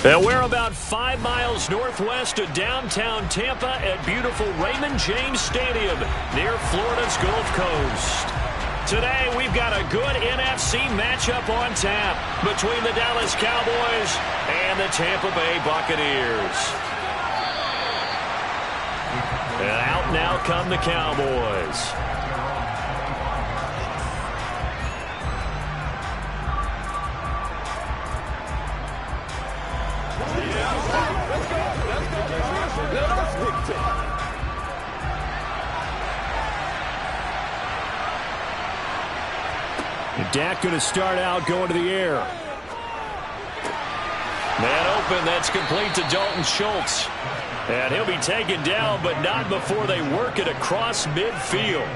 And we're about 5 miles northwest of downtown Tampa at beautiful Raymond James Stadium near Florida's Gulf Coast. Today, we've got a good NFC matchup on tap between the Dallas Cowboys and the Tampa Bay Buccaneers. And out now come the Cowboys. Dak going to start out going to the air. Man open, that's complete to Dalton Schultz. And he'll be taken down, but not before they work it across midfield.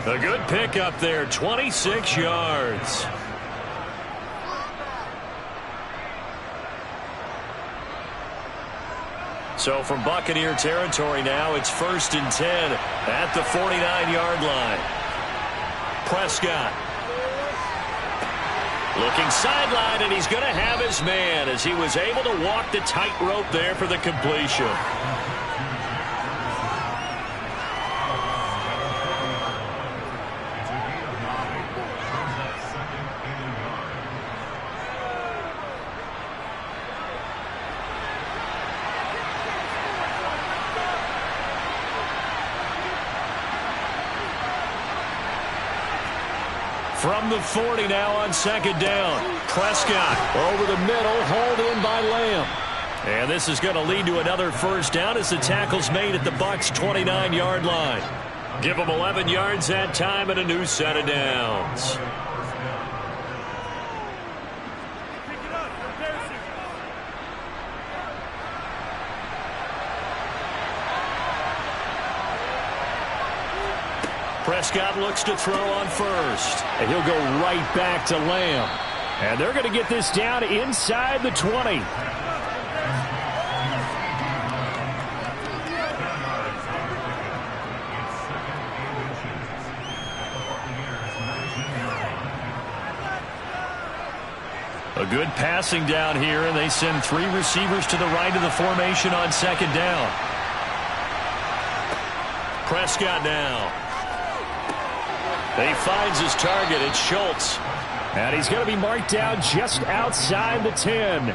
A good pickup there, 26 yards. So from Buccaneer territory now, it's 1st and 10 at the 49-yard line. Prescott. Looking sideline, and he's going to have his man as he was able to walk the tightrope there for the completion. From the 40 now on 2nd down. Prescott over the middle, hauled in by Lamb. And this is going to lead to another 1st down as the tackle's made at the Bucs' 29-yard line. Give them 11 yards that time and a new set of downs. Prescott looks to throw on 1st. And he'll go right back to Lamb. And they're going to get this down inside the 20. A good passing down here, and they send 3 receivers to the right of the formation on 2nd down. Prescott now. He finds his target. It's Schultz. And he's going to be marked down just outside the 10.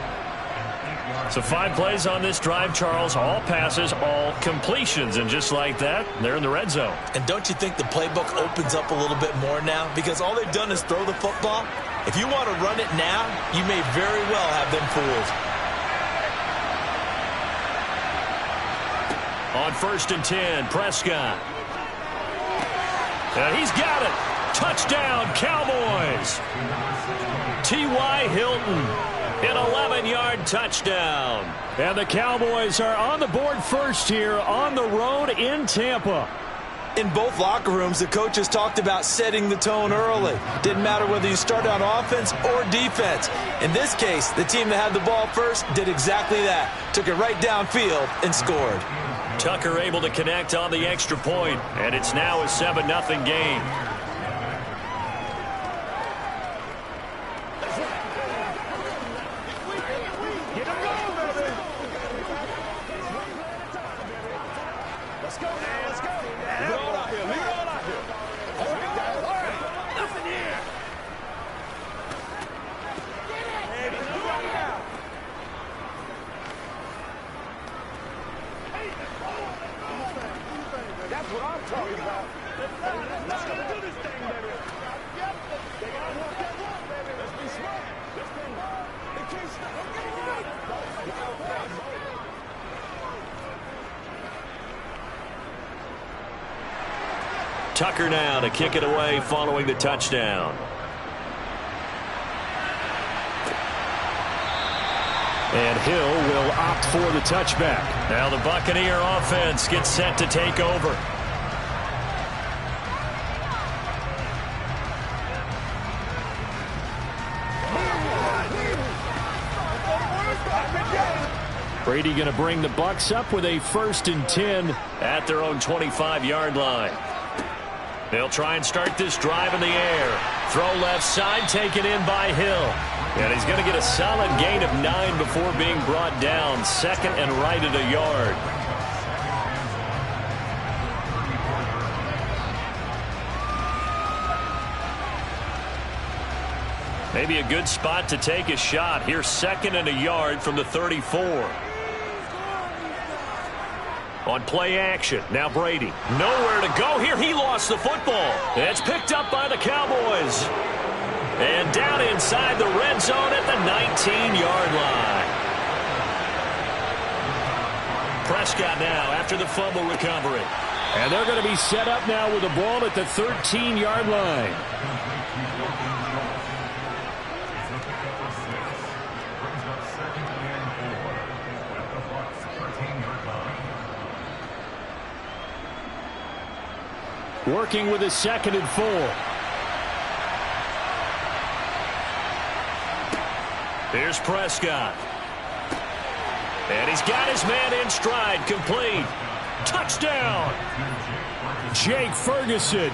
So 5 plays on this drive, Charles. All passes, all completions. And just like that, they're in the red zone. And don't you think the playbook opens up a little bit more now? Because all they've done is throw the football. If you want to run it now, you may very well have them fooled. On 1st and 10, Prescott. And he's got it. Touchdown, Cowboys. T.Y. Hilton, an 11-yard touchdown. And the Cowboys are on the board first here on the road in Tampa. In both locker rooms, the coaches talked about setting the tone early. Didn't matter whether you started on offense or defense. In this case, the team that had the ball first did exactly that. Took it right downfield and scored. Tucker able to connect on the extra point, and it's now a 7-0 game. Tucker now to kick it away following the touchdown. And Hill will opt for the touchback. Now the Buccaneer offense gets set to take over. Brady going to bring the Bucs up with a 1st and 10 at their own 25-yard line. They'll try and start this drive in the air. Throw left side, taken in by Hill. And he's going to get a solid gain of 9 before being brought down. Second and right at a yard. Maybe a good spot to take a shot. Here's second and a yard from the 34. On play action, now Brady. Nowhere to go here. He lost the football. It's picked up by the Cowboys. And down inside the red zone at the 19-yard line. Prescott now after the fumble recovery. And they're going to be set up now with the ball at the 13-yard line. Working with a 2nd and 4. Here's Prescott. And he's got his man in stride. Complete. Touchdown. Jake Ferguson.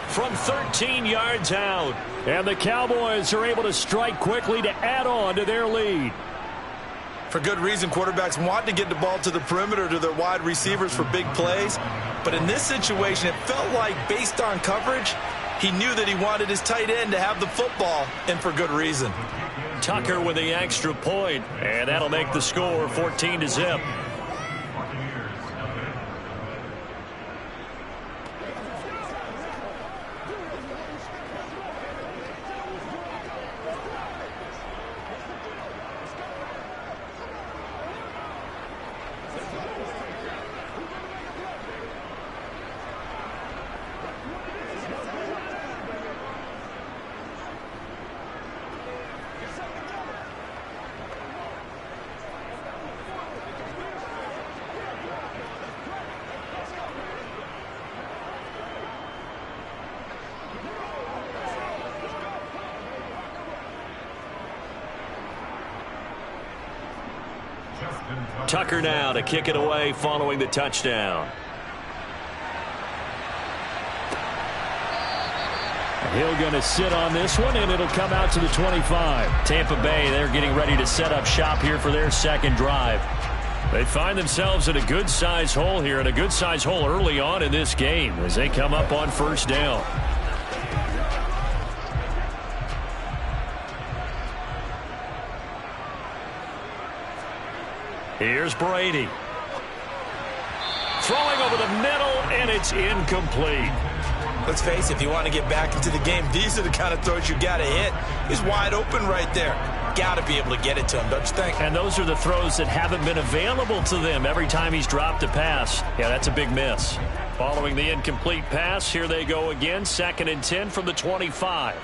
From 13 yards out. And the Cowboys are able to strike quickly to add on to their lead. For good reason, quarterbacks want to get the ball to the perimeter to their wide receivers for big plays. But in this situation, it felt like based on coverage, he knew that he wanted his tight end to have the football, and for good reason. Tucker with the extra point, and that'll make the score 14-0. Tucker now to kick it away following the touchdown. Hill going to sit on this one, and it'll come out to the 25. Tampa Bay, they're getting ready to set up shop here for their second drive. They find themselves in a good-sized hole here, and a good-sized hole early on in this game as they come up on first down. Here's Brady. Throwing over the middle, and it's incomplete. Let's face it, if you want to get back into the game, these are the kind of throws you got to hit. He's wide open right there. Got to be able to get it to him, don't you think? And those are the throws that haven't been available to them every time he's dropped a pass. Yeah, that's a big miss. Following the incomplete pass, here they go again. 2nd and 10 from the 25.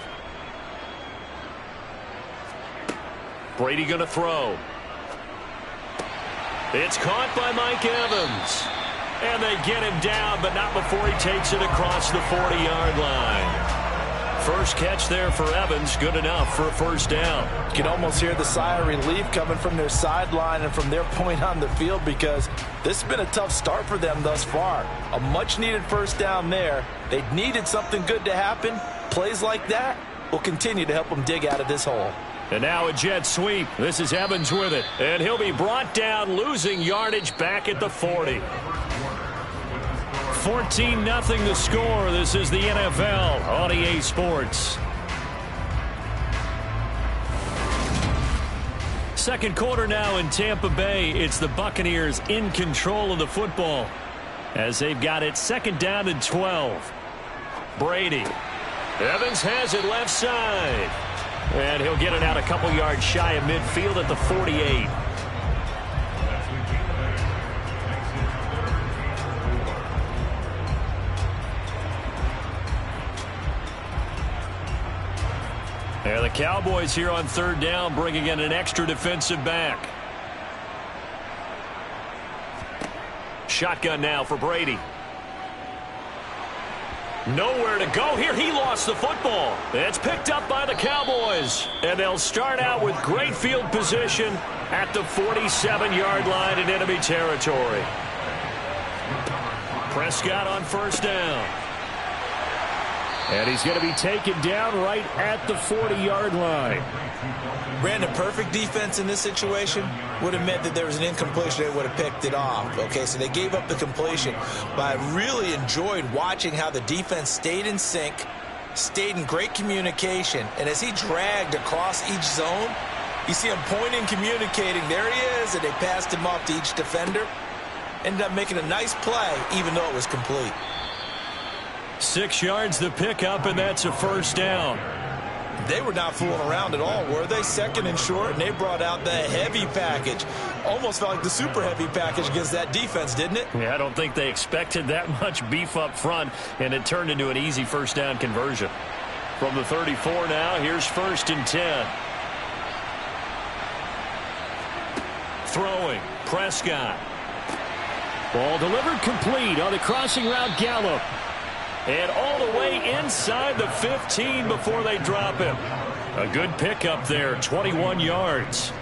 Brady going to throw. It's caught by Mike Evans. And they get him down, but not before he takes it across the 40-yard line. First catch there for Evans, good enough for a first down. You can almost hear the sigh of relief coming from their sideline and from their point on the field, because this has been a tough start for them thus far. A much-needed first down there. They needed something good to happen. Plays like that will continue to help them dig out of this hole. And now a jet sweep. This is Evans with it. And he'll be brought down, losing yardage back at the 40. 14-0 the score. This is the NFL on EA Sports. Second quarter now in Tampa Bay. It's the Buccaneers in control of the football as they've got it 2nd down and 12. Brady. Evans has it left side. And he'll get it out a couple yards shy of midfield at the 48. And the Cowboys here on 3rd down, bringing in an extra defensive back. Shotgun now for Brady. Nowhere to go here. He lost the football. It's picked up by the Cowboys. And they'll start out with great field position at the 47-yard line in enemy territory. Prescott on first down. And he's going to be taken down right at the 40-yard line. Brandon, perfect defense in this situation would have meant that there was an incompletion. They would have picked it off. Okay, so they gave up the completion. But I really enjoyed watching how the defense stayed in sync, stayed in great communication. And as he dragged across each zone, you see him pointing, communicating. There he is, and they passed him off to each defender. Ended up making a nice play, even though it was complete. 6 yards the pickup, and that's a first down. They were not fooling around at all, were they? Second and short, and they brought out the heavy package. Almost felt like the super heavy package against that defense, didn't it? Yeah, I don't think they expected that much beef up front, and it turned into an easy first down conversion. From the 34 now, here's 1st and 10. Throwing, Prescott. Ball delivered complete on the crossing route, Gallup. And all the way inside the 15 before they drop him. A good pickup there, 21 yards.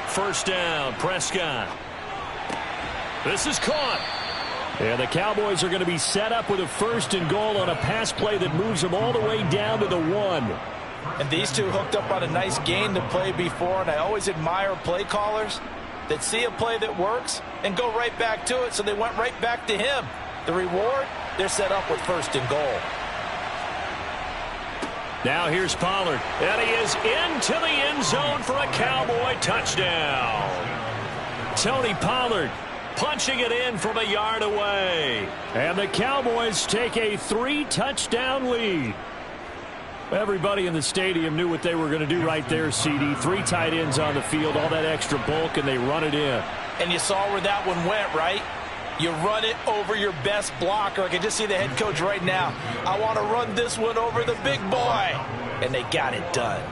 First down, Prescott. This is caught. And the Cowboys are going to be set up with a 1st and goal on a pass play that moves them all the way down to the 1. And these two hooked up on a nice gain to play before, and I always admire play callers that see a play that works and go right back to it, so they went right back to him. The reward, they're set up with 1st and goal. Now here's Pollard, and he is into the end zone for a Cowboy touchdown. Tony Pollard punching it in from a yard away. And the Cowboys take a 3-touchdown lead. Everybody in the stadium knew what they were going to do right there, CD. 3 tight ends on the field, all that extra bulk, and they run it in. And you saw where that one went, right? You run it over your best blocker. I can just see the head coach right now. I want to run this one over the big boy. And they got it done.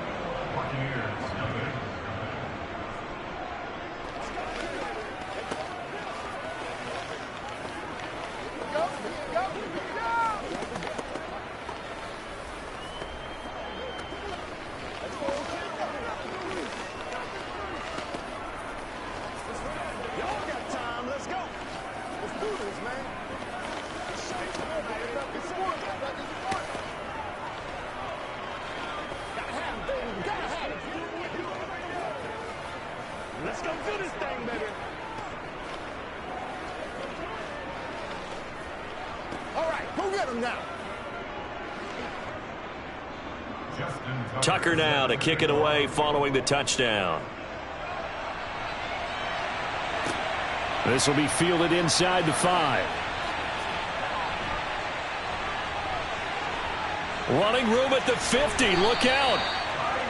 Let's go do this thing, baby. All right, go get him now. Tucker now to kick it away following the touchdown. This will be fielded inside the 5. Running room at the 50. Look out.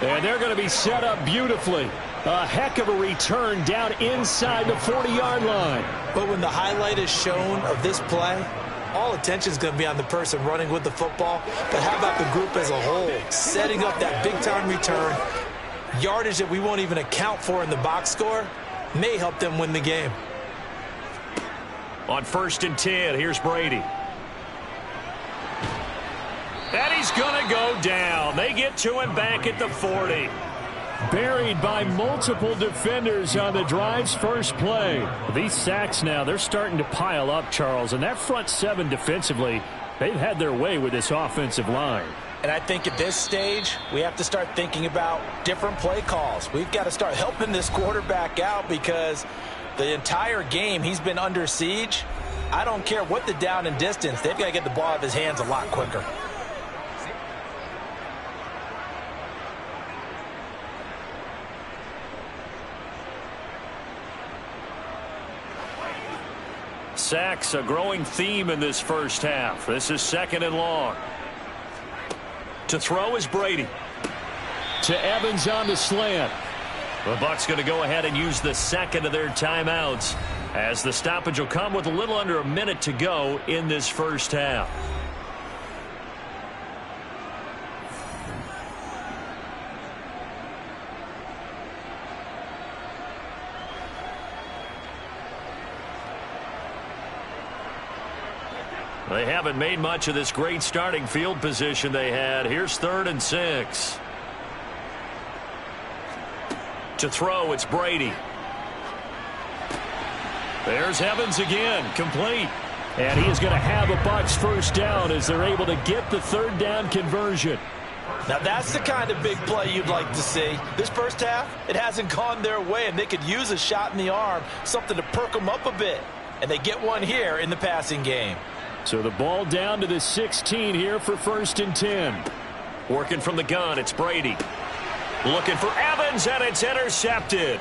And they're going to be set up beautifully. A heck of a return down inside the 40-yard line. But when the highlight is shown of this play, all attention is going to be on the person running with the football. But how about the group as a whole? Setting up that big-time return, yardage that we won't even account for in the box score, may help them win the game. On 1st and 10, here's Brady. And he's going to go down. They get to him back at the 40. Buried by multiple defenders on the drive's first play. These sacks now, they're starting to pile up, Charles. And that front 7 defensively, they've had their way with this offensive line. And I think at this stage, we have to start thinking about different play calls. We've got to start helping this quarterback out because the entire game he's been under siege. I don't care what the down and distance. They've got to get the ball out of his hands a lot quicker. Sacks, a growing theme in this first half. This is 2nd and long. To throw is Brady. To Evans on the slant. The Bucs going to go ahead and use the second of their timeouts. as the stoppage will come with a little under a minute to go in this first half. They haven't made much of this great starting field position they had. Here's 3rd and 6. To throw, it's Brady. There's Evans again, complete. And he is going to have a Bucs first down as they're able to get the 3rd down conversion. Now that's the kind of big play you'd like to see. This first half, it hasn't gone their way, and they could use a shot in the arm, something to perk them up a bit. And they get one here in the passing game. So the ball down to the 16 here for 1st and 10. Working from the gun, it's Brady. Looking for Evans, and it's intercepted.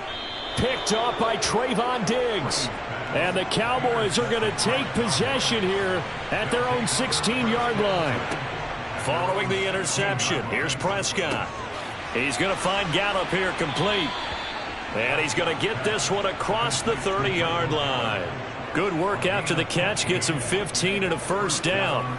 Picked off by Trayvon Diggs. And the Cowboys are going to take possession here at their own 16-yard line. Following the interception, here's Prescott. He's going to find Gallup here complete. And he's going to get this one across the 30-yard line. Good work after the catch. Gets him 15 and a first down.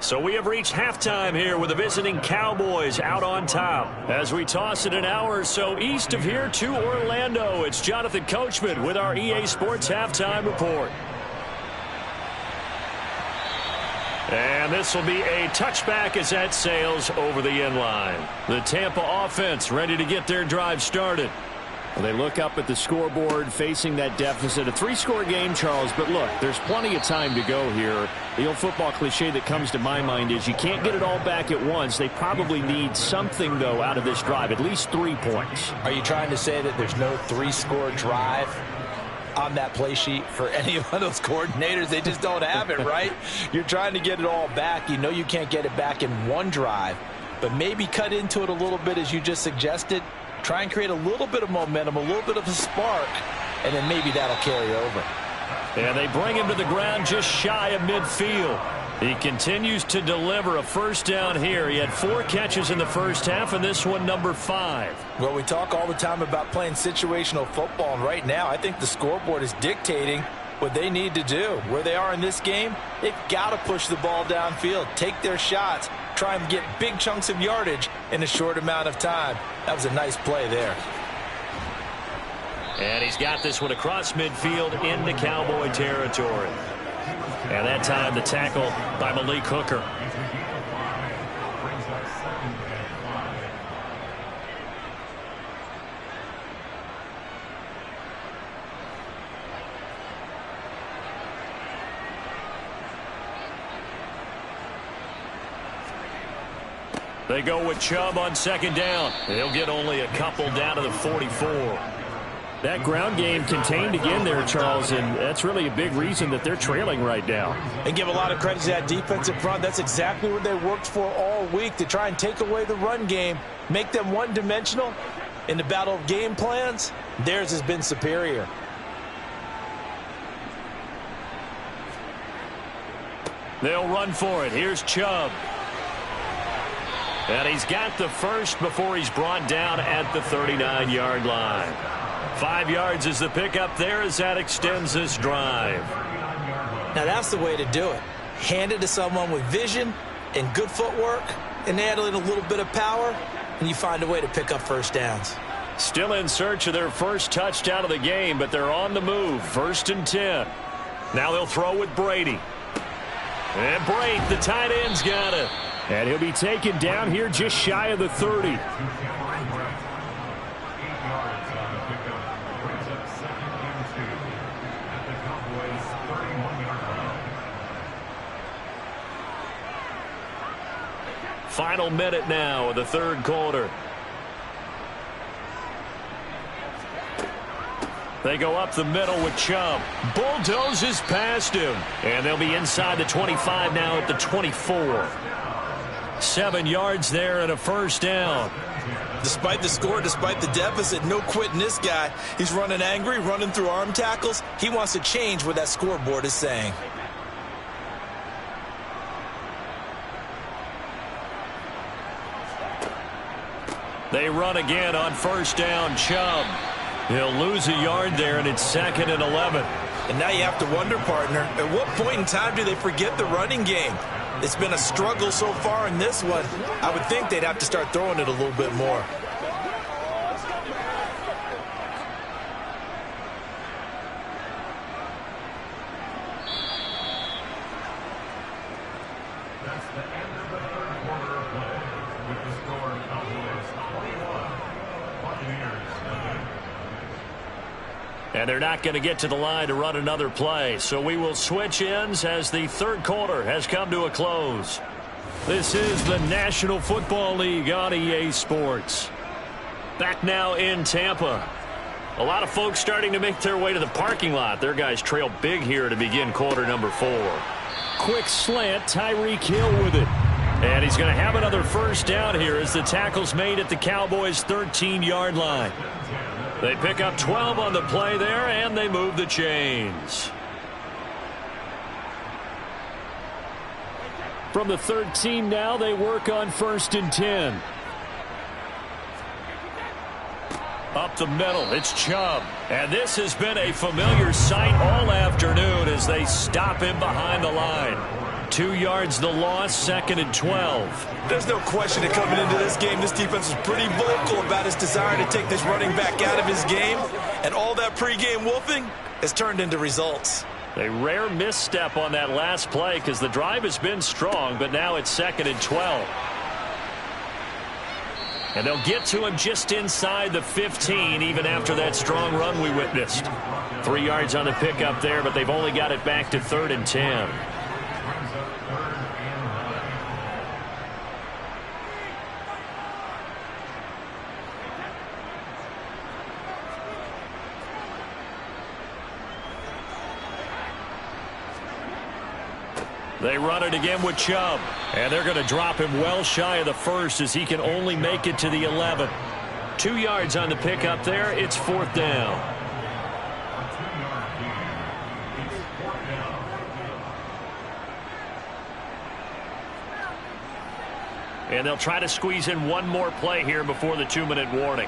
So we have reached halftime here with the visiting Cowboys out on top. As we toss it an hour or so east of here to Orlando, it's Jonathan Coachman with our EA Sports Halftime Report. And this will be a touchback as that sails over the end line. The Tampa offense ready to get their drive started. Well, they look up at the scoreboard facing that deficit. A 3-score game, Charles, but look, there's plenty of time to go here. The old football cliche that comes to my mind is you can't get it all back at once. They probably need something, though, out of this drive, at least 3 points. Are you trying to say that there's no 3-score drive on that play sheet for any of those coordinators? They just don't have it, right? You're trying to get it all back. You know you can't get it back in one drive, but maybe cut into it a little bit as you just suggested. Try and create a little bit of momentum, a little bit of a spark, and then maybe that'll carry over. And they bring him to the ground just shy of midfield. He continues to deliver a first down here. He had 4 catches in the first half, and this one number 5. Well, we talk all the time about playing situational football, and right now I think the scoreboard is dictating what they need to do. Where they are in this game, they've got to push the ball downfield, take their shots, try and get big chunks of yardage in a short amount of time. That was a nice play there. And he's got this one across midfield into Cowboy territory. And that time the tackle by Malik Hooker. They go with Chubb on second down. They'll get only a couple down to the 44. That ground game contained again there, Charles, and that's really a big reason that they're trailing right now. And give a lot of credit to that defensive front. That's exactly what they worked for all week, to try and take away the run game, make them one-dimensional. In the battle of game plans, theirs has been superior. They'll run for it. Here's Chubb. And he's got the first before he's brought down at the 39-yard line. 5 yards is the pickup there as that extends this drive. Now that's the way to do it. Hand it to someone with vision and good footwork, and add in a little bit of power, and you find a way to pick up first downs. Still in search of their first touchdown of the game, but they're on the move. 1st and 10. Now they'll throw with Brady. And Brady, the tight end's got it. And he'll be taken down here just shy of the 30. Final minute now of the third quarter. They go up the middle with Chubb. Bulldozes past him. And they'll be inside the 25 now at the 24. 7 yards there and a first down. Despite the score, despite the deficit, no quitting this guy. He's running angry, running through arm tackles. He wants to change what that scoreboard is saying. They run again on first down. Chubb. He'll lose a yard there, and it's 2nd and 11. And now you have to wonder, partner, at what point in time do they forget the running game? It's been a struggle so far in this one. I would think they'd have to start throwing it a little bit more. And they're not going to get to the line to run another play. So we will switch ends as the third quarter has come to a close. This is the National Football League on EA Sports. Back now in Tampa. A lot of folks starting to make their way to the parking lot. Their guys trail big here to begin quarter number 4. Quick slant, Tyreek Hill with it. And he's going to have another first down here as the tackle's made at the Cowboys' 13-yard line. They pick up 12 on the play there, and they move the chains. From the 13 now, they work on 1st and 10. Up the middle, it's Chubb. And this has been a familiar sight all afternoon as they stop him behind the line. 2 yards the loss, 2nd and 12. There's no question that coming into this game, this defense was pretty vocal about its desire to take this running back out of his game. And all that pregame wolfing has turned into results. A rare misstep on that last play because the drive has been strong, but now it's 2nd and 12. And they'll get to him just inside the 15, even after that strong run we witnessed. 3 yards on the pickup there, but they've only got it back to 3rd and 10. They run it again with Chubb. And they're going to drop him well shy of the 1st as he can only make it to the 11. 2 yards on the pickup there. It's 4th down. And they'll try to squeeze in one more play here before the 2-minute warning.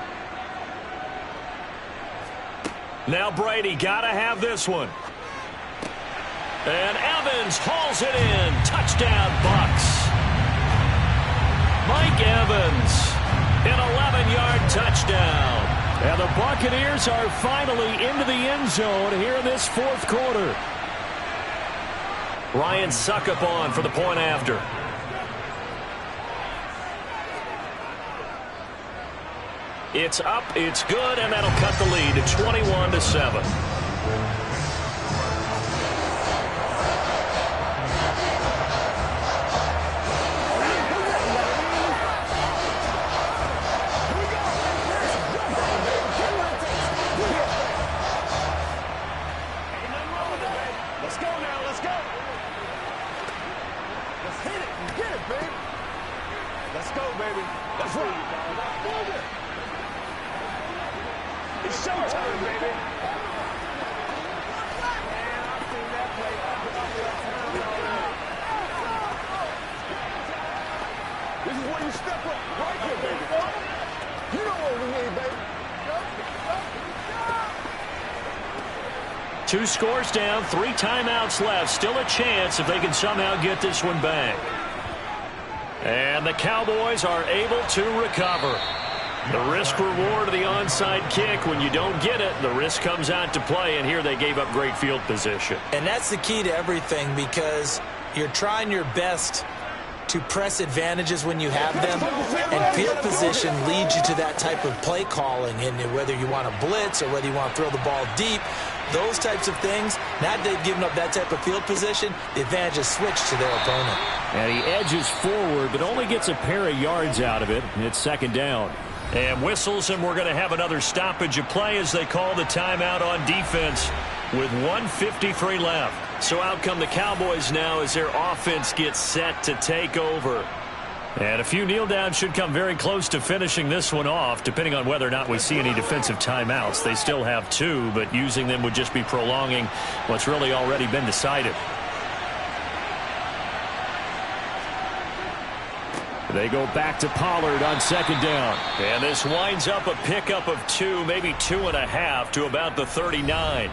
Now Brady got to have this one. And Evans hauls it in. Touchdown, Bucs. Mike Evans, an 11-yard touchdown. And the Buccaneers are finally into the end zone here in this 4th quarter. Ryan Succop on for the point after. It's up, it's good, and that'll cut the lead to 21-7. Two scores down, 3 timeouts left. Still a chance if they can somehow get this one back. And the Cowboys are able to recover. The risk reward of the onside kick. When you don't get it, the risk comes out to play, and here they gave up great field position. And that's the key to everything, because you're trying your best to press advantages when you have them, and field position leads you to that type of play calling. And whether you want to blitz or whether you want to throw the ball deep, those types of things, now that they've given up that type of field position, the advantage is switched to their opponent. And he edges forward, but only gets a pair of yards out of it. It's 2nd down. And whistles, and we're going to have another stoppage of play as they call the timeout on defense with 1:53 left. So out come the Cowboys now as their offense gets set to take over. And a few kneel downs should come very close to finishing this one off, depending on whether or not we see any defensive timeouts. They still have 2, but using them would just be prolonging what's really already been decided. They go back to Pollard on second down. And this winds up a pickup of 2, maybe 2.5 to about the 39.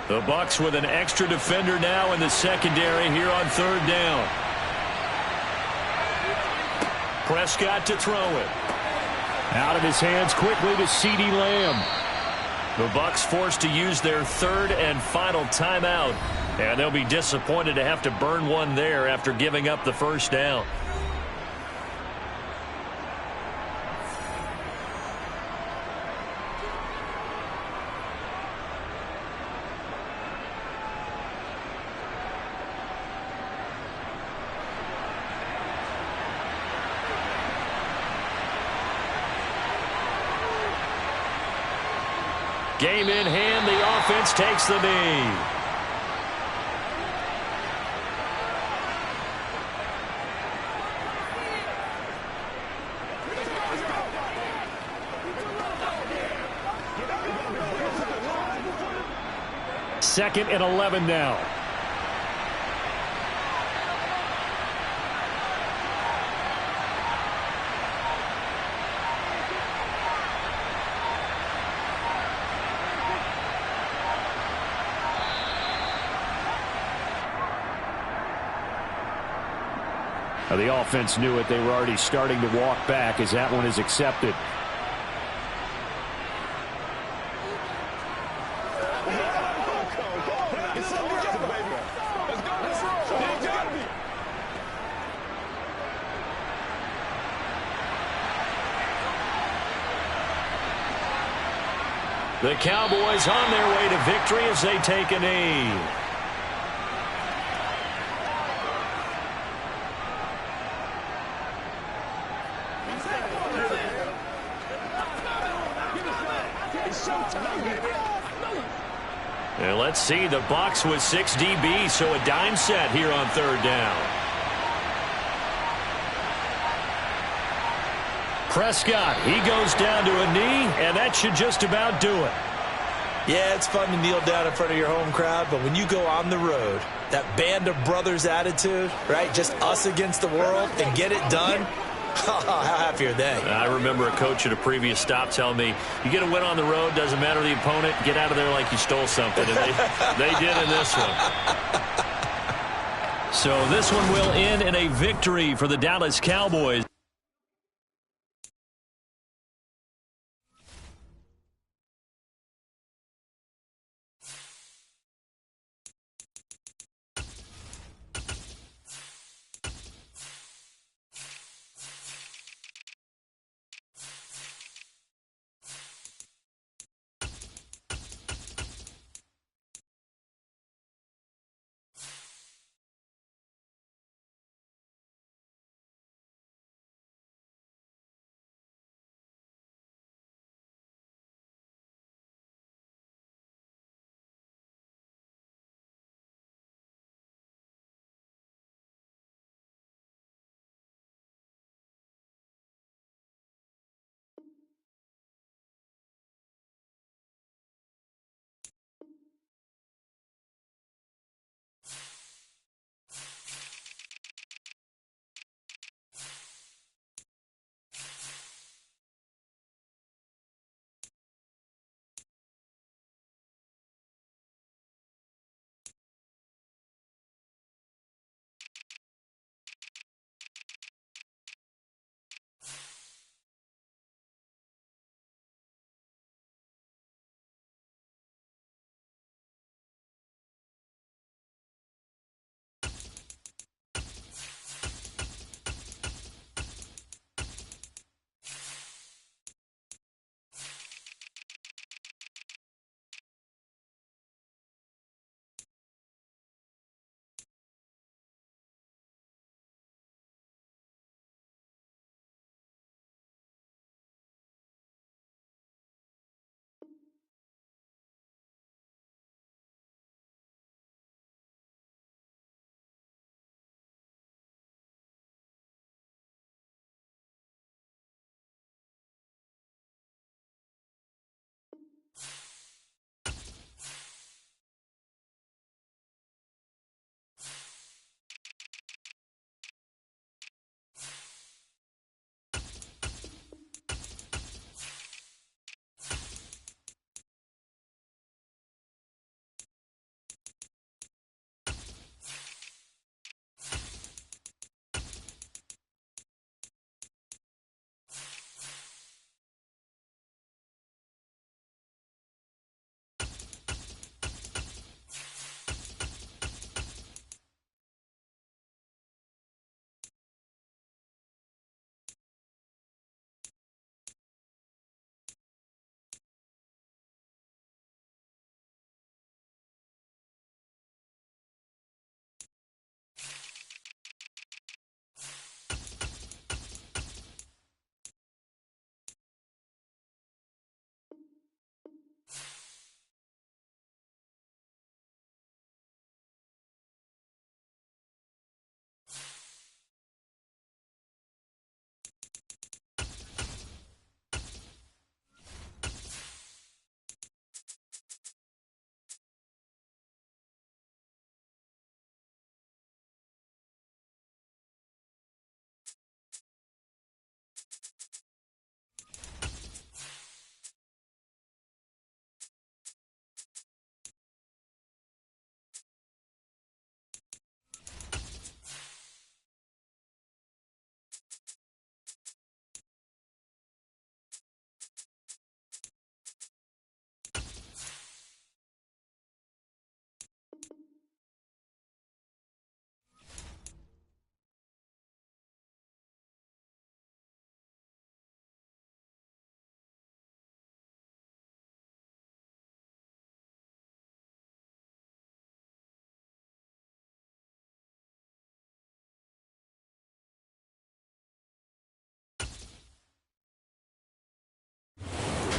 The Bucs with an extra defender now in the secondary here on third down. Prescott to throw it. Out of his hands quickly to CeeDee Lamb. The Bucs forced to use their third and final timeout. And they'll be disappointed to have to burn one there after giving up the first down. Game in hand, the offense takes the knee. Second and 11 now. The offense knew it. They were already starting to walk back as that one is accepted. The Cowboys on their way to victory as they take a knee. And let's see, the Bucs with 6 DBs, so a dime set here on third down. Prescott, he goes down to a knee, and that should just about do it. Yeah, it's fun to kneel down in front of your home crowd, but when you go on the road, that band of brothers attitude, right, just us against the world, and get it done, how happy are they? I remember a coach at a previous stop telling me, you get a win on the road, doesn't matter the opponent, get out of there like you stole something. And they did in this one. So this one will end in a victory for the Dallas Cowboys.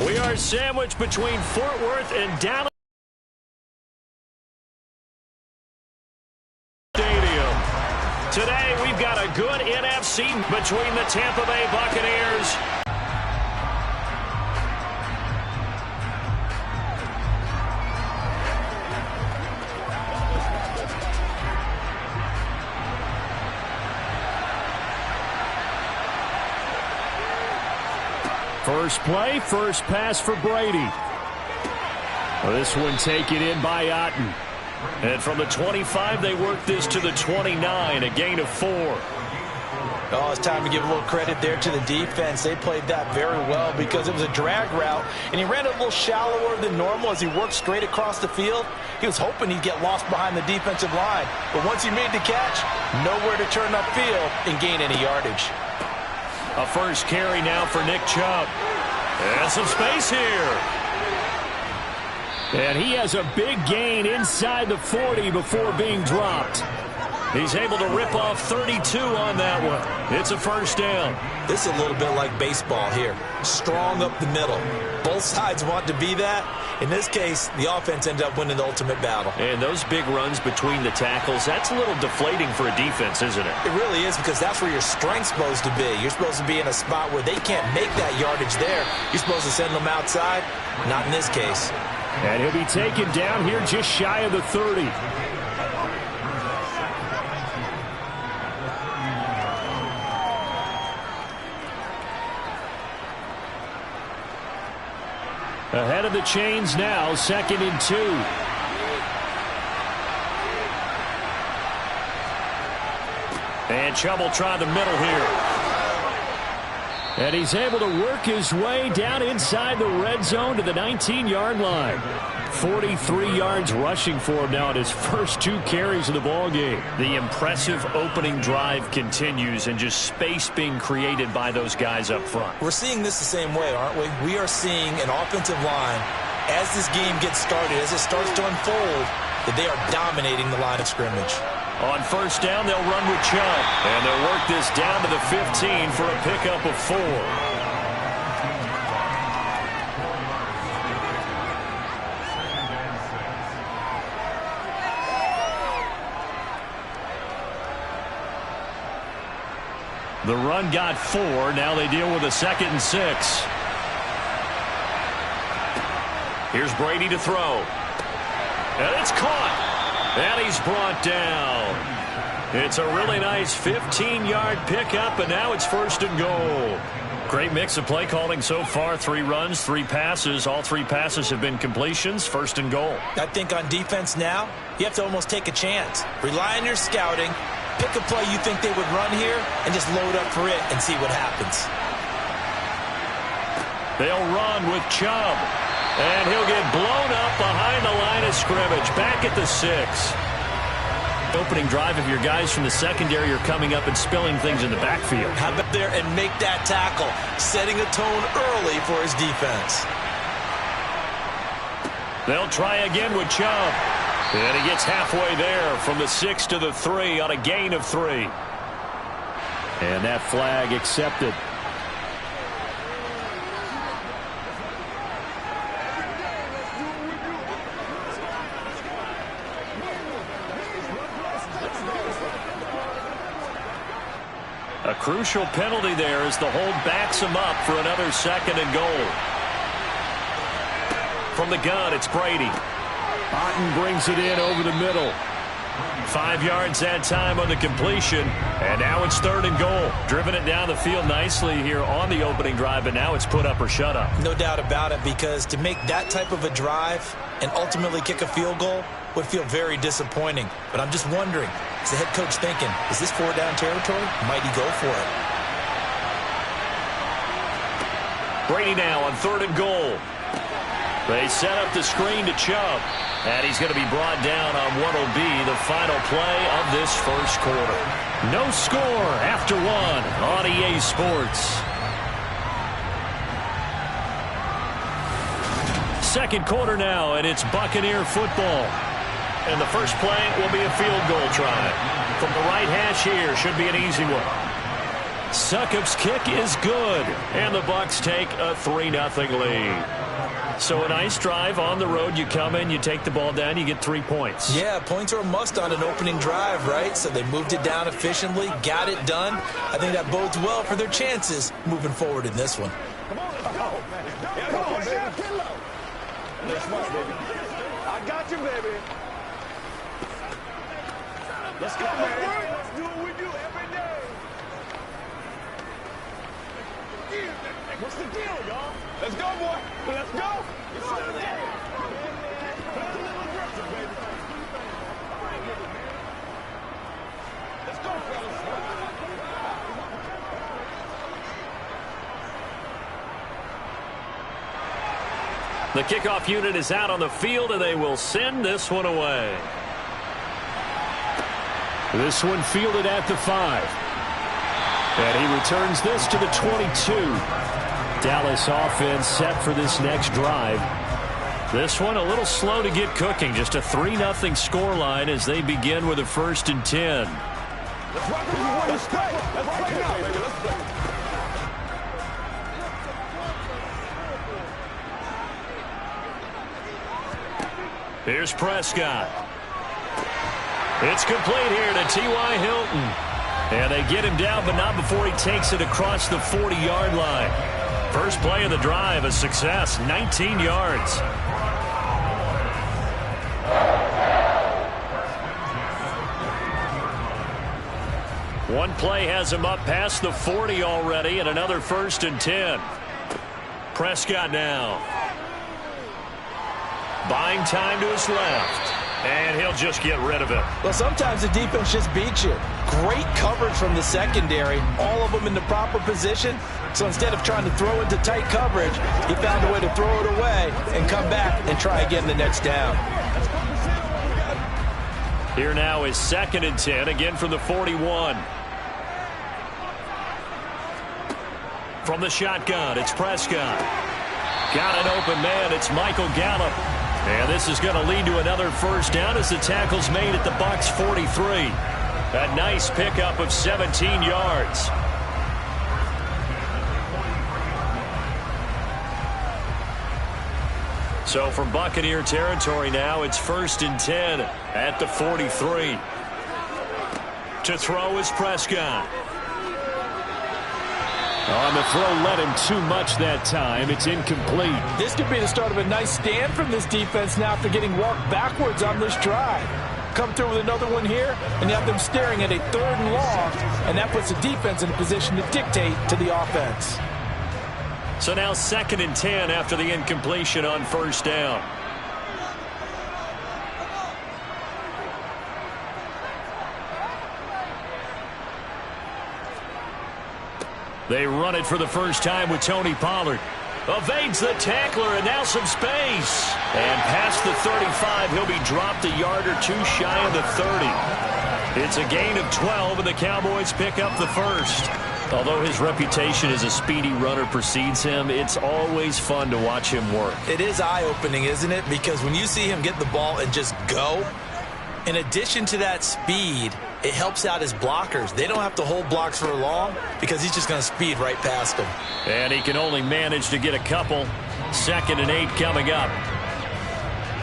We are sandwiched between Fort Worth and Dallas Stadium. Today, we've got a good NFC between the Tampa Bay Buccaneers First play, first pass for Brady. This one taken in by Otten. And from the 25, they work this to the 29, a gain of 4. Oh, it's time to give a little credit there to the defense. They played that very well because it was a drag route, and he ran a little shallower than normal as he worked straight across the field. He was hoping he'd get lost behind the defensive line, but once he made the catch, nowhere to turn upfield and gain any yardage. A first carry now for Nick Chubb. And some space here. And he has a big gain inside the 40 before being dropped. He's able to rip off 32 on that one. It's a first down. This is a little bit like baseball here. Strong up the middle. Both sides want to be that. In this case, the offense ended up winning the ultimate battle. And those big runs between the tackles, that's a little deflating for a defense, isn't it? It really is, because that's where your strength's supposed to be. You're supposed to be in a spot where they can't make that yardage there. You're supposed to send them outside. Not in this case. And he'll be taken down here just shy of the 30. Ahead of the chains now, 2nd and 2. And Chubb will try the middle here. And he's able to work his way down inside the red zone to the 19-yard line. 43 yards rushing for him now at his first 2 carries of the ball game. The impressive opening drive continues, and just space being created by those guys up front. We're seeing this the same way, aren't we? We are seeing an offensive line, as this game gets started, as it starts to unfold, that they are dominating the line of scrimmage. On first down, they'll run with Chubb. And they'll work this down to the 15 for a pickup of 4. The run got 4. Now they deal with a 2nd and 6. Here's Brady to throw. And it's caught. And he's brought down. It's a really nice 15-yard pickup, and now it's 1st and goal. Great mix of play calling so far. 3 runs, 3 passes. All 3 passes have been completions. 1st and goal. I think on defense now, you have to almost take a chance. Rely on your scouting. Pick a play you think they would run here and just load up for it and see what happens. They'll run with Chubb. And he'll get blown up behind the line of scrimmage. Back at the 6. Opening drive of your guys from the secondary are coming up and spilling things in the backfield. How about there and make that tackle, setting a tone early for his defense. They'll try again with Chubb. And he gets halfway there from the 6 to the 3 on a gain of 3. And that flag accepted. A crucial penalty there as the hold backs him up for another 2nd and goal. From the gun, it's Brady. Otten brings it in over the middle. 5 yards that time on the completion. And now it's 3rd and goal. Driven it down the field nicely here on the opening drive, but now it's put up or shut up. No doubt about it, because to make that type of a drive and ultimately kick a field goal would feel very disappointing. But I'm just wondering, is the head coach thinking, is this 4-down territory? Might he go for it? Brady now on 3rd and goal. They set up the screen to Chubb. And he's going to be brought down on what will be the final play of this first quarter. No score after 1 on EA Sports. 2nd quarter now, and it's Buccaneer football. And the first play will be a field goal try. From the right hash here, should be an easy one. Succop's kick is good, and the Bucs take a 3-0 lead. So a nice drive on the road. You come in, you take the ball down, you get 3 points. Yeah, points are a must on an opening drive, right? So they moved it down efficiently, got it done. I think that bodes well for their chances moving forward in this one. Come on, let's go. Yeah, come on, baby. Get low. That's smart, baby. I got you, baby. Let's go, baby. Let's do what we do every day. What's the deal, y'all? Let's go, boy. Let's go. It's over there. Play a little aggressive, baby. Let's go, fellas. The kickoff unit is out on the field, and they will send this one away. This one fielded at the 5. And he returns this to the 22. Dallas offense set for this next drive. This one a little slow to get cooking. Just a 3-0 scoreline as they begin with a 1st and 10. Let's rock it. Let's play. Let's play now, baby. Let's play. Here's Prescott. It's complete here to T.Y. Hilton. And they get him down, but not before he takes it across the 40-yard line. First play of the drive, a success, 19 yards. One play has him up past the 40 already, and another 1st and 10. Prescott now. Buying time to his left. And he'll just get rid of it. Well, sometimes the defense just beats you. Great coverage from the secondary. All of them in the proper position. So instead of trying to throw into tight coverage, he found a way to throw it away and come back and try again the next down. Here now is 2nd and 10, again from the 41. From the shotgun, it's Prescott. Got an open man, it's Michael Gallup. And this is going to lead to another 1st down as the tackle's made at the Bucs 43. A nice pickup of 17 yards. So from Buccaneer territory now, it's 1st and 10 at the 43. To throw is Prescott. On the throw, led him too much that time. It's incomplete. This could be the start of a nice stand from this defense now after getting walked backwards on this drive. Come through with another one here, and you have them staring at a 3rd and long, and that puts the defense in a position to dictate to the offense. So now 2nd and 10 after the incompletion on 1st down. They run it for the first time with Tony Pollard. Evades the tackler, and now some space. And past the 35, he'll be dropped a yard or 2 shy of the 30. It's a gain of 12, and the Cowboys pick up the 1st. Although his reputation as a speedy runner precedes him, it's always fun to watch him work. It is eye-opening, isn't it? Because when you see him get the ball and just go, in addition to that speed, it helps out his blockers. They don't have to hold blocks for long because he's just going to speed right past them. And he can only manage to get a couple. 2nd and 8 coming up.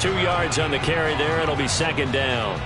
2 yards on the carry there. It'll be 2nd down.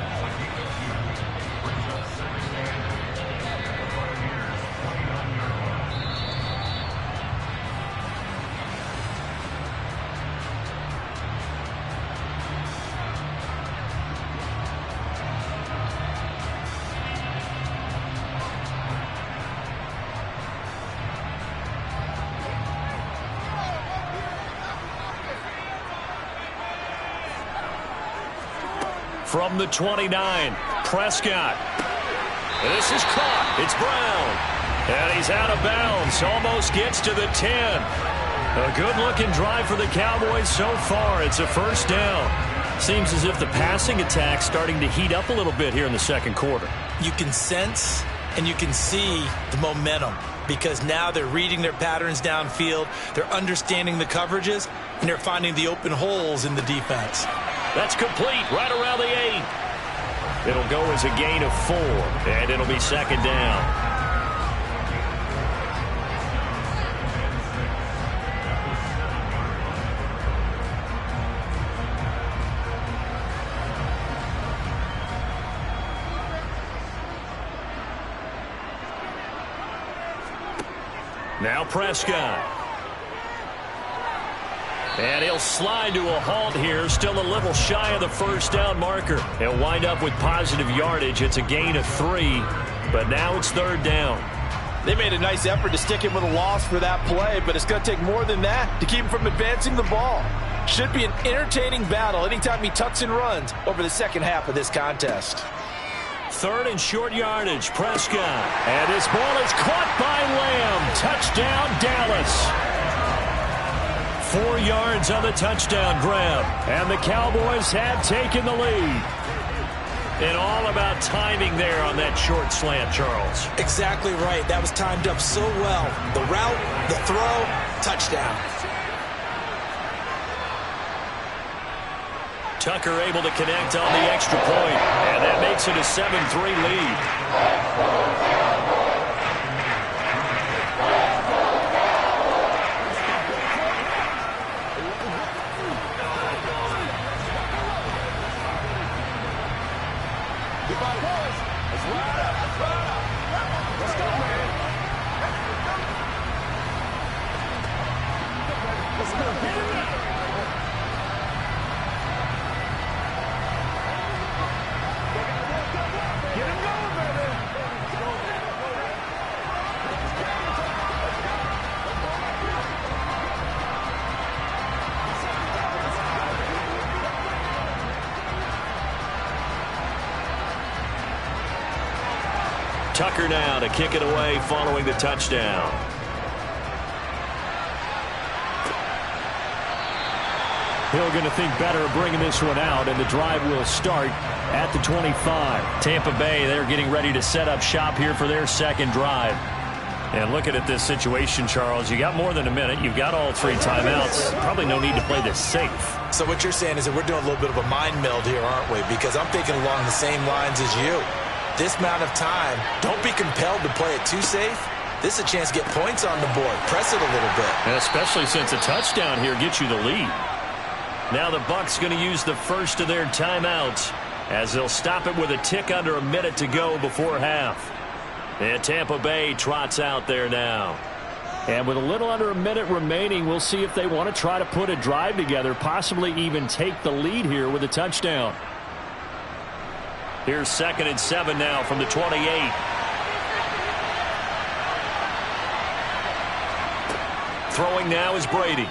From the 29, Prescott. This is caught. It's Brown. And he's out of bounds. Almost gets to the 10. A good-looking drive for the Cowboys so far. It's a 1st down. Seems as if the passing attack's starting to heat up a little bit here in the 2nd quarter. You can sense and you can see the momentum because now they're reading their patterns downfield, they're understanding the coverages, and they're finding the open holes in the defense. That's complete right around the 8. It'll go as a gain of 4, and it'll be 2nd down. Now Prescott. And he'll slide to a halt here, still a little shy of the first down marker. He'll wind up with positive yardage. It's a gain of 3, but now it's 3rd down. They made a nice effort to stick him with a loss for that play, but it's going to take more than that to keep him from advancing the ball. Should be an entertaining battle anytime he tucks and runs over the second half of this contest. 3rd and short yardage, Prescott. And this ball is caught by Lamb. Touchdown, Dallas. 4 yards on the touchdown grab. And the Cowboys have taken the lead. And all about timing there on that short slant, Charles. Exactly right. That was timed up so well. The route, the throw, touchdown. Tucker able to connect on the extra point. And that makes it a 7-3 lead. Tucker now to kick it away following the touchdown. Hill going to think better of bringing this one out, and the drive will start at the 25. Tampa Bay, they're getting ready to set up shop here for their second drive. And looking at this situation, Charles, you got more than a minute. You've got all 3 timeouts. Probably no need to play this safe. So what you're saying is that we're doing a little bit of a mind meld here, aren't we? Because I'm thinking along the same lines as you. This amount of time, don't be compelled to play it too safe. This is a chance to get points on the board. Press it a little bit. And especially since a touchdown here gets you the lead. Now the Bucs going to use the first of their timeouts as they'll stop it with a tick under a minute to go before half. And Tampa Bay trots out there now. And with a little under a minute remaining, we'll see if they want to try to put a drive together, possibly even take the lead here with a touchdown. Here's 2nd and 7 now from the 28. Throwing now is Brady.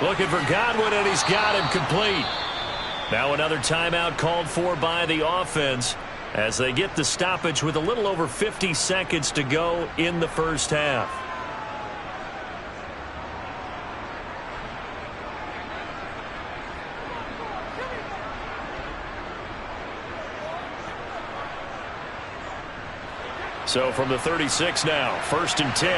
Looking for Godwin, and he's got him complete. Now another timeout called for by the offense as they get the stoppage with a little over 50 seconds to go in the first half. So from the 36 now, 1st and 10.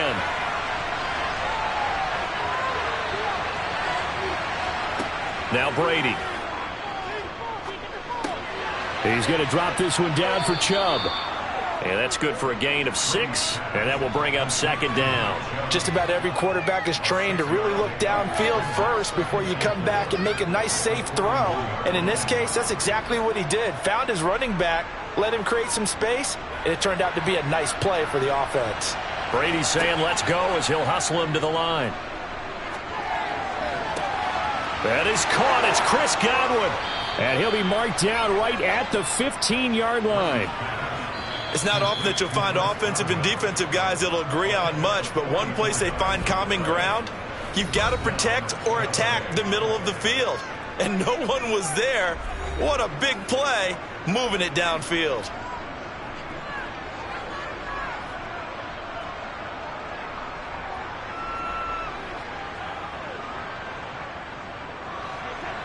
Now Brady. He's going to drop this one down for Chubb. And that's good for a gain of 6, and that will bring up 2nd down. Just about every quarterback is trained to really look downfield first before you come back and make a nice, safe throw. And in this case, that's exactly what he did. Found his running back, let him create some space, and it turned out to be a nice play for the offense. Brady saying let's go as he'll hustle him to the line. That is caught. It's Chris Godwin. And he'll be marked down right at the 15-yard line. It's not often that you'll find offensive and defensive guys that'll agree on much, but one place they find common ground, you've got to protect or attack the middle of the field. And no one was there. What a big play, moving it downfield.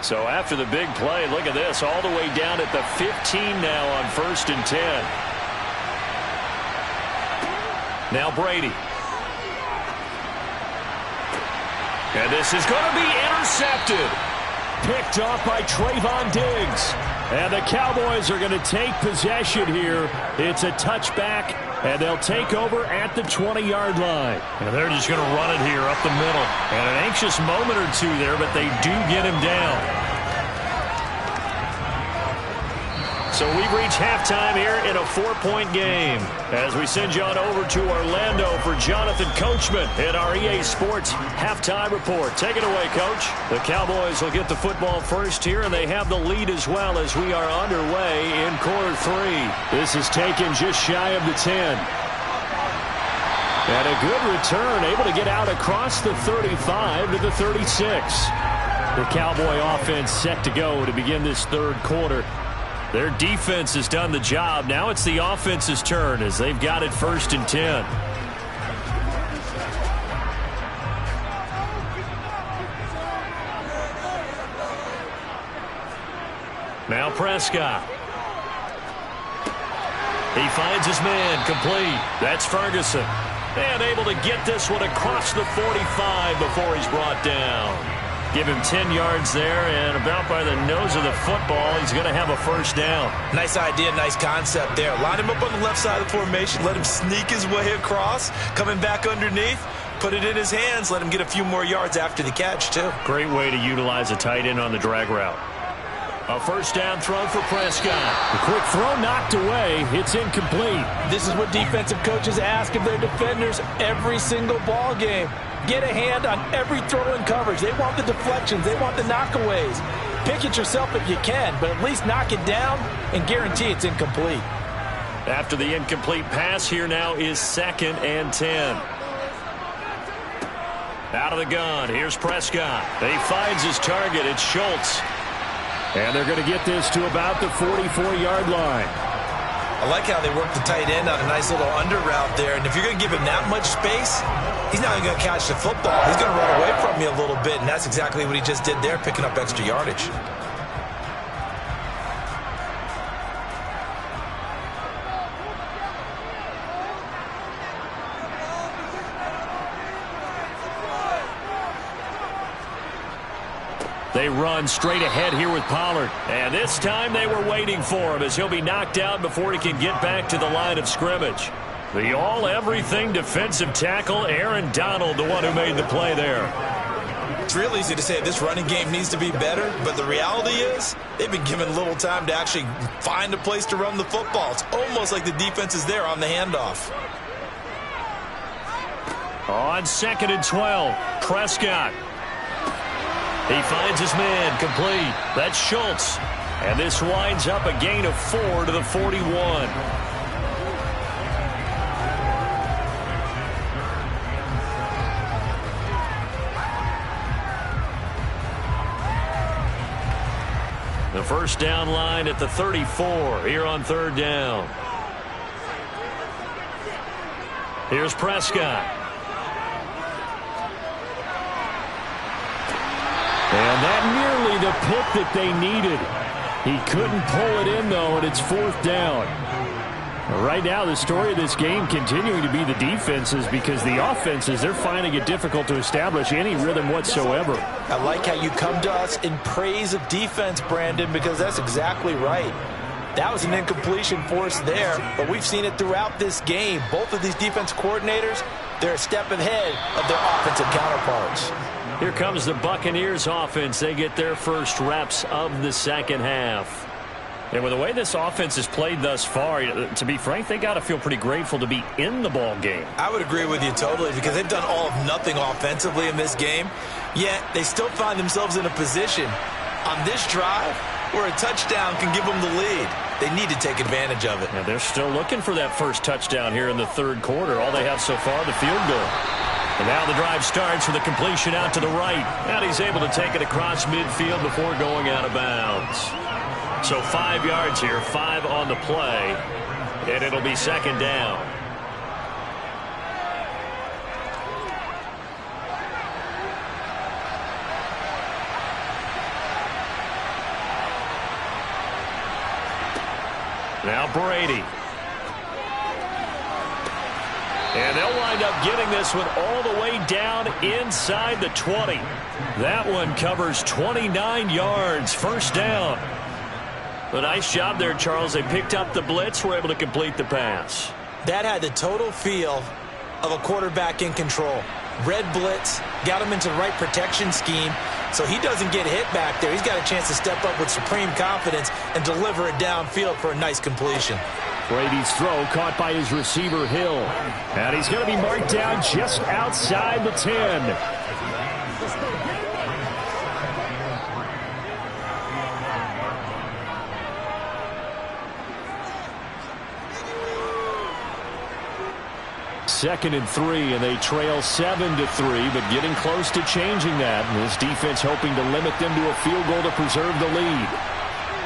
So after the big play, look at this, all the way down at the 15 now on 1st and 10. Now Brady. And this is going to be intercepted. Picked off by Trayvon Diggs. And the Cowboys are going to take possession here. It's a touchback, and they'll take over at the 20-yard line. And they're just going to run it here up the middle. And an anxious moment or two there, but they do get him down. So we've reached halftime here in a 4-point game as we send you on over to Orlando for Jonathan Coachman at our EA Sports Halftime Report. Take it away, Coach. The Cowboys will get the football first here, and they have the lead as well as we are underway in quarter 3. This is taken just shy of the 10. And a good return, able to get out across the 35 to the 36. The Cowboy offense set to go to begin this third quarter. Their defense has done the job. Now it's the offense's turn as they've got it 1st and 10. Now Prescott. He finds his man complete. That's Ferguson. And able to get this one across the 45 before he's brought down. Give him 10 yards there, and about by the nose of the football, he's going to have a first down. Nice idea, nice concept there. Line him up on the left side of the formation, let him sneak his way across, coming back underneath, put it in his hands, let him get a few more yards after the catch, too. Great way to utilize a tight end on the drag route. A first down throw for Prescott. The quick throw knocked away. It's incomplete. This is what defensive coaches ask of their defenders every single ball game. Get a hand on every throw in coverage. They want the deflections. They want the knockaways. Pick it yourself if you can, but at least knock it down and guarantee it's incomplete. After the incomplete pass, here now is 2nd and 10. Out of the gun, here's Prescott. He finds his target. It's Schultz. And they're going to get this to about the 44-yard line. I like how they work the tight end on a nice little under route there. And if you're going to give him that much space, he's not even going to catch the football. He's going to run away from you a little bit, and that's exactly what he just did there, picking up extra yardage. They run straight ahead here with Pollard. And this time they were waiting for him as he'll be knocked out before he can get back to the line of scrimmage. The all-everything defensive tackle, Aaron Donald, the one who made the play there. It's real easy to say this running game needs to be better, but the reality is they've been given little time to actually find a place to run the football. It's almost like the defense is there on the handoff. On 2nd and 12, Prescott. He finds his man complete. That's Schultz. And this winds up a gain of 4 to the 41. The first down line at the 34 here on 3rd down. Here's Prescott. And that nearly the pick that they needed. He couldn't pull it in, though, and it's 4th down. Right now, the story of this game continuing to be the defenses because the offenses, they're finding it difficult to establish any rhythm whatsoever. I like how you come to us in praise of defense, Brandon, because that's exactly right. That was an incompletion for us there, but we've seen it throughout this game. Both of these defense coordinators, they're a step ahead of their offensive counterparts. Here comes the Buccaneers offense. They get their first reps of the second half. And with the way this offense has played thus far, to be frank, they got to feel pretty grateful to be in the ball game. I would agree with you totally because they've done all of nothing offensively in this game, yet they still find themselves in a position on this drive where a touchdown can give them the lead. They need to take advantage of it. And they're still looking for that first touchdown here in the third quarter. All they have so far, the field goal. And now the drive starts with a completion out to the right. And he's able to take it across midfield before going out of bounds. So 5 yards here, 5 on the play, and it'll be 2nd down. Now Brady. And they'll wind up getting this one all the way down inside the 20. That one covers 29 yards, first down. A nice job there, Charles. They picked up the blitz, were able to complete the pass. That had the total feel of a quarterback in control. Red blitz, got him into the right protection scheme, so he doesn't get hit back there. He's got a chance to step up with supreme confidence and deliver it downfield for a nice completion. Brady's throw caught by his receiver, Hill. And he's going to be marked down just outside the 10. Second and 3, and they trail 7-3, but getting close to changing that. And this defense hoping to limit them to a field goal to preserve the lead.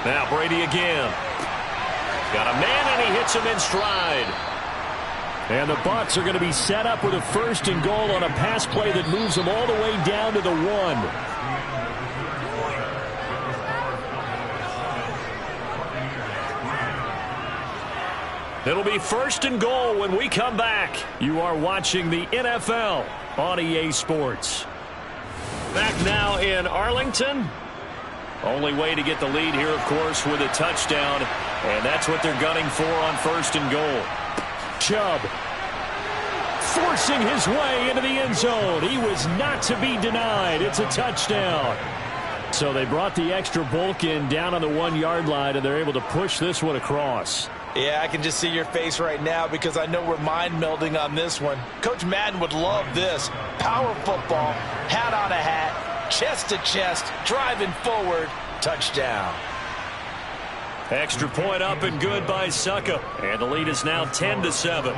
Now Brady again. Got a man, and he hits him in stride. And the Bucs are going to be set up with a first and goal on a pass play that moves them all the way down to the 1. It'll be first and goal when we come back. You are watching the NFL on EA Sports. Back now in Arlington. Only way to get the lead here, of course, with a touchdown. And that's what they're gunning for on first and goal. Chubb forcing his way into the end zone. He was not to be denied. It's a touchdown. So they brought the extra bulk in down on the 1-yard line, and they're able to push this one across. Yeah, I can just see your face right now because I know we're mind melding on this one. Coach Madden would love this. Power football, hat on a hat, chest to chest, driving forward, touchdown. Extra point up and good by Succop. And the lead is now 10-7.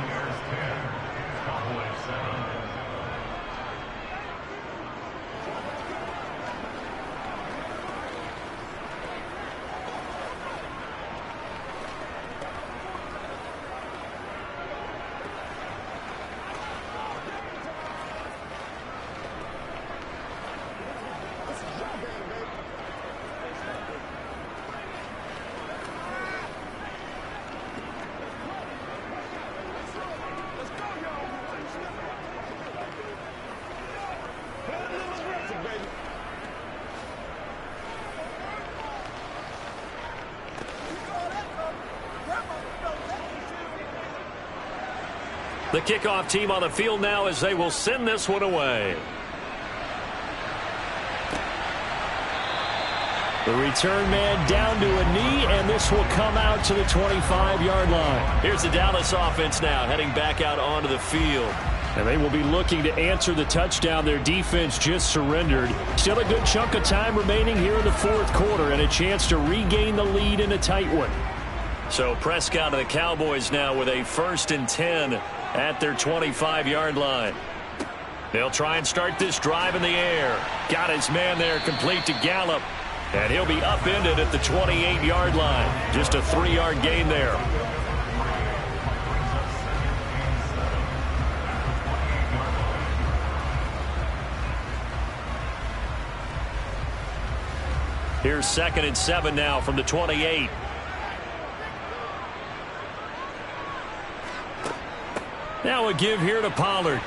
The kickoff team on the field now as they will send this one away. The return man down to a knee, and this will come out to the 25-yard line. Here's the Dallas offense now heading back out onto the field. And they will be looking to answer the touchdown their defense just surrendered. Still a good chunk of time remaining here in the fourth quarter and a chance to regain the lead in a tight one. So Prescott and the Cowboys now with a 1st and 10 at their 25-yard line. They'll try and start this drive in the air. Got his man there complete to Gallup. And he'll be upended at the 28-yard line. Just a 3-yard gain there. Here's 2nd and 7 now from the 28. Now a give here to Pollard.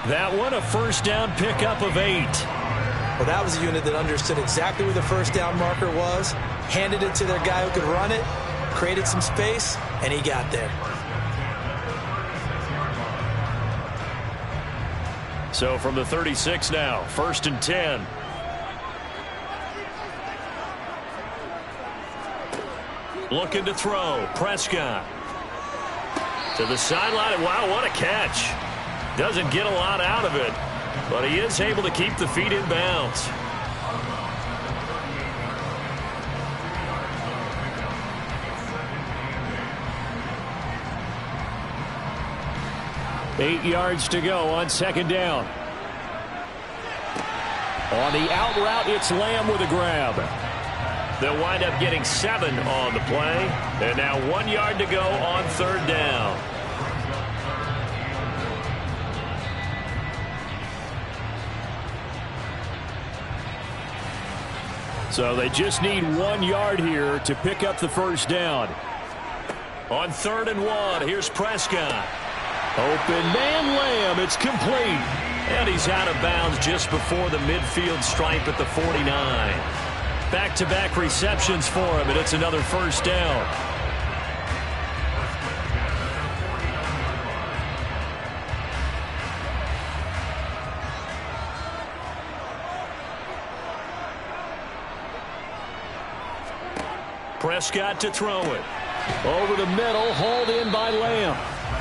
That one a first down pickup of 8. Well, that was a unit that understood exactly where the first down marker was, handed it to their guy who could run it, created some space, and he got there. So from the 36 now, 1st and 10. Looking to throw. Prescott. To the sideline. Wow, what a catch. Doesn't get a lot out of it, but he is able to keep the feet in bounds. Eight yards to go on 2nd down. On the out route, it's Lamb with a grab. They'll wind up getting 7 on the play. And now 1 yard to go on 3rd down. So they just need 1 yard here to pick up the first down. On 3rd and 1, here's Prescott. Open man Lamb, it's complete. And he's out of bounds just before the midfield stripe at the 49. Back-to-back receptions for him, and it's another first down. Prescott to throw it. Over the middle, hauled in by Lamb.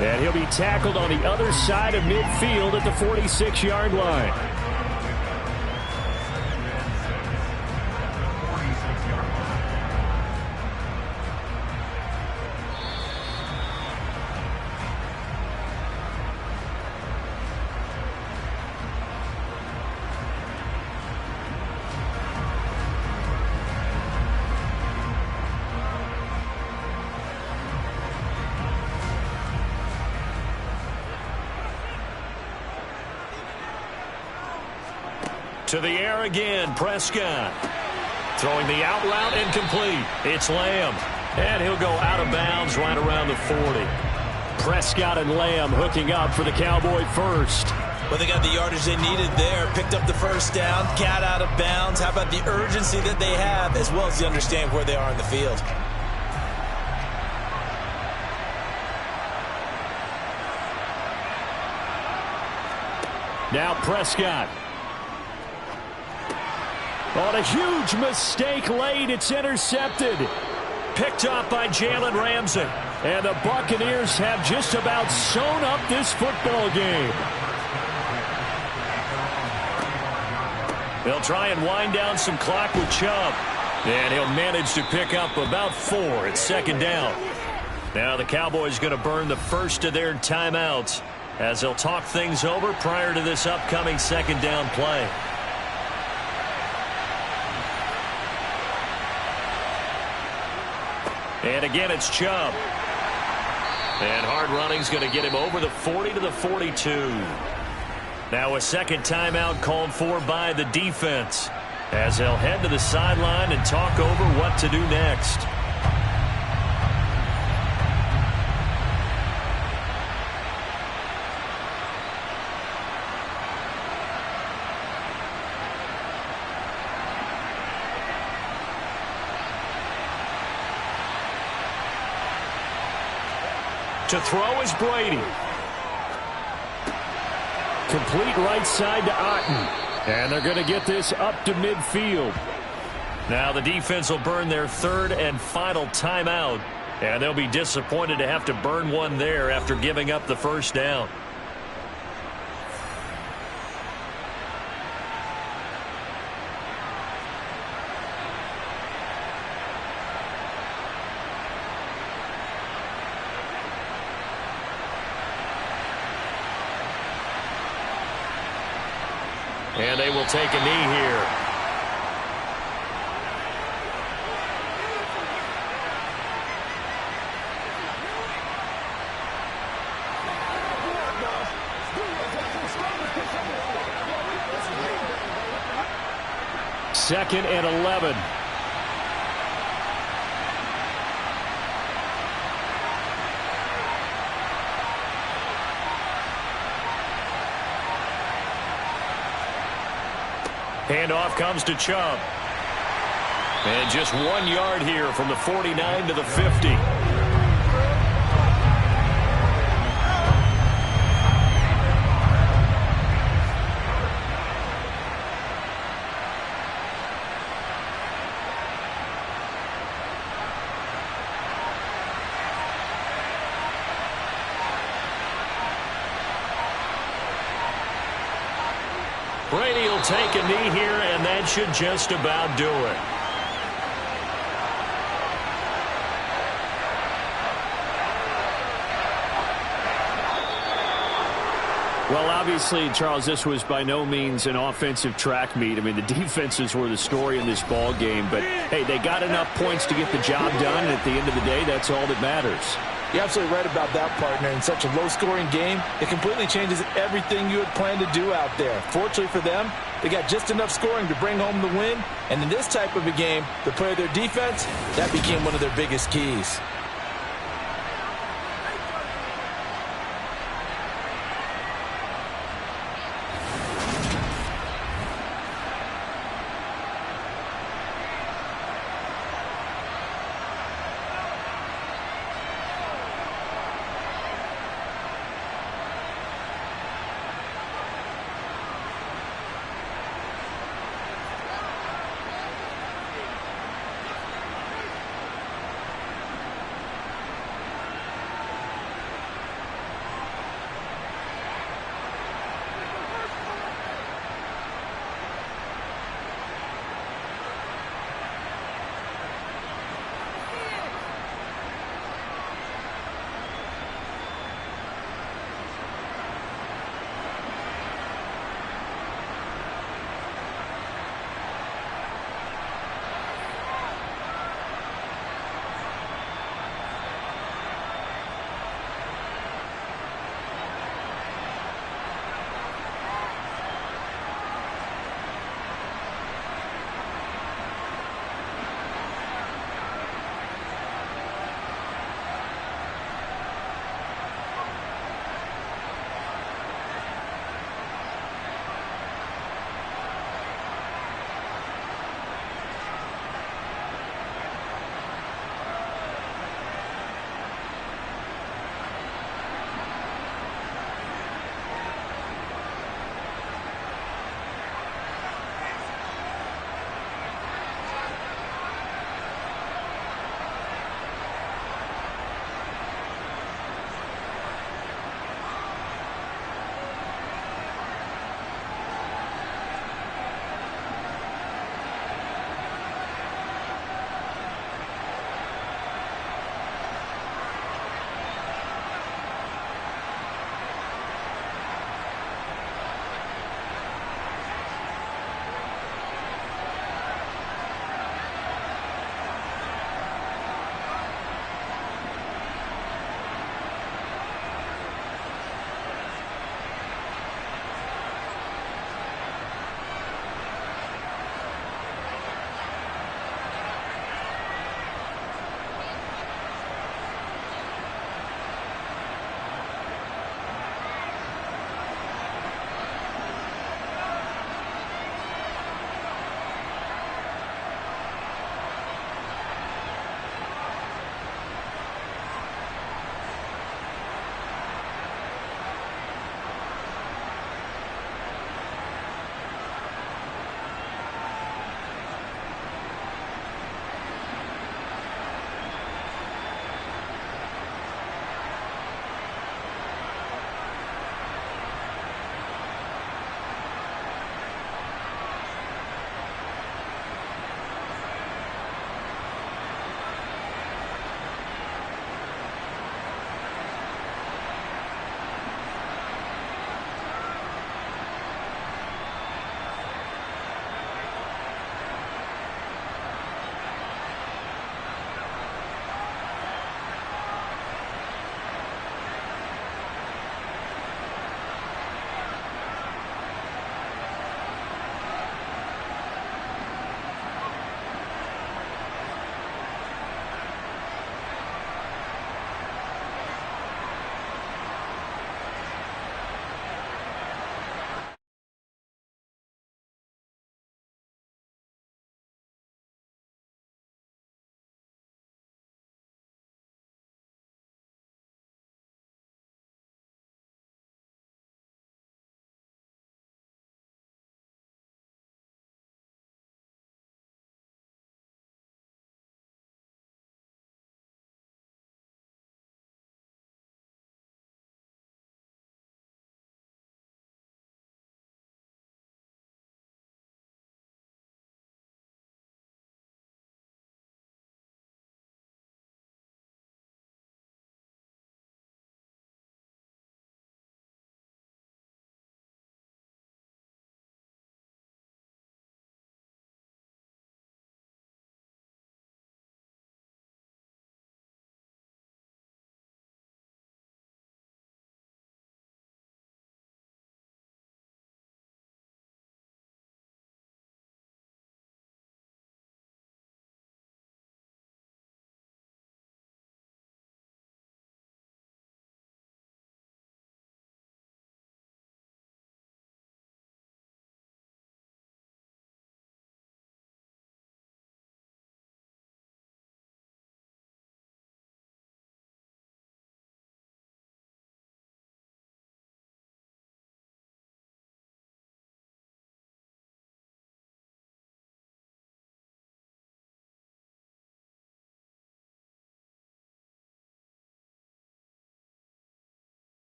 And he'll be tackled on the other side of midfield at the 46-yard line. To the air again, Prescott. Throwing the out route incomplete. It's Lamb. And he'll go out of bounds right around the 40. Prescott and Lamb hooking up for the Cowboy first. Well, they got the yardage they needed there. Picked up the first down. Got out of bounds. How about the urgency that they have, as well as the understanding where they are in the field. Now Prescott. On a huge mistake late, it's intercepted. Picked up by Jalen Ramsey. And the Buccaneers have just about sewn up this football game. They'll try and wind down some clock with Chubb. And he'll manage to pick up about 4 at second down. Now the Cowboys going to burn the first of their timeouts as they'll talk things over prior to this upcoming second down play. And again, it's Chubb. And hard running's going to get him over the 40 to the 42. Now a second timeout called for by the defense as they'll head to the sideline and talk over what to do next. To throw is Brady. Complete right side to Otten. And they're going to get this up to midfield. Now the defense will burn their third and final timeout. And they'll be disappointed to have to burn one there after giving up the first down. And they will take a knee here. Second and 11. Handoff comes to Chubb. And just 1 yard here from the 49 to the 50. Brady will take a knee here, and that should just about do it. Well, obviously, Charles, this was by no means an offensive track meet. I mean, the defenses were the story in this ball game. But, hey, they got enough points to get the job done, and at the end of the day, that's all that matters. You're absolutely right about that, partner. In such a low-scoring game, it completely changes everything you had planned to do out there. Fortunately for them, they got just enough scoring to bring home the win. And in this type of a game, the play of their defense, that became one of their biggest keys.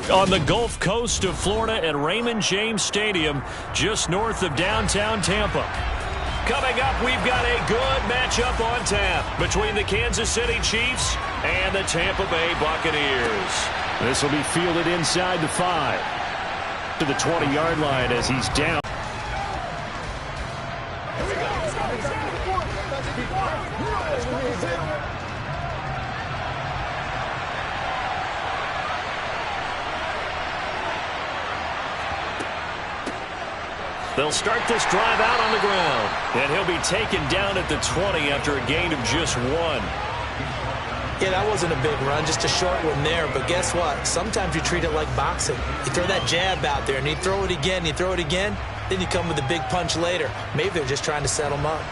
On the Gulf Coast of Florida at Raymond James Stadium, just north of downtown Tampa. Coming up, we've got a good matchup on tap between the Kansas City Chiefs and the Tampa Bay Buccaneers. This will be fielded inside the 5 to the 20-yard line as he's down. They'll start this drive out on the ground, and he'll be taken down at the 20 after a gain of just 1. Yeah, that wasn't a big run, just a short one there. But guess what? Sometimes you treat it like boxing. You throw that jab out there, and you throw it again, then you come with a big punch later. Maybe they're just trying to set him up.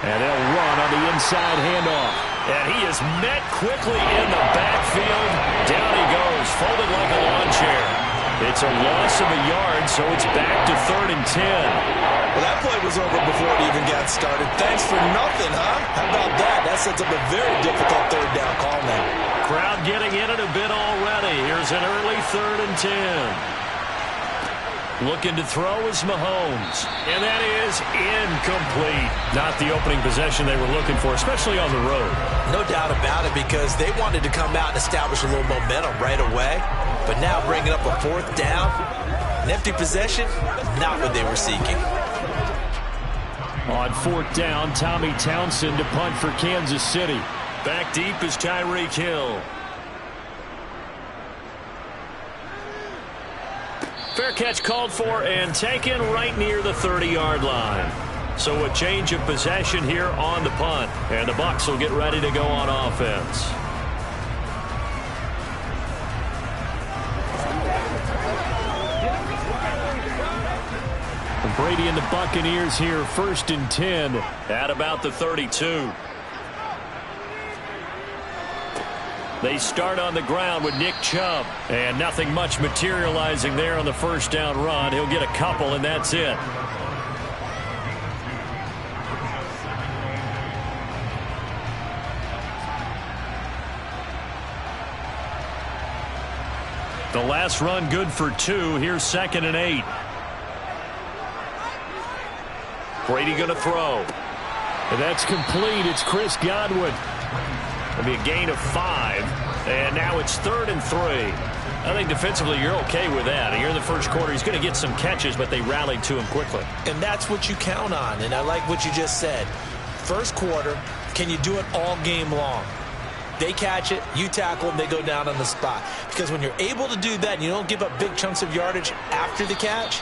And they'll run on the inside handoff. And he is met quickly in the backfield. Down he goes, folded like a lawn chair. It's a loss of a yard, so it's back to 3rd and 10. Well, that play was over before it even got started. Thanks for nothing, huh? How about that? That sets up a very difficult 3rd down call now. Crowd getting in it a bit already. Here's an early 3rd and 10. Looking to throw is Mahomes. And that is incomplete. Not the opening possession they were looking for, especially on the road. No doubt about it, because they wanted to come out and establish a little momentum right away. But now bringing up a 4th down, an empty possession, not what they were seeking. On 4th down, Tommy Townsend to punt for Kansas City. Back deep is Tyreek Hill. Fair catch called for and taken right near the 30-yard line. So a change of possession here on the punt. And the Bucs will get ready to go on offense. Brady and the Buccaneers here, 1st and 10. At about the 32. They start on the ground with Nick Chubb. And nothing much materializing there on the 1st down run. He'll get a couple, and that's it. The last run good for 2. Here's 2nd and 8. Brady going to throw. And that's complete. It's Chris Godwin. It'll be a gain of 5. And now it's 3rd and 3. I think defensively you're okay with that. Here in the first quarter, he's going to get some catches, but they rallied to him quickly. And that's what you count on. And I like what you just said. First quarter, can you do it all game long? They catch it, you tackle them, they go down on the spot. Because when you're able to do that and you don't give up big chunks of yardage after the catch,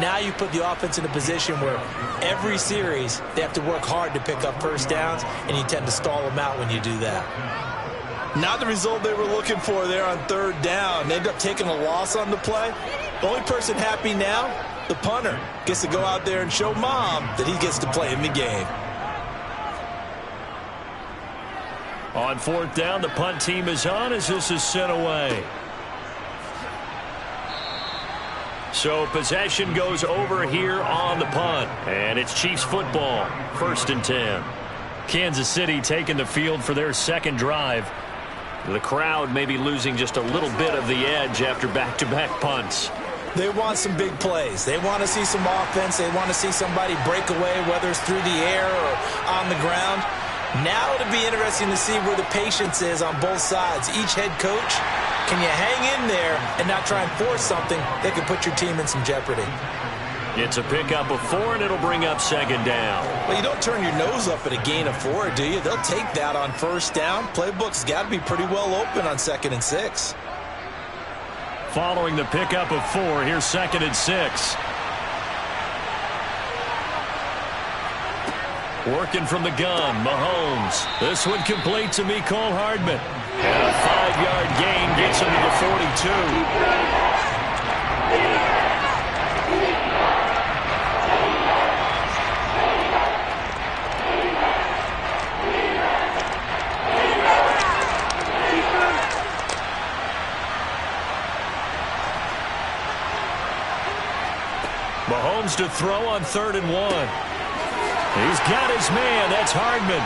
now you put the offense in a position where every series they have to work hard to pick up 1st downs, and you tend to stall them out when you do that. Not the result they were looking for there on 3rd down. They end up taking a loss on the play. The only person happy now, the punter, gets to go out there and show Mom that he gets to play in the game. On 4th down, the punt team is on as this is sent away. So possession goes over here on the punt. And it's Chiefs football, 1st and 10. Kansas City taking the field for their 2nd drive. The crowd may be losing just a little bit of the edge after back-to-back punts. They want some big plays. They want to see some offense. They want to see somebody break away, whether it's through the air or on the ground. Now it'll be interesting to see where the patience is on both sides. Each head coach, can you hang in there and not try and force something that could put your team in some jeopardy? It's a pickup of 4, and it'll bring up 2nd down. Well, you don't turn your nose up at a gain of 4, do you? They'll take that on 1st down. Playbook's got to be pretty well open on 2nd and 6. Following the pickup of 4, here's 2nd and 6. Working from the gun, Mahomes. This one complete to Mecole Hardman. And a 5-yard gain gets him to the 42. Mahomes to throw on 3rd and 1. He's got his man. That's Hardman.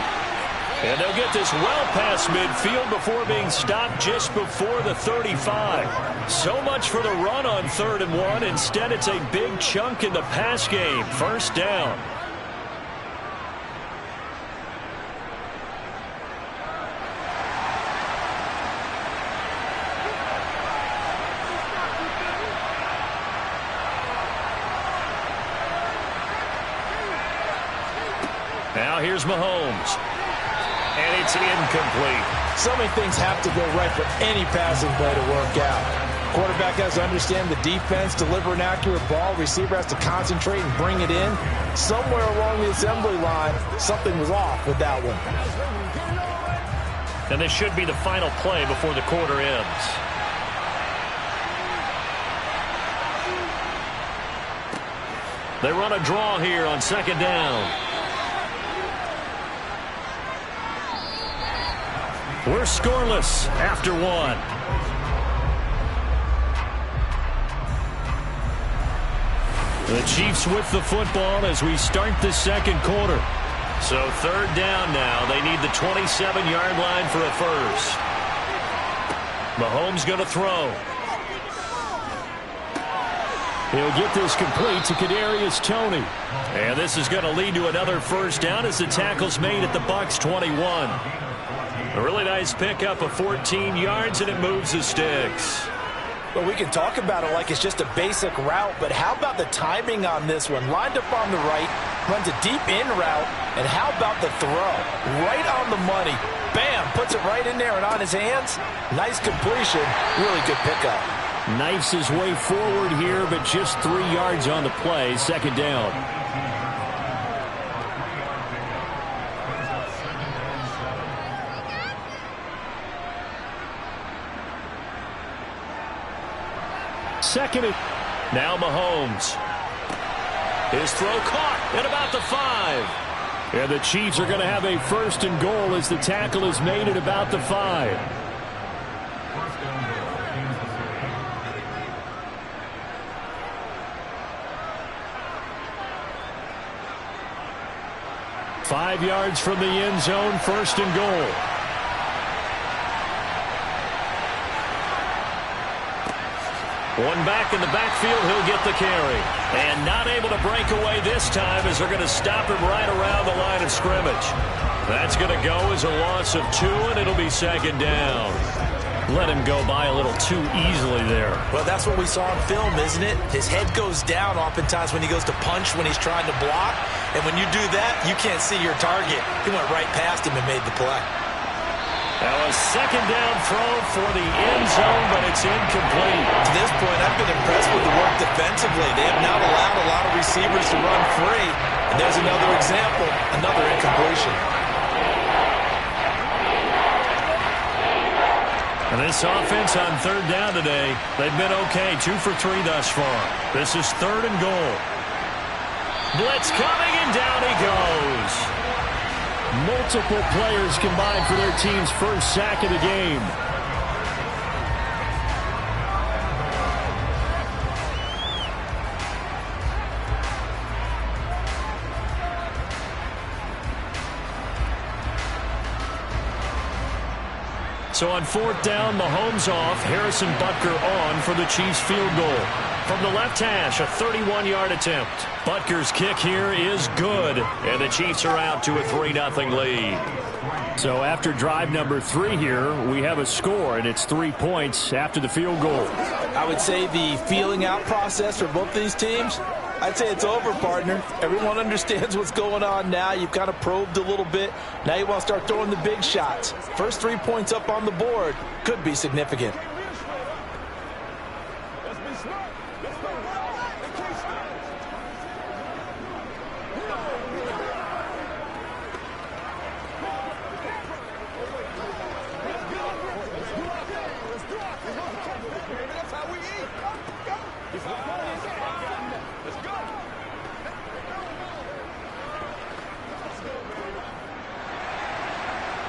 And they'll get this well past midfield before being stopped just before the 35. So much for the run on 3rd and 1. Instead, it's a big chunk in the pass game. First down. Now here's Mahomes. And it's incomplete. So many things have to go right for any passing play to work out. Quarterback has to understand the defense, deliver an accurate ball. Receiver has to concentrate and bring it in. Somewhere along the assembly line, something was off with that one. And this should be the final play before the quarter ends. They run a draw here on 2nd down. We're scoreless after 1. The Chiefs with the football as we start the 2nd quarter. So 3rd down now. They need the 27-yard line for a first. Mahomes going to throw. He'll get this complete to Kadarius Toney. And this is going to lead to another first down as the tackle's made at the Bucs 21. A really nice pickup of 14 yards, and it moves the sticks. Well, we can talk about it like it's just a basic route, but how about the timing on this one? Lined up on the right, runs a deep in route, and how about the throw? Right on the money. Bam! Puts it right in there and on his hands. Nice completion. Really good pickup. Knifes his way forward here, but just 3 yards on the play. 2nd down. Second. Now Mahomes. His throw caught at about the 5. And the Chiefs are going to have a 1st and goal as the tackle is made at about the 5. Five yards from the end zone, 1st and goal. One back in the backfield, he'll get the carry. And not able to break away this time as they're going to stop him right around the line of scrimmage. That's going to go as a loss of 2, and it'll be 2nd down. Let him go by a little too easily there. Well, that's what we saw in film, isn't it? His head goes down oftentimes when he goes to punch, when he's trying to block. And when you do that, you can't see your target. He went right past him and made the play. That was 2nd down throw for the end zone, but it's incomplete. To this point, I've been impressed with the work defensively. They have not allowed a lot of receivers to run free. And there's another example, another incompletion. And this offense on 3rd down today, they've been okay, 2 for 3 thus far. This is 3rd and goal. Blitz coming, and down he goes. Multiple players combined for their team's 1st sack of the game. So on 4th down, Mahomes off, Harrison Butker on for the Chiefs field goal. From the left hash, a 31-yard attempt. Butker's kick here is good, and the Chiefs are out to a 3-0 lead. So after drive number 3 here, we have a score, and it's 3 points after the field goal. I would say the feeling out process for both these teams, I'd say it's over, partner. Everyone understands what's going on now. You've kind of probed a little bit. Now you want to start throwing the big shots. First 3 points up on the board could be significant.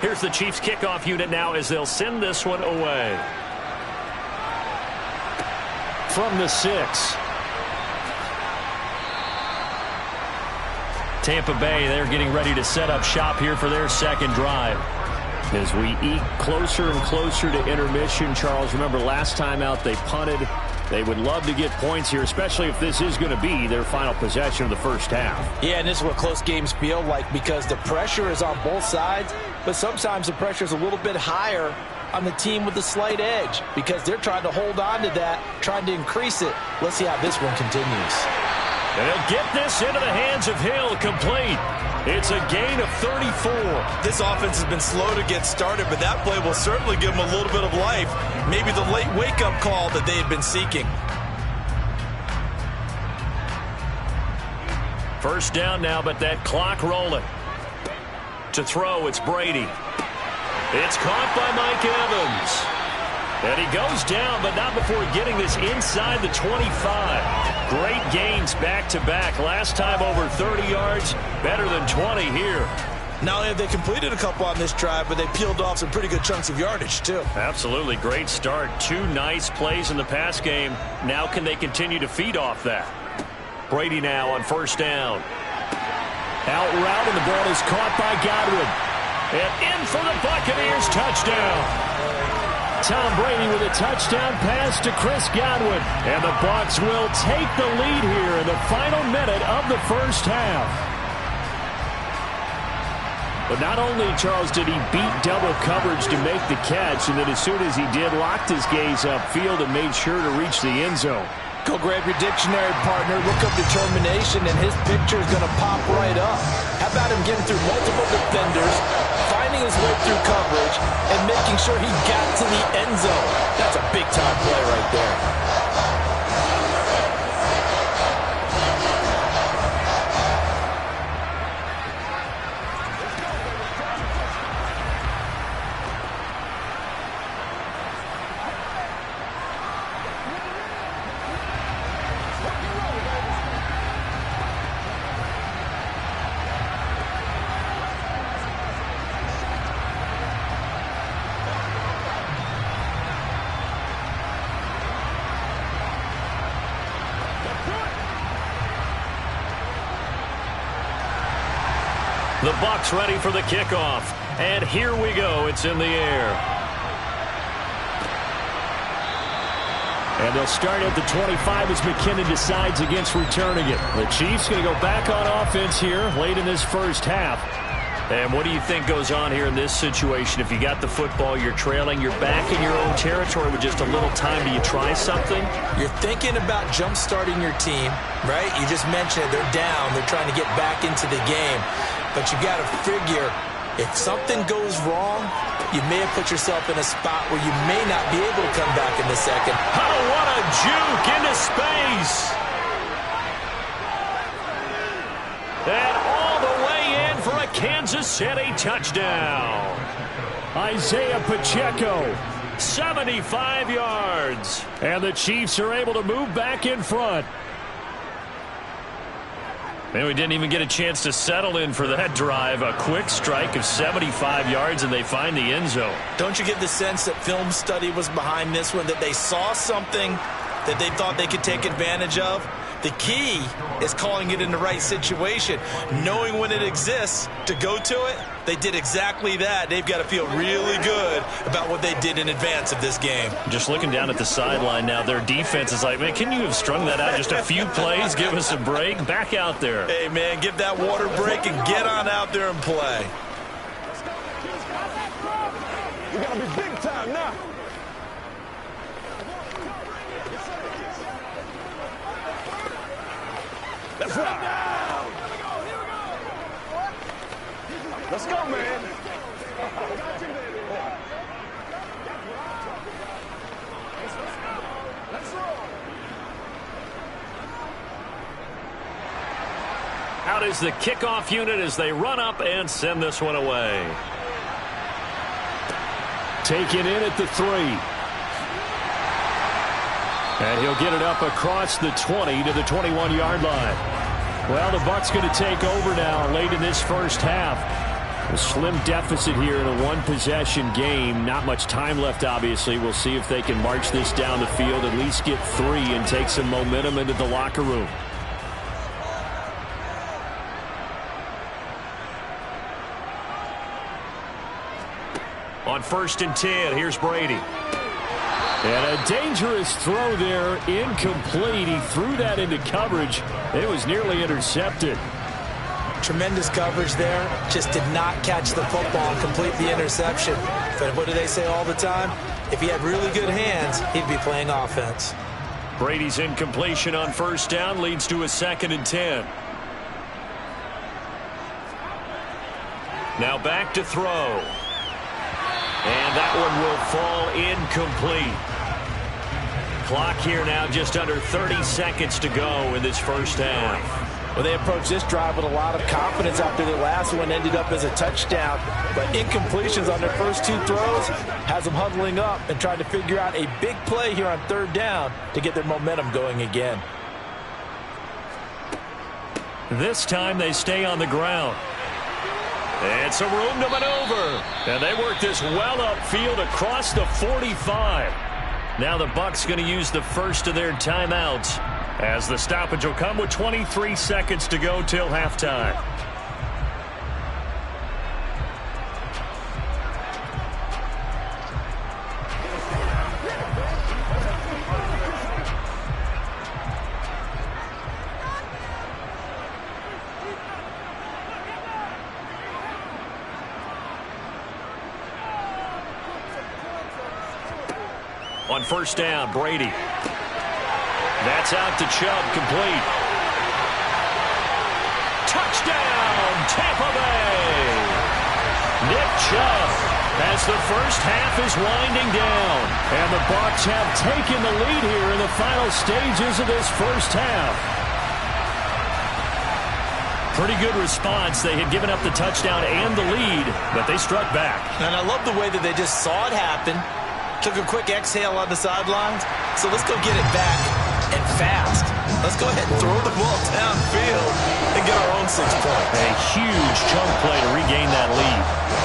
Here's the Chiefs kickoff unit now as they'll send this one away. From the 6. Tampa Bay, they're getting ready to set up shop here for their second drive. As we eke closer and closer to intermission, Charles, remember last time out they punted. They would love to get points here, especially if this is going to be their final possession of the first half. Yeah, and this is what close games feel like because the pressure is on both sides, but sometimes the pressure is a little bit higher on the team with the slight edge because they're trying to hold on to that, trying to increase it. Let's see how this one continues. And he'll get this into the hands of Hill, complete. It's a gain of 34. This offense has been slow to get started, but that play will certainly give them a little bit of life. Maybe the late wake-up call that they had been seeking. First down now, but that clock rolling. To throw, it's Brady. It's caught by Mike Evans. And he goes down, but not before getting this inside the 25. Great gains back-to-back. Last time over 30 yards, better than 20 here. Not only have they completed a couple on this drive, but they peeled off some pretty good chunks of yardage, too. Absolutely. Great start. 2 nice plays in the pass game. Now can they continue to feed off that? Brady now on first down. Out route, and the ball is caught by Godwin. And in for the Buccaneers, touchdown. Tom Brady with a touchdown pass to Chris Godwin. And the Bucs will take the lead here in the final minute of the first half. But not only, Charles, did he beat double coverage to make the catch, and then as soon as he did, locked his gaze upfield and made sure to reach the end zone. Go grab your dictionary, partner. Look up determination, and his picture is going to pop right up. How about him getting through multiple defenders, finding his way through coverage, and making sure he got to the end zone? That's a big-time play right there. The Bucs ready for the kickoff. And here we go. It's in the air. And they'll start at the 25 as McKinnon decides against returning it. The Chiefs going to go back on offense here late in this first half. And what do you think goes on here in this situation? If you got the football, you're trailing, you're back in your own territory with just a little time. Do you try something? You're thinking about jump-starting your team, right? You just mentioned it. They're down. They're trying to get back into the game. But you got to figure, if something goes wrong, you may have put yourself in a spot where you may not be able to come back in the second. Oh, what a juke into space. And all the way in for a Kansas City touchdown. Isaiah Pacheco. 75 yards. And the Chiefs are able to move back in front. And we didn't even get a chance to settle in for that drive. A quick strike of 75 yards, and they find the end zone. Don't you get the sense that film study was behind this one, that they saw something that they thought they could take advantage of? The key is calling it in the right situation, knowing when it exists to go to it. They did exactly that. They've got to feel really good about what they did in advance of this game. Just looking down at the sideline now, their defense is like, man, can you have strung that out just a few plays? Give us a break. Back out there. Hey, man, give that water break and get on out there and play. We got to be big time now. Let's rock. Let's go, man. Let's roll. Out is the kickoff unit as they run up and send this one away. Taken in at the 3. And he'll get it up across the 20 to the 21-yard line. Well, the Bucs going to take over now late in this first half. A slim deficit here in a one-possession game. Not much time left, obviously. We'll see if they can march this down the field, at least get 3 and take some momentum into the locker room. on 1st and 10. Here's Brady. And a dangerous throw there, incomplete. He threw that into coverage. It was nearly intercepted. Tremendous coverage there. Just did not catch the football and complete the interception. But what do they say all the time? If he had really good hands, he'd be playing offense. Brady's incompletion on 1st down leads to a 2nd and 10. Now back to throw. And that one will fall incomplete. Clock here now just under 30 seconds to go in this 1st half. Well, they approached this drive with a lot of confidence after the last one ended up as a touchdown. But incompletions on their first 2 throws has them huddling up and trying to figure out a big play here on 3rd down to get their momentum going again. This time they stay on the ground. And some room to maneuver. And they work this well upfield across the 45. Now the Bucs going to use the first of their timeouts, as the stoppage will come with 23 seconds to go till halftime. On 1st down, Brady. That's out to Chubb, complete. Touchdown, Tampa Bay! Nick Chubb, as the first half is winding down. And the Bucs have taken the lead here in the final stages of this 1st half. Pretty good response. They had given up the touchdown and the lead, but they struck back. And I love the way that they just saw it happen. Took a quick exhale on the sidelines. So let's go get it back and fast. Let's go ahead and throw the ball downfield and get our own 6 points. A huge chunk play to regain that lead.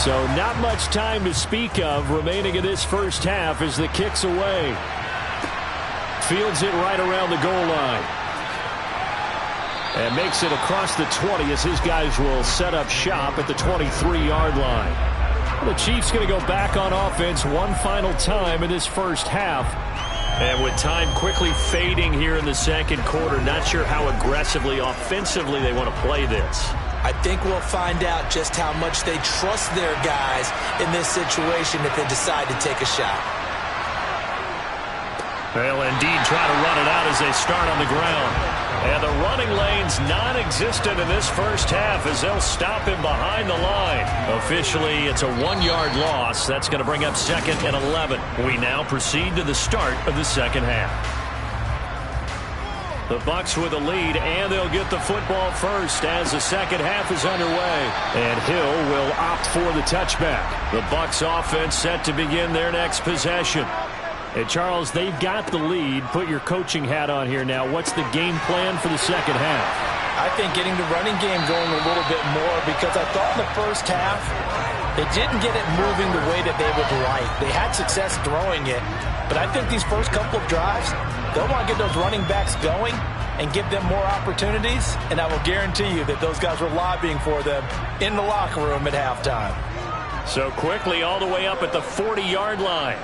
So not much time to speak of remaining in this 1st half as the kick's away. Fields it right around the goal line. And makes it across the 20 as his guys will set up shop at the 23-yard line. The Chiefs going to go back on offense one final time in this 1st half. And with time quickly fading here in the 2nd quarter, not sure how aggressively, offensively they want to play this. I think we'll find out just how much they trust their guys in this situation if they decide to take a shot. They'll indeed try to run it out as they start on the ground. And the running lane's non-existent in this 1st half as they'll stop him behind the line. Officially, it's a 1-yard loss. That's going to bring up 2nd and 11. We now proceed to the start of the 2nd half. The Bucs with a lead, and they'll get the football first as the 2nd half is underway. And Hill will opt for the touchback. The Bucs offense set to begin their next possession. And Charles, they've got the lead. Put your coaching hat on here now. What's the game plan for the 2nd half? I think getting the running game going a little bit more, because I thought in the 1st half they didn't get it moving the way that they would like. They had success throwing it, but I think these first couple of drives, they'll want to get those running backs going and give them more opportunities, and I will guarantee you that those guys were lobbying for them in the locker room at halftime. So quickly all the way up at the 40-yard line.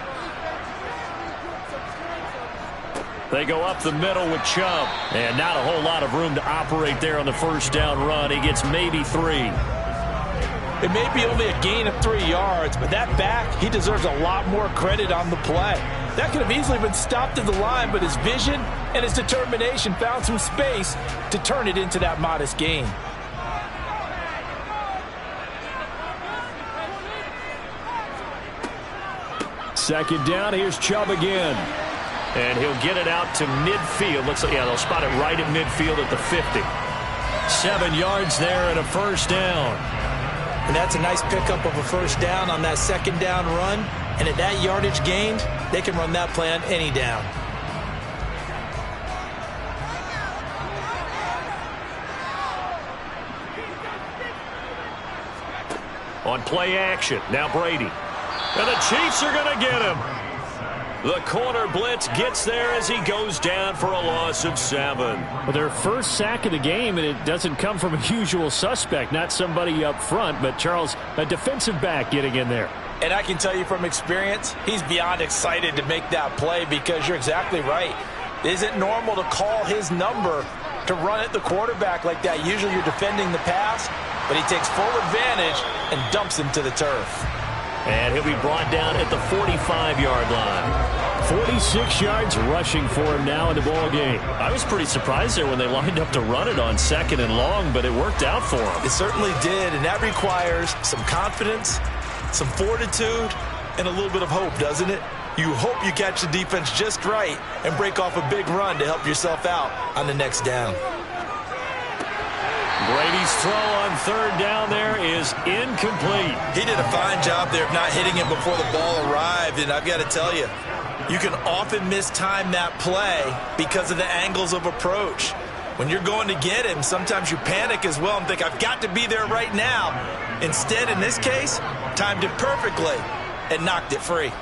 They go up the middle with Chubb. And not a whole lot of room to operate there on the 1st down run. He gets maybe 3. It may be only a gain of 3 yards, but that back, he deserves a lot more credit on the play. That could have easily been stopped at the line, but his vision and his determination found some space to turn it into that modest gain. Second down, here's Chubb again. And he'll get it out to midfield. Looks like, yeah, they'll spot it right at midfield at the 50. 7 yards there and a first down. And that's a nice pickup of a first down on that second down run. And at that yardage gained, they can run that play on any down. On play action, now Brady. And the Chiefs are going to get him. The corner blitz gets there as he goes down for a loss of 7. Well, their first sack of the game, and it doesn't come from a usual suspect, not somebody up front, but Charles, a defensive back getting in there. And I can tell you from experience, he's beyond excited to make that play because you're exactly right. It isn't normal to call his number to run at the quarterback like that. Usually you're defending the pass, but he takes full advantage and dumps him to the turf. And he'll be brought down at the 45-yard line. 46 yards rushing for him now in the ball game. I was pretty surprised there when they lined up to run it on 2nd and long, but it worked out for him. It certainly did, and that requires some confidence, some fortitude, and a little bit of hope, doesn't it? You hope you catch the defense just right and break off a big run to help yourself out on the next down. Brady's throw on 3rd down there is incomplete. He did a fine job there of not hitting him before the ball arrived, and I've got to tell you, you can often mistime that play because of the angles of approach. When you're going to get him, sometimes you panic as well and think, I've got to be there right now. Instead, in this case, timed it perfectly and knocked it free.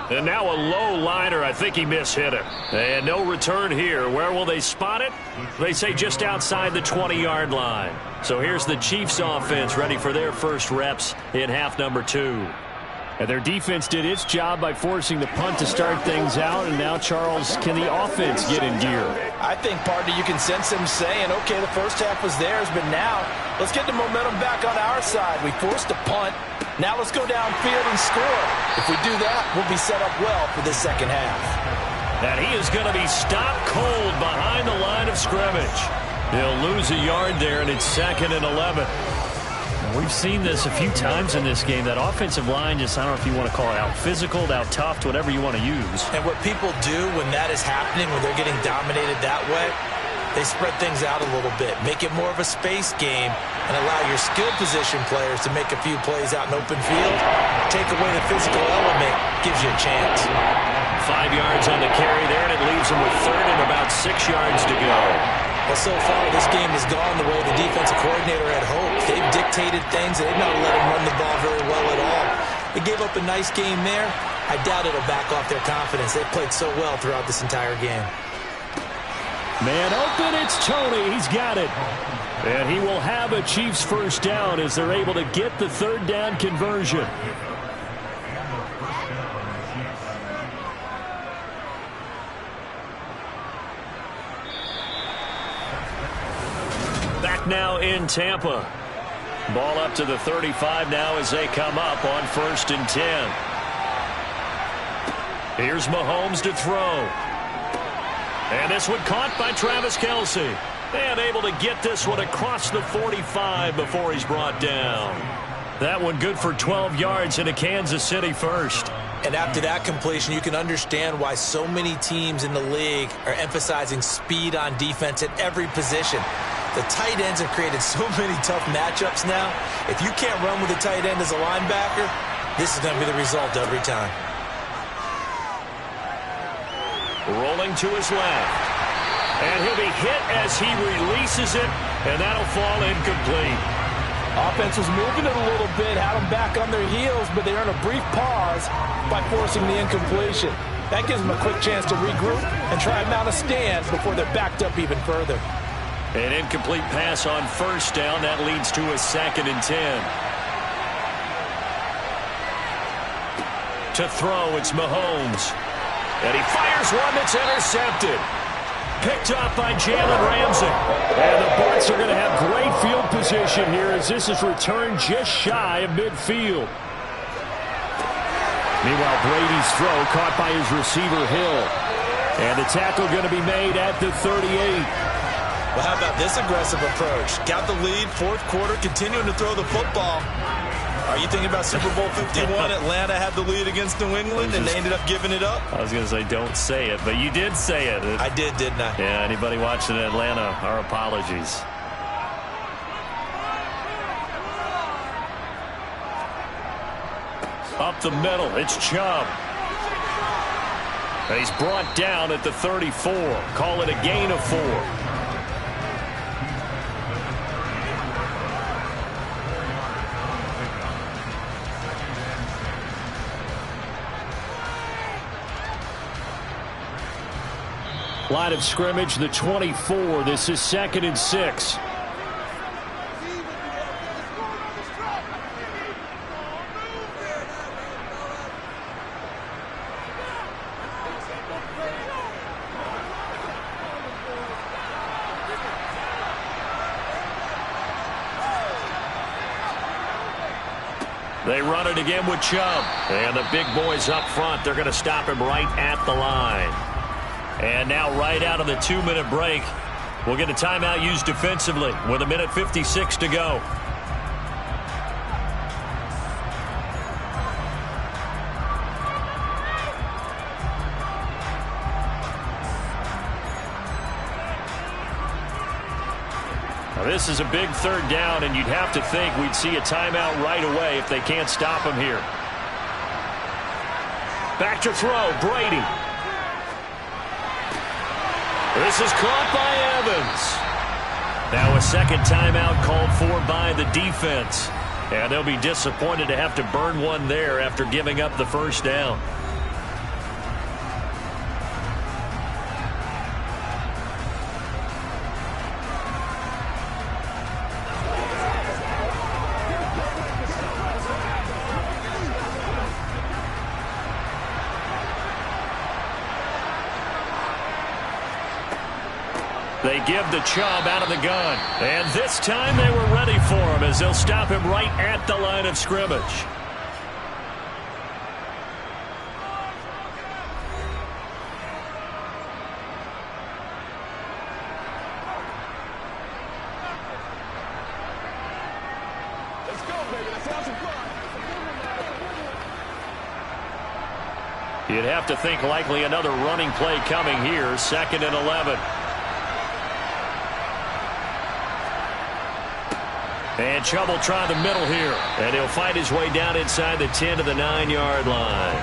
And now a low liner. I think he mishit it. And no return here. Where will they spot it? They say just outside the 20-yard line. So here's the Chiefs offense ready for their first reps in half number 2. And their defense did its job by forcing the punt to start things out. And now, Charles, can the offense get in gear? I think, partner, you can sense him saying, okay, the first half was theirs, but now let's get the momentum back on our side. We forced a punt. Now let's go downfield and score. If we do that, we'll be set up well for the second half. And he is going to be stopped cold behind the line of scrimmage. He'll lose a yard there, and it's 2nd and 11. We've seen this a few times in this game. That offensive line just, I don't know if you want to call it out physical, out tough, whatever you want to use. And what people do when that is happening, when they're getting dominated that way, they spread things out a little bit, make it more of a space game, and allow your skill position players to make a few plays out in open field. Take away the physical element, gives you a chance. 5 yards on the carry there, and it leaves them with 3rd and about 6 yards to go. Well, so far, this game has gone the way the defensive coordinator had hoped. They've dictated things. They've not let him run the ball very well at all. They gave up a nice game there. I doubt it'll back off their confidence. They've played so well throughout this entire game. Man open, it's Tony. He's got it. And he will have a Chiefs first down as they're able to get the 3rd down conversion. Back now in Tampa. Ball up to the 35 now as they come up on 1st and 10. Here's Mahomes to throw. And this one caught by Travis Kelce. And able to get this one across the 45 before he's brought down. That one good for 12 yards in a Kansas City first. And after that completion, you can understand why so many teams in the league are emphasizing speed on defense at every position. The tight ends have created so many tough matchups now. If you can't run with a tight end as a linebacker, this is going to be the result every time. Rolling to his left. And he'll be hit as he releases it, and that'll fall incomplete. Offense was moving it a little bit, had them back on their heels, but they earn a brief pause by forcing the incompletion. That gives them a quick chance to regroup and try and mount a stand before they're backed up even further. An incomplete pass on 1st down. That leads to a 2nd and 10. To throw, it's Mahomes. And he fires one that's intercepted. Picked up by Jalen Ramsey. And the Bucs are going to have great field position here as this is returned just shy of midfield. Meanwhile, Brady's throw caught by his receiver, Hill. And the tackle going to be made at the 38. Well, how about this aggressive approach? Got the lead, 4th quarter, continuing to throw the football. Are you thinking about Super Bowl 51? Atlanta had the lead against New England, and they ended up giving it up? I was going to say don't say it, but you did say it. I did, didn't I? Yeah, anybody watching Atlanta, our apologies. Up the middle, it's Chubb. He's brought down at the 34. Call it a gain of 4. Line of scrimmage, the 24. This is 2nd and 6. They run it again with Chubb. And the big boys up front, they're going to stop him right at the line. And now right out of the 2-minute break, we'll get a timeout used defensively with 1:56 to go. Now this is a big 3rd down, and you'd have to think we'd see a timeout right away if they can't stop him here. Back to throw, Brady. This is caught by Evans. Now a second timeout called for by the defense. And they'll be disappointed to have to burn one there after giving up the 1st down. They give the Chubb out of the gun. And this time they were ready for him as they'll stop him right at the line of scrimmage. Let's go, baby. Let's have some fun. You'd have to think likely another running play coming here. 2nd and 11. And Chubb will try the middle here. And he'll find his way down inside the 10 to the 9-yard line.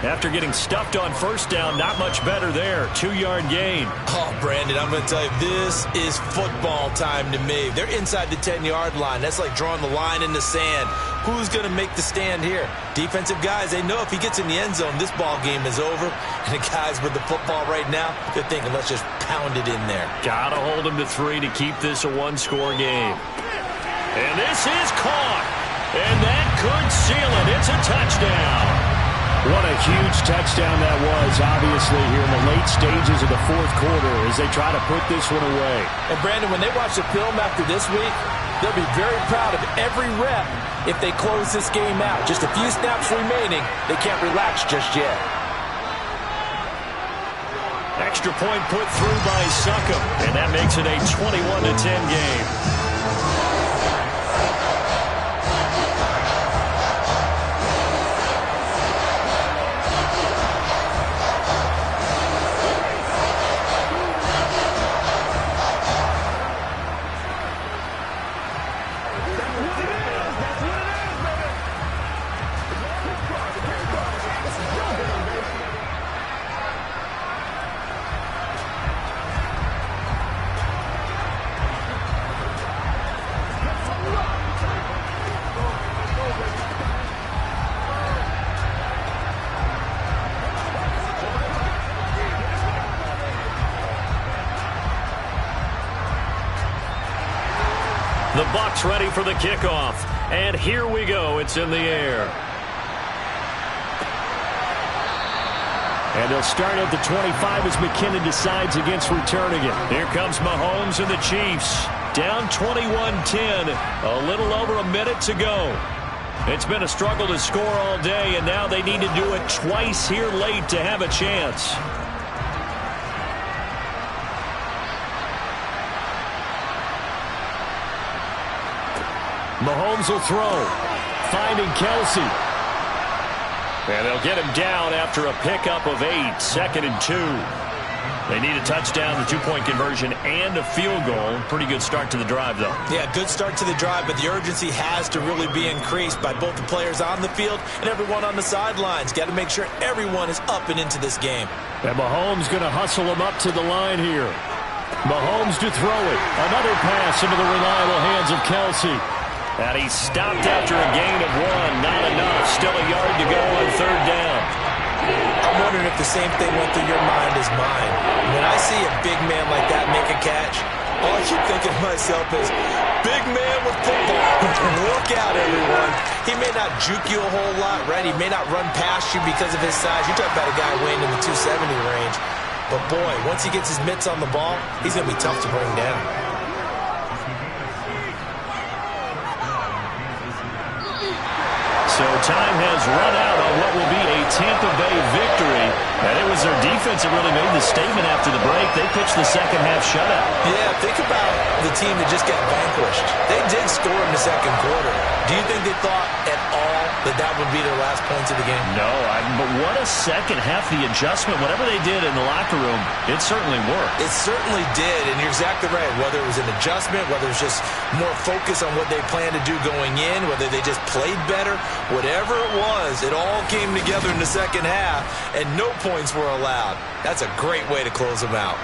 After getting stuffed on 1st down, not much better there. 2-yard gain. Oh, Brandon, I'm going to tell you, this is football time to me. They're inside the 10-yard line. That's like drawing the line in the sand. Who's going to make the stand here? Defensive guys, they know if he gets in the end zone, this ball game is over. And the guys with the football right now, they're thinking, let's just pound it in there. Got to hold him to 3 to keep this a 1-score game. And this is caught. And that could seal it. It's a touchdown. What a huge touchdown that was, obviously, here in the late stages of the 4th quarter as they try to put this one away. And, Brandon, when they watch the film after this week, they'll be very proud of every rep if they close this game out. Just a few snaps remaining. They can't relax just yet. Extra point put through by Succop, and that makes it a 21-10 game. The Bucs ready for the kickoff. And here we go. It's in the air. And they'll start at the 25 as McKinnon decides against returning it. Here comes Mahomes and the Chiefs. Down 21-10. A little over a minute to go. It's been a struggle to score all day, and now they need to do it twice here late to have a chance. Mahomes will throw. finding Kelsey. And they'll get him down after a pickup of 8, 2nd and 2. They need a touchdown, the 2-point conversion, and a field goal. Pretty good start to the drive, though. Yeah, good start to the drive, but the urgency has to really be increased by both the players on the field and everyone on the sidelines. Got to make sure everyone is up and into this game. And Mahomes going to hustle him up to the line here. Mahomes to throw it. Another pass into the reliable hands of Kelsey. And he stopped after a gain of 1. Not enough. Still a yard to go on 3rd down. I'm wondering if the same thing went through your mind as mine. When I see a big man like that make a catch, all I keep thinking to myself is, big man with football. Look out, everyone. He may not juke you a whole lot, right? He may not run past you because of his size. You're talking about a guy weighing in the 270 range. But, boy, once he gets his mitts on the ball, he's going to be tough to bring down. So time has run out on what will be a Tampa Bay victory. And it was their defense that really made the statement after the break. They pitched the second half shutout. Yeah, think about the team that just got vanquished. They did score in the second quarter. Do you think they thought at all that that would be their last points of the game? No, but what a second half. The adjustment, whatever they did in the locker room, it certainly worked. It certainly did, and you're exactly right. Whether it was an adjustment, whether it was just more focus on what they planned to do going in, whether they just played better, whatever it was, it all came together in the second half, and no points were allowed. That's a great way to close them out.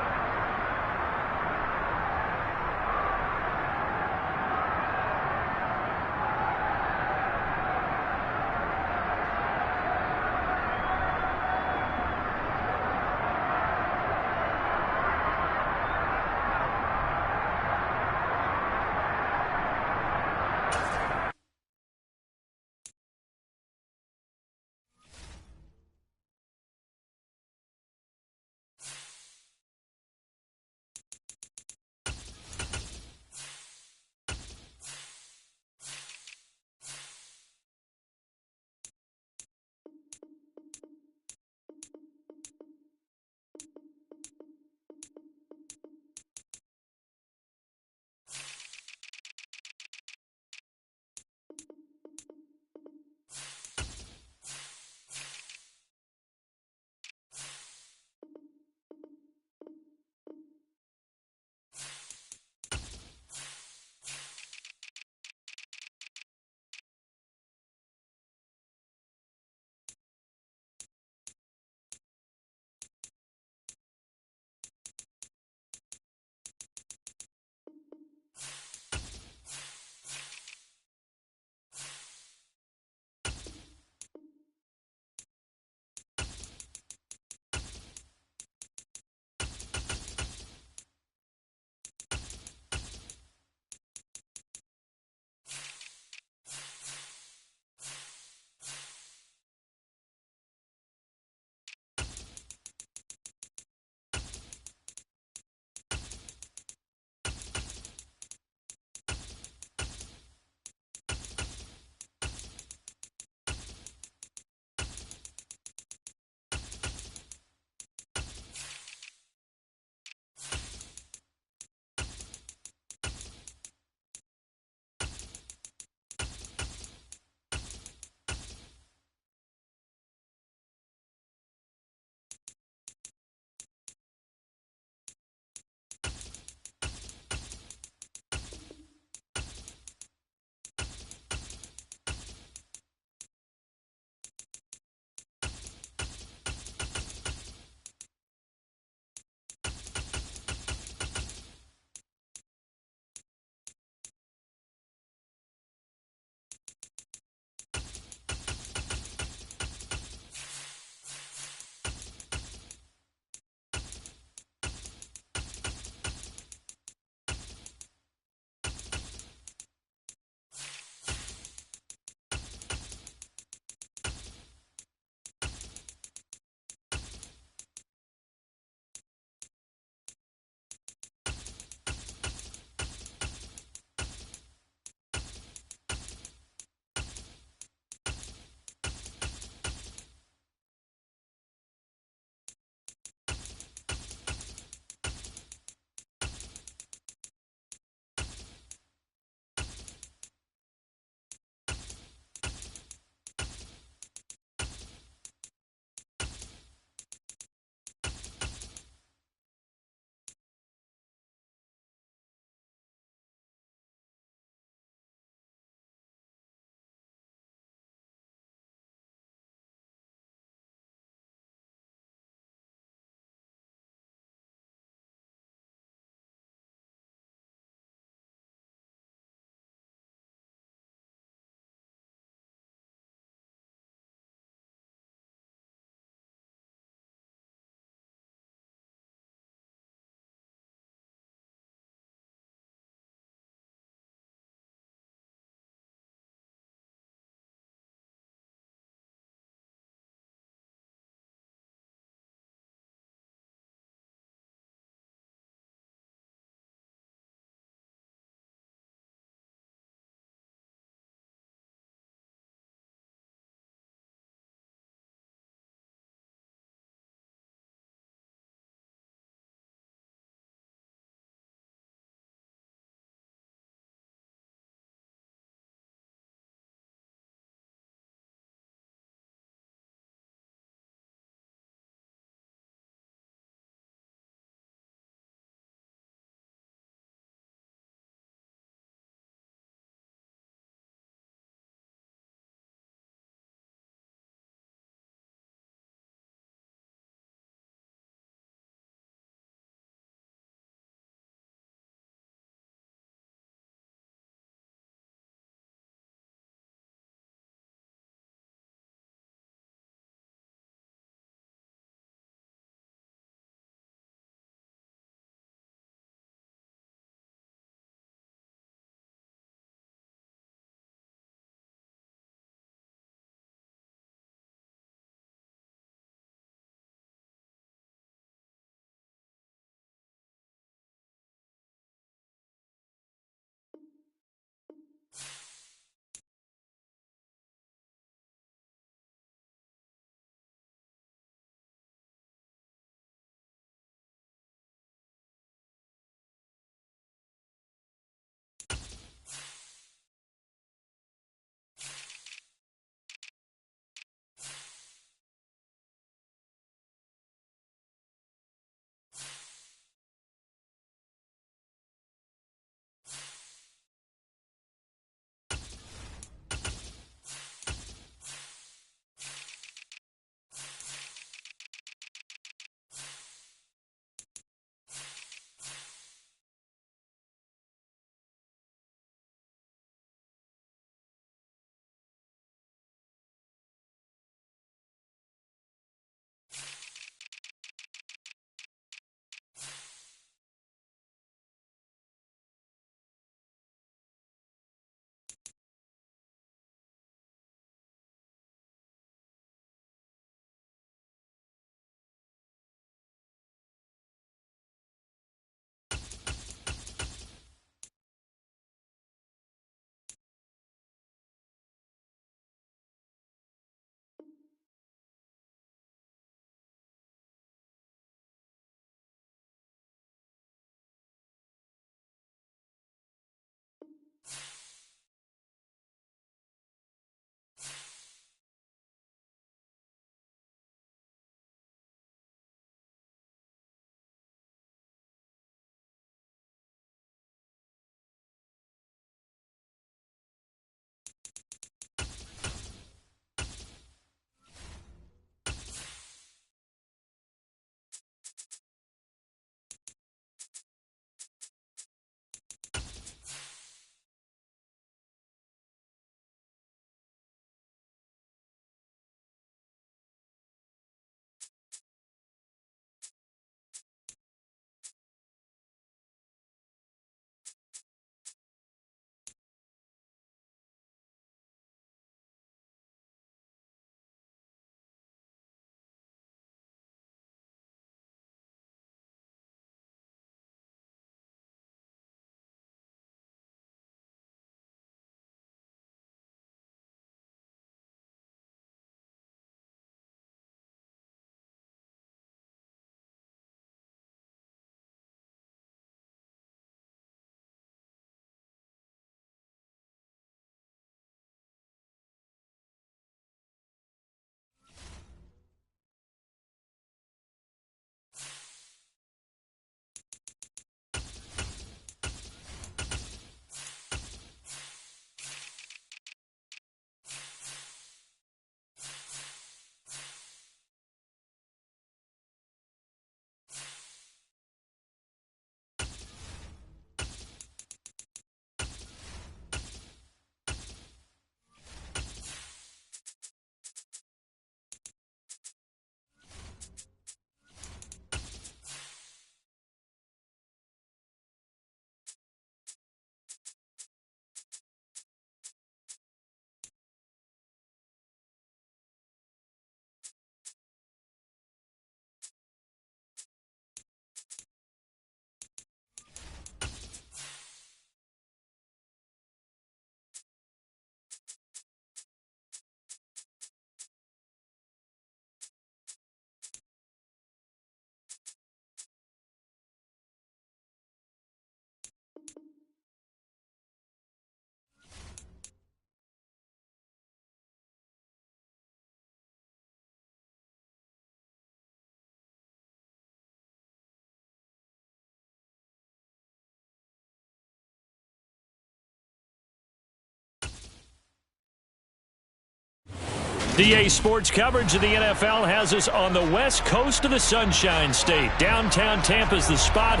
DA Sports coverage of the NFL has us on the west coast of the Sunshine State. Downtown Tampa's the spot,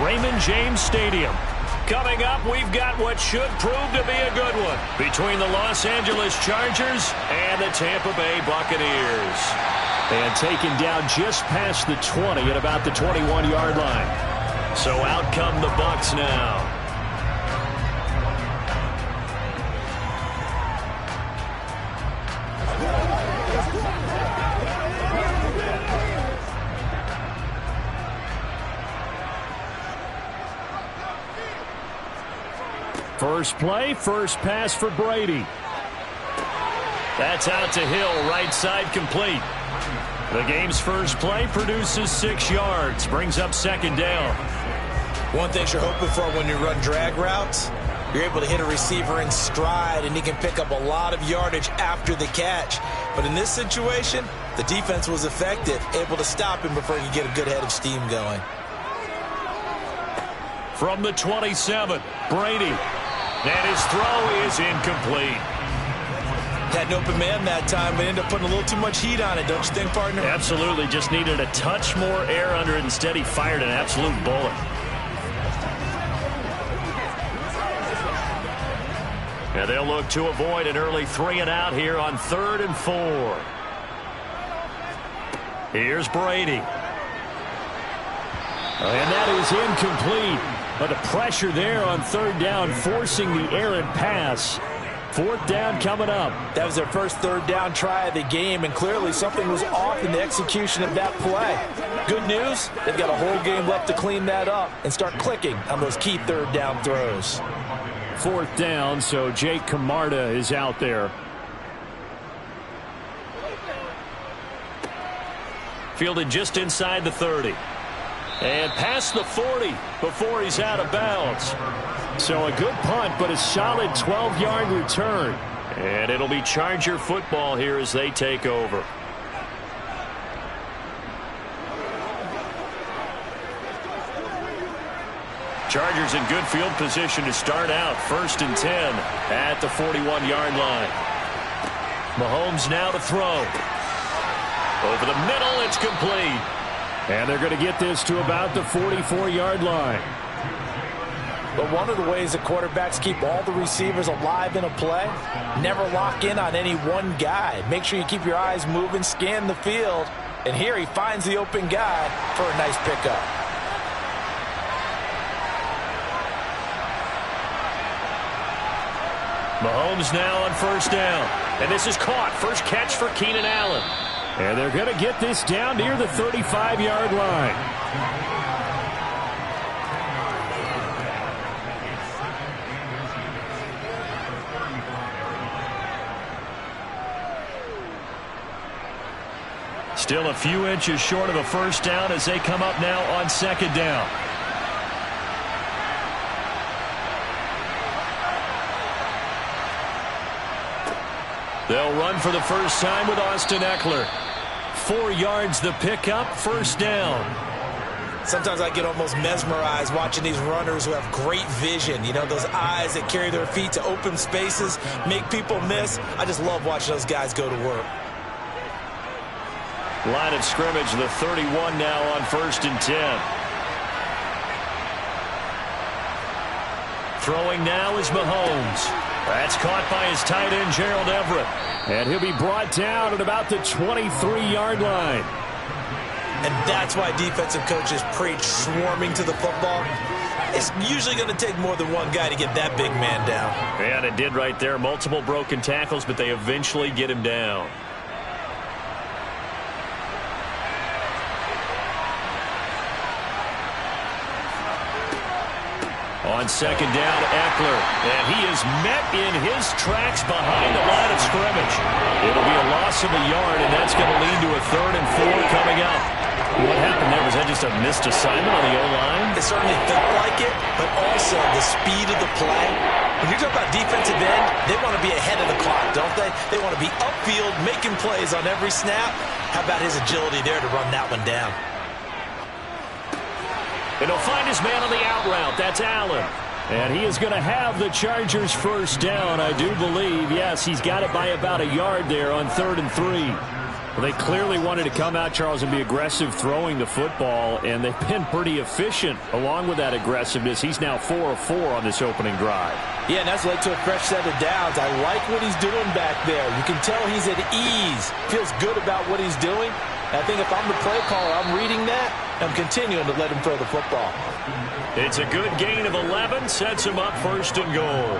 Raymond James Stadium. Coming up, we've got what should prove to be a good one between the Los Angeles Chargers and the Tampa Bay Buccaneers. And taken down just past the 20 at about the 21-yard line. So out come the Bucs now. First play, first pass for Brady. That's out to Hill, right side complete. The game's first play produces 6 yards, brings up second down. One thing you're hoping for when you run drag routes, you're able to hit a receiver in stride, and he can pick up a lot of yardage after the catch. But in this situation, the defense was effective, able to stop him before he could get a good head of steam going. From the 27, Brady. And his throw is incomplete. Had an open man that time, but ended up putting a little too much heat on it, don't you think, partner? Absolutely. Just needed a touch more air under it. Instead, he fired an absolute bullet. And they'll look to avoid an early 3-and-out here on 3rd and 4. Here's Brady. And that is incomplete. But the pressure there on 3rd down, forcing the errant pass. 4th down coming up. That was their first 3rd down try of the game, and clearly something was off in the execution of that play. Good news, they've got a whole game left to clean that up and start clicking on those key 3rd down throws. 4th down, so Jake Camarda is out there. Fielded just inside the 30. And past the 40 before he's out of bounds. So a good punt, but a solid 12-yard return. And it'll be Charger football here as they take over. Chargers in good field position to start out. 1st and 10 at the 41-yard line. Mahomes now to throw. Over the middle, it's complete. And they're going to get this to about the 44-yard line. But one of the ways that quarterbacks keep all the receivers alive in a play, never lock in on any one guy. Make sure you keep your eyes moving, scan the field. And here he finds the open guy for a nice pickup. Mahomes now on 1st down. And this is caught. First catch for Keenan Allen. And they're going to get this down near the 35-yard line. Still a few inches short of a 1st down as they come up now on 2nd down. They'll run for the first time with Austin Eckler. 4 yards the pickup, 1st down. Sometimes I get almost mesmerized watching these runners who have great vision. You know, those eyes that carry their feet to open spaces, make people miss. I just love watching those guys go to work. Line of scrimmage, the 31 now on 1st and 10. Throwing now is Mahomes. That's caught by his tight end, Gerald Everett. And he'll be brought down at about the 23-yard line. And that's why defensive coaches preach swarming to the football. It's usually going to take more than one guy to get that big man down. And it did right there. Multiple broken tackles, but they eventually get him down. On 2nd down, Eckler. And he is met in his tracks behind the line of scrimmage. It'll be a loss of a yard, and that's going to lead to a 3rd and 4 coming up. What happened there? Was that just a missed assignment on the O-line? It certainly felt like it, but also the speed of the play. When you talk about defensive end, they want to be ahead of the clock, don't they? They want to be upfield, making plays on every snap. How about his agility there to run that one down? And he'll find his man on the out route. That's Allen. And he is going to have the Chargers first down, I do believe. Yes, he's got it by about a yard there on 3rd and 3. Well, they clearly wanted to come out, Charles, and be aggressive throwing the football, and they've been pretty efficient along with that aggressiveness. He's now 4 of 4 on this opening drive. Yeah, and that's led to a fresh set of downs. I like what he's doing back there. You can tell he's at ease, feels good about what he's doing. I think if I'm the play caller, I'm reading that, I'm continuing to let him throw the football. It's a good gain of 11, sets him up 1st and goal.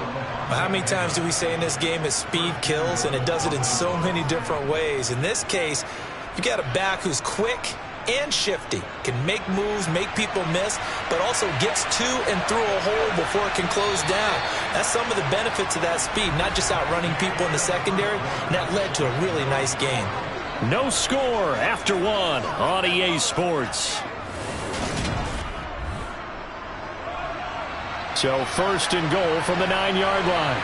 How many times do we say in this game that speed kills, and it does it in so many different ways? In this case, you got a back who's quick and shifty, can make moves, make people miss, but also gets to and through a hole before it can close down. That's some of the benefits of that speed, not just outrunning people in the secondary, and that led to a really nice game. No score after 1 on EA Sports. So 1st and goal from the 9-yard line.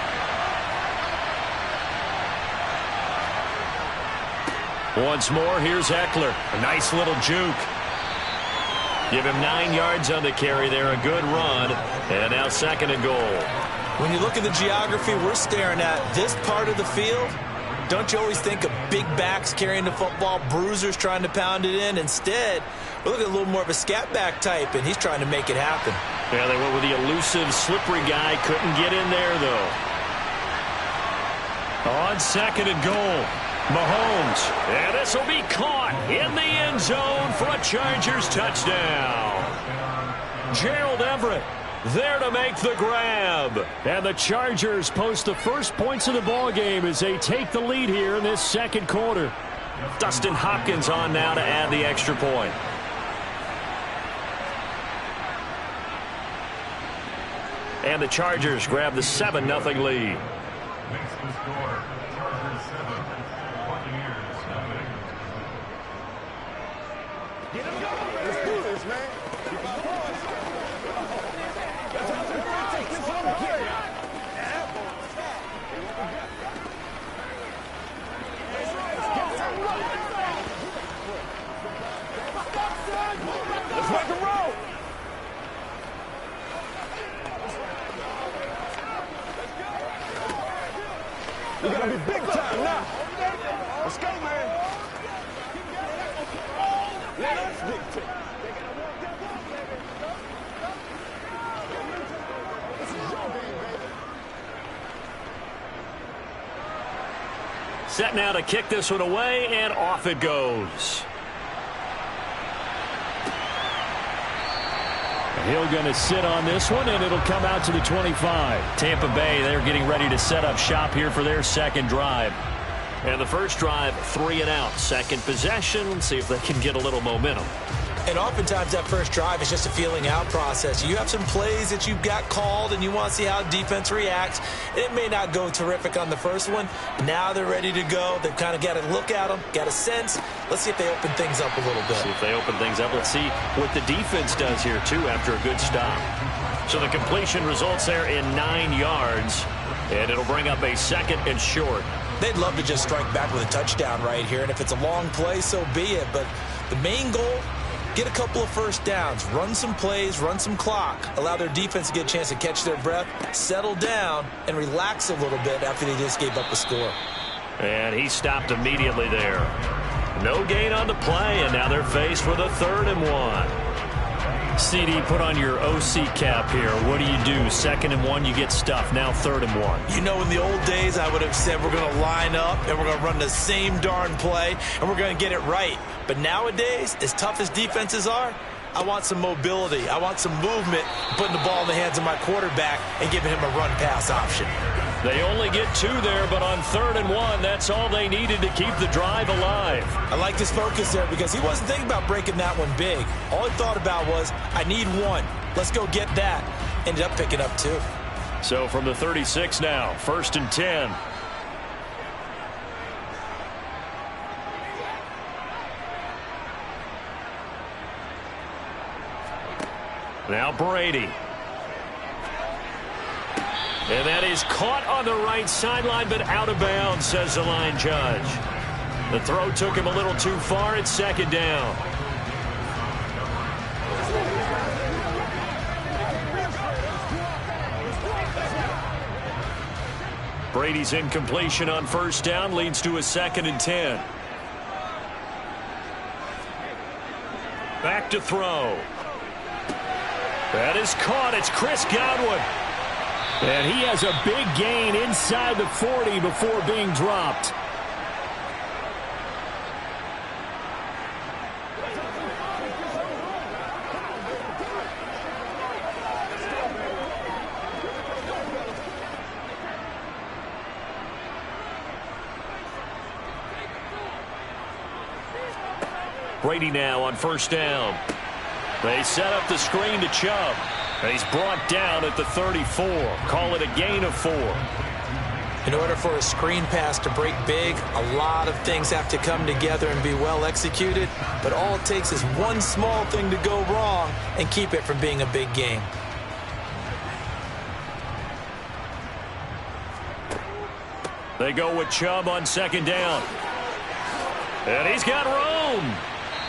Once more, here's Eckler. A nice little juke. Give him 9 yards on the carry there. A good run. And now 2nd and goal. When you look at the geography we're staring at, this part of the field, don't you always think of big backs carrying the football, bruisers trying to pound it in? Instead, we're looking at a little more of a scat back type, and he's trying to make it happen. Yeah, they went with the elusive, slippery guy. Couldn't get in there, though. On 2nd and goal, Mahomes. And this will be caught in the end zone for a Chargers touchdown. Gerald Everett there to make the grab. And the Chargers post the first points of the ball game as they take the lead here in this 2nd quarter. Dustin Hopkins on now to add the extra point. And the Chargers grab the 7-0 lead. Let's do this, man. Let's rock and roll. We gotta be big time now. Let's go, man. Let us dictate. This is your game, baby. Set now to kick this one away, and off it goes. Hill going to sit on this one, and it'll come out to the 25. Tampa Bay, they're getting ready to set up shop here for their 2nd drive. And the first drive, 3 and out. 2nd possession, see if they can get a little momentum. And oftentimes that first drive is just a feeling out process. You have some plays that you've got called and you want to see how defense reacts. It may not go terrific on the first one. Now they're ready to go. They've kind of got to look at them, got a sense. Let's see if they open things up a little bit. See if they open things up. Let's see what the defense does here, too, after a good stop. So the completion results there in 9 yards, and it'll bring up a 2nd and short. They'd love to just strike back with a touchdown right here, and if it's a long play, so be it. But the main goal, get a couple of first downs, run some plays, run some clock, allow their defense to get a chance to catch their breath, settle down, and relax a little bit after they just gave up a score. And he stopped immediately there. No gain on the play, and now they're faced with a 3rd and 1. CD, put on your OC cap here. What do you do? 2nd and 1, you get stuffed. Now 3rd and 1. You know, in the old days, I would have said we're going to line up and we're going to run the same darn play and we're going to get it right. But nowadays, as tough as defenses are, I want some mobility. I want some movement, putting the ball in the hands of my quarterback and giving him a run-pass option. They only get 2 there, but on 3rd and 1, that's all they needed to keep the drive alive. I like his focus there because he wasn't thinking about breaking that one big. All he thought about was, I need 1. Let's go get that. Ended up picking up 2. So from the 36 now, 1st and 10. Now Brady. And that is caught on the right sideline, but out of bounds, says the line judge. The throw took him a little too far. It's 2nd down. Brady's incompletion on first down leads to a 2nd and 10. Back to throw. That is caught. It's Chris Godwin. And he has a big gain inside the 40 before being dropped. Brady now on first down. They set up the screen to Chubb. He's brought down at the 34. Call it a gain of 4. In order for a screen pass to break big, a lot of things have to come together and be well executed. But all it takes is one small thing to go wrong and keep it from being a big game. They go with Chubb on 2nd down. And he's got room.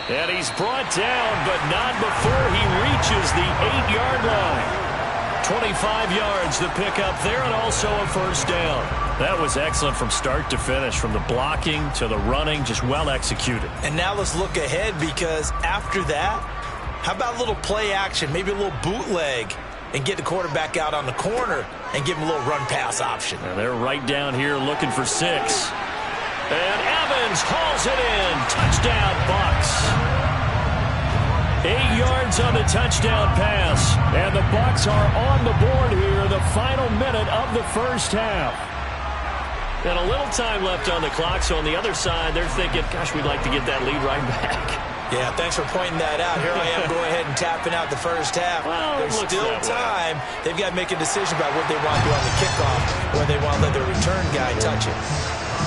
And he's brought down, but not before he reaches the 8-yard line. 25 yards the pickup there, and also a first down. That was excellent from start to finish, from the blocking to the running, just well executed. And now let's look ahead, because after that, how about a little play action, maybe a little bootleg, and get the quarterback out on the corner and give him a little run-pass option. And they're right down here looking for 6. And Evans hauls it in. Touchdown, Bucs. 8 yards on the touchdown pass. And the Bucs are on the board here in the final minute of the first half. And a little time left on the clock, so on the other side, they're thinking, gosh, we'd like to get that lead right back. Yeah, thanks for pointing that out. Here I am going ahead and tapping out the first half. Well, there's still time. They've got to make a decision about what they want to do on the kickoff, whether they want to let their return guy touch it.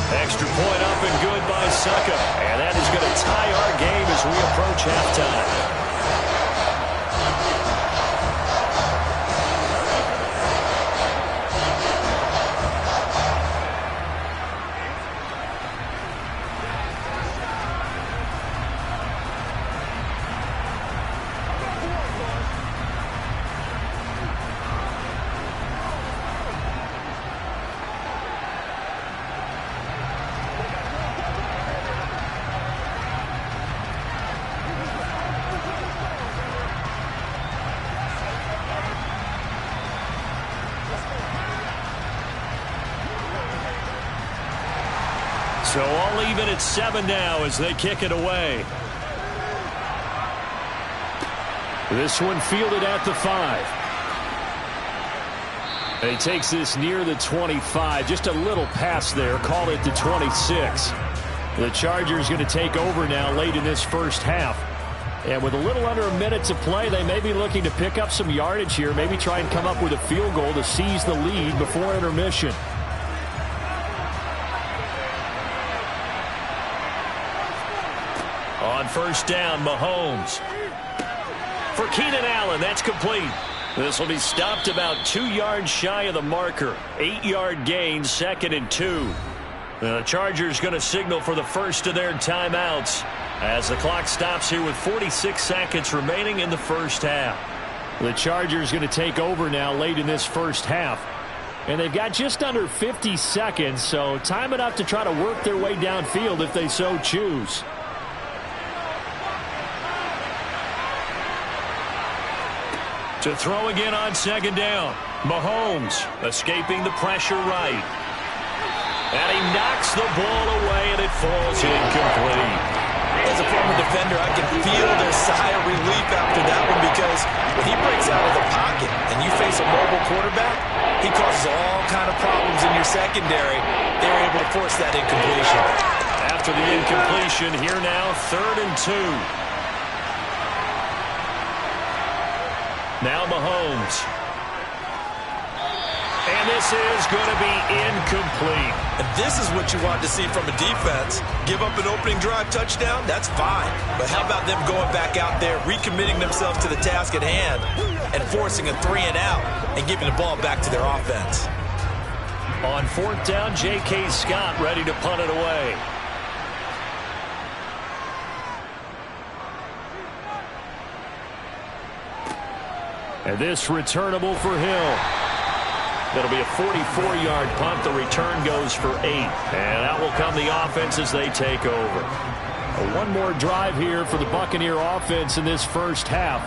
Extra point up and good by Suckup. And that is going to tie our game as we approach halftime. So all even at 7 now as they kick it away. This one fielded at the 5. He takes this near the 25. Just a little pass there. Call it the 26. The Chargers going to take over now late in this first half. And with a little under a minute to play, they may be looking to pick up some yardage here. Maybe try and come up with a field goal to seize the lead before intermission. On first down, Mahomes. For Keenan Allen, that's complete. This will be stopped about 2 yards shy of the marker. 8-yard gain, 2nd and 2. The Chargers going to signal for the first of their timeouts as the clock stops here with 46 seconds remaining in the first half. The Chargers going to take over now late in this first half. And they've got just under 50 seconds, so time enough to try to work their way downfield if they so choose. To throw again on 2nd down. Mahomes escaping the pressure right. And he knocks the ball away, and it falls incomplete. As a former defender, I can feel their sigh of relief after that one, because when he breaks out of the pocket and you face a mobile quarterback, he causes all kind of problems in your secondary. They're able to force that incompletion. After the incompletion, here now, 3rd and 2. Now Mahomes. And this is going to be incomplete. And this is what you want to see from a defense. Give up an opening drive touchdown, that's fine. But how about them going back out there, recommitting themselves to the task at hand, and forcing a 3-and-out and giving the ball back to their offense. On 4th down, J.K. Scott ready to punt it away. And this returnable for Hill. It'll be a 44-yard punt. The return goes for 8. And out will come the offense as they take over. One more drive here for the Buccaneer offense in this first half.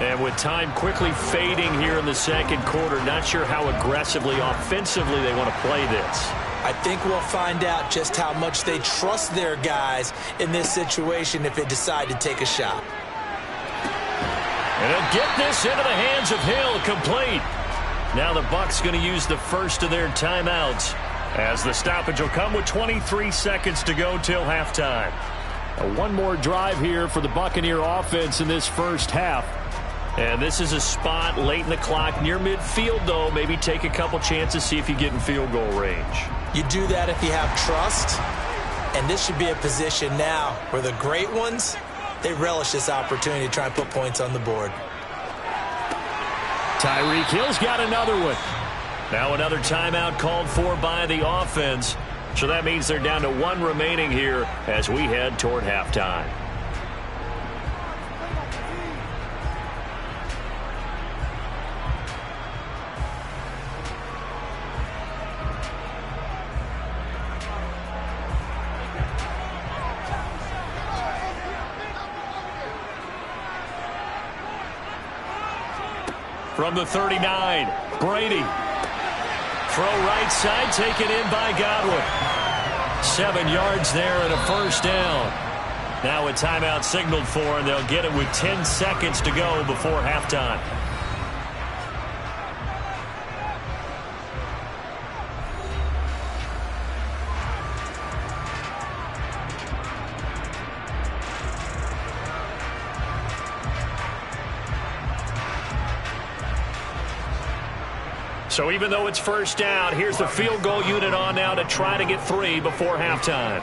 And with time quickly fading here in the second quarter, not sure how aggressively, offensively they want to play this. I think we'll find out just how much they trust their guys in this situation if they decide to take a shot. And he'll get this into the hands of Hill, complete. Now the Bucs going to use the first of their timeouts as the stoppage will come with 23 seconds to go till halftime. One more drive here for the Buccaneer offense in this first half. And this is a spot late in the clock near midfield, though. Maybe take a couple chances, see if you get in field goal range. You do that if you have trust. And this should be a position now where the great ones, they relish this opportunity to try and put points on the board. Tyreek Hill's got another one. Now another timeout called for by the offense. So that means they're down to 1 remaining here as we head toward halftime. From the 39, Brady. Throw right side, taken in by Godwin. 7 yards there and a first down. Now a timeout signaled for, and they'll get it with 10 seconds to go before halftime. So even though it's first down, here's the field goal unit on now to try to get 3 before halftime.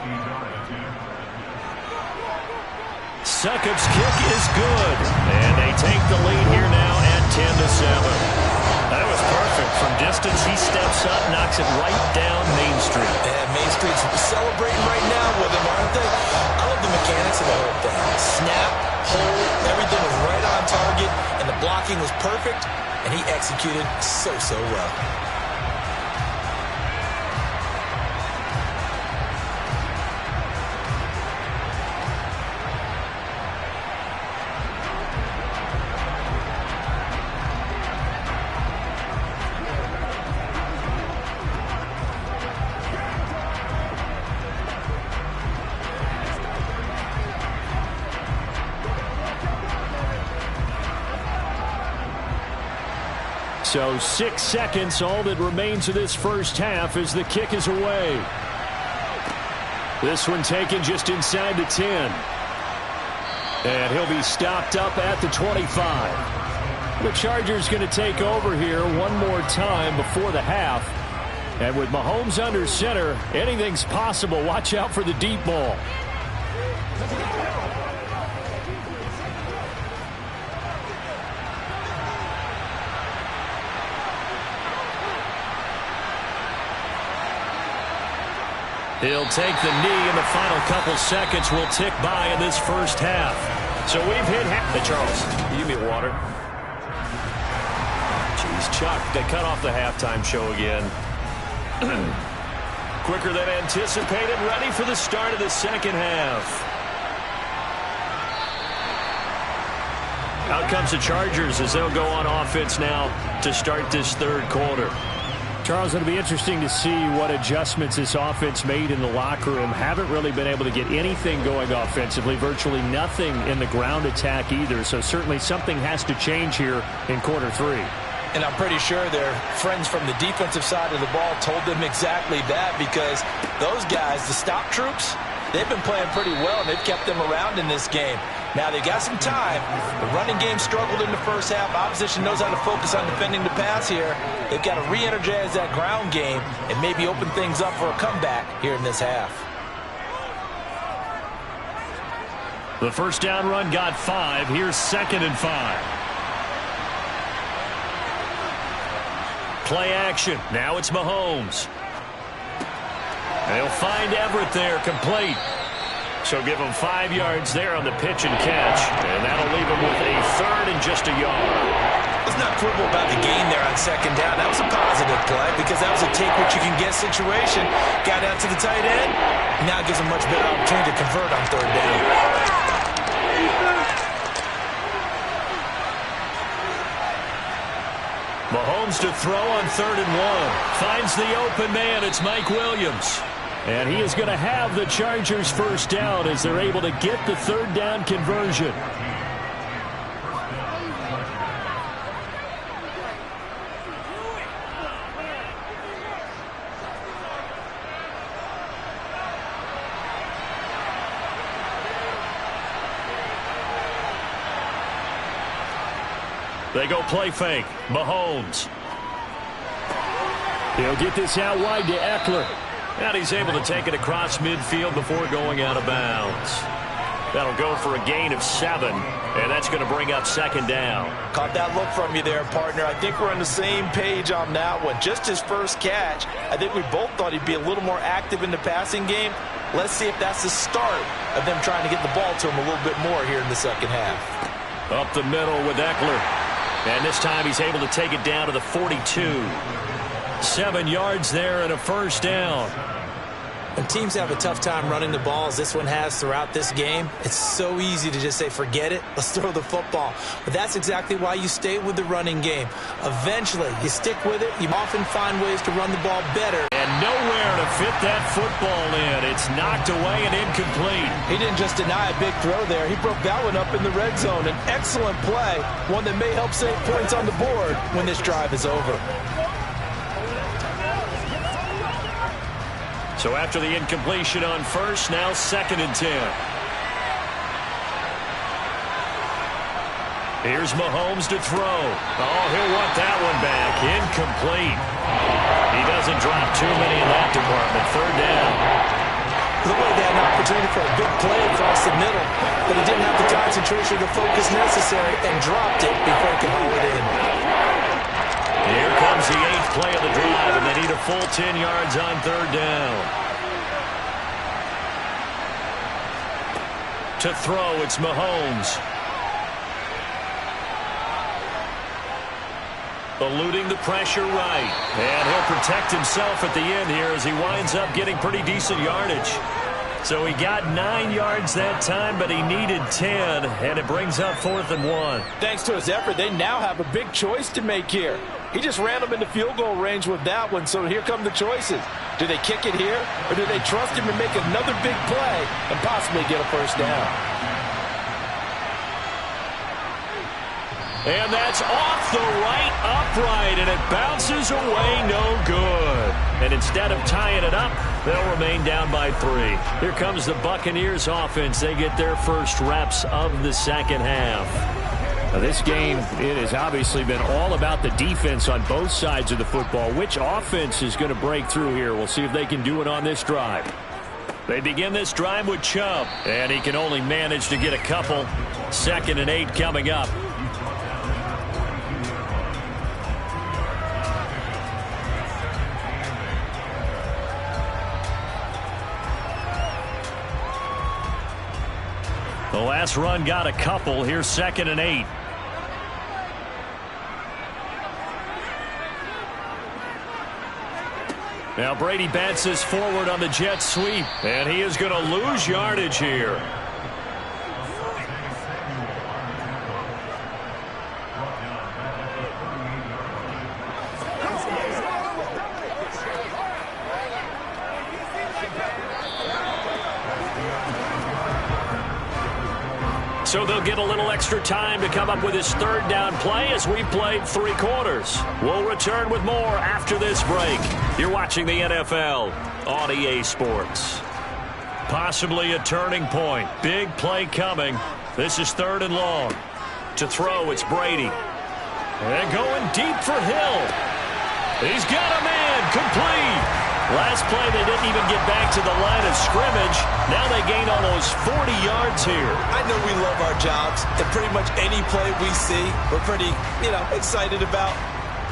Succop's kick is good. And they take the lead here now at 10-7. That was perfect. From distance, he steps up, knocks it right down Main Street. And Main Street's celebrating right now with him, aren't they? I love the mechanics of the whole thing. Snap, hold, everything was right on target, and the blocking was perfect. And he executed so well. So 6 seconds, all that remains of this first half as the kick is away. This one taken just inside the 10. And he'll be stopped up at the 25. The Chargers going to take over here one more time before the half. And with Mahomes under center, anything's possible. Watch out for the deep ball. He'll take the knee, and the final couple seconds will tick by in this first half. So we've hit half. Hey, Charles, can you give me water? Jeez, Chuck, they cut off the halftime show again. Quicker than anticipated, ready for the start of the second half. Out comes the Chargers as they'll go on offense now to start this third quarter. Charles, it'll be interesting to see what adjustments this offense made in the locker room. Haven't really been able to get anything going offensively, virtually nothing in the ground attack either. So certainly something has to change here in quarter 3. And I'm pretty sure their friends from the defensive side of the ball told them exactly that, because those guys, the stop troops, they've been playing pretty well, and they've kept them around in this game. Now, they got some time. The running game struggled in the first half. Opposition knows how to focus on defending the pass here. They've got to re-energize that ground game and maybe open things up for a comeback here in this half. The first down run got 5. Here's 2nd and 5. Play action. Now it's Mahomes. They'll find Everett there, complete. So give him 5 yards there on the pitch and catch. And that'll leave him with a 3rd and just a yard. let's not quibble about the gain there on second down. That was a positive play because that was a take-what-you-can-get situation. Got out to the tight end. Now it gives them much better opportunity to convert on third down. Mahomes to throw on 3rd and 1. Finds the open man. It's Mike Williams. And he is going to have the Chargers first down as they're able to get the 3rd down conversion. They go play fake. Mahomes. He'll get this out wide to Eckler. And he's able to take it across midfield before going out of bounds. That'll go for a gain of 7. And that's going to bring up 2nd down. Caught that look from you there, partner. I think we're on the same page on that one. Just his first catch. I think we both thought he'd be a little more active in the passing game. Let's see if that's the start of them trying to get the ball to him a little bit more here in the second half. Up the middle with Eckler. And this time he's able to take it down to the 42. 7 yards there and a first down. When teams have a tough time running the ball, as this one has throughout this game, it's so easy to just say, forget it, let's throw the football. But that's exactly why you stay with the running game. Eventually, you stick with it, you often find ways to run the ball better. And nowhere to fit that football in. It's knocked away and incomplete. He didn't just deny a big throw there. He broke that one up in the red zone. An excellent play, one that may help save points on the board when this drive is over. So after the incompletion on first, now 2nd and 10. Here's Mahomes to throw. Oh, he'll want that one back. Incomplete. He doesn't drop too many in that department. 3rd down. The way they had an opportunity for a big play across the middle, but he didn't have the concentration or the focus necessary and dropped it before he could haul it in. Here comes the 8th play of the drive, and they need a full 10 yards on 3rd down. To throw, it's Mahomes. Eluding the pressure right. And he'll protect himself at the end here as he winds up getting pretty decent yardage. So he got 9 yards that time, but he needed 10, and it brings up 4th and 1. Thanks to his effort, they now have a big choice to make here. He just ran them into field goal range with that one, so here come the choices. Do they kick it here, or do they trust him to make another big play and possibly get a first down? And that's off the right upright, and it bounces away no good. And instead of tying it up, they'll remain down by 3. Here comes the Buccaneers offense. They get their first reps of the second half. Now this game, it has obviously been all about the defense on both sides of the football. Which offense is going to break through here? We'll see if they can do it on this drive. They begin this drive with Chubb, and he can only manage to get a couple. 2nd and 8 coming up. The last run got a couple. Here's 2nd and 8. Now Brady bounces forward on the jet sweep, and he is going to lose yardage here. So they'll get a little extra time to come up with his 3rd down play as we've played 3 quarters. We'll return with more after this break. You're watching the NFL on EA Sports. Possibly a turning point. Big play coming. This is 3rd and long. To throw, it's Brady. And going deep for Hill. He's got a man. Complete. Last play, they didn't even get back to the line of scrimmage. Now they gain almost 40 yards here. I know we love our jobs, and pretty much any play we see, we're pretty, excited about.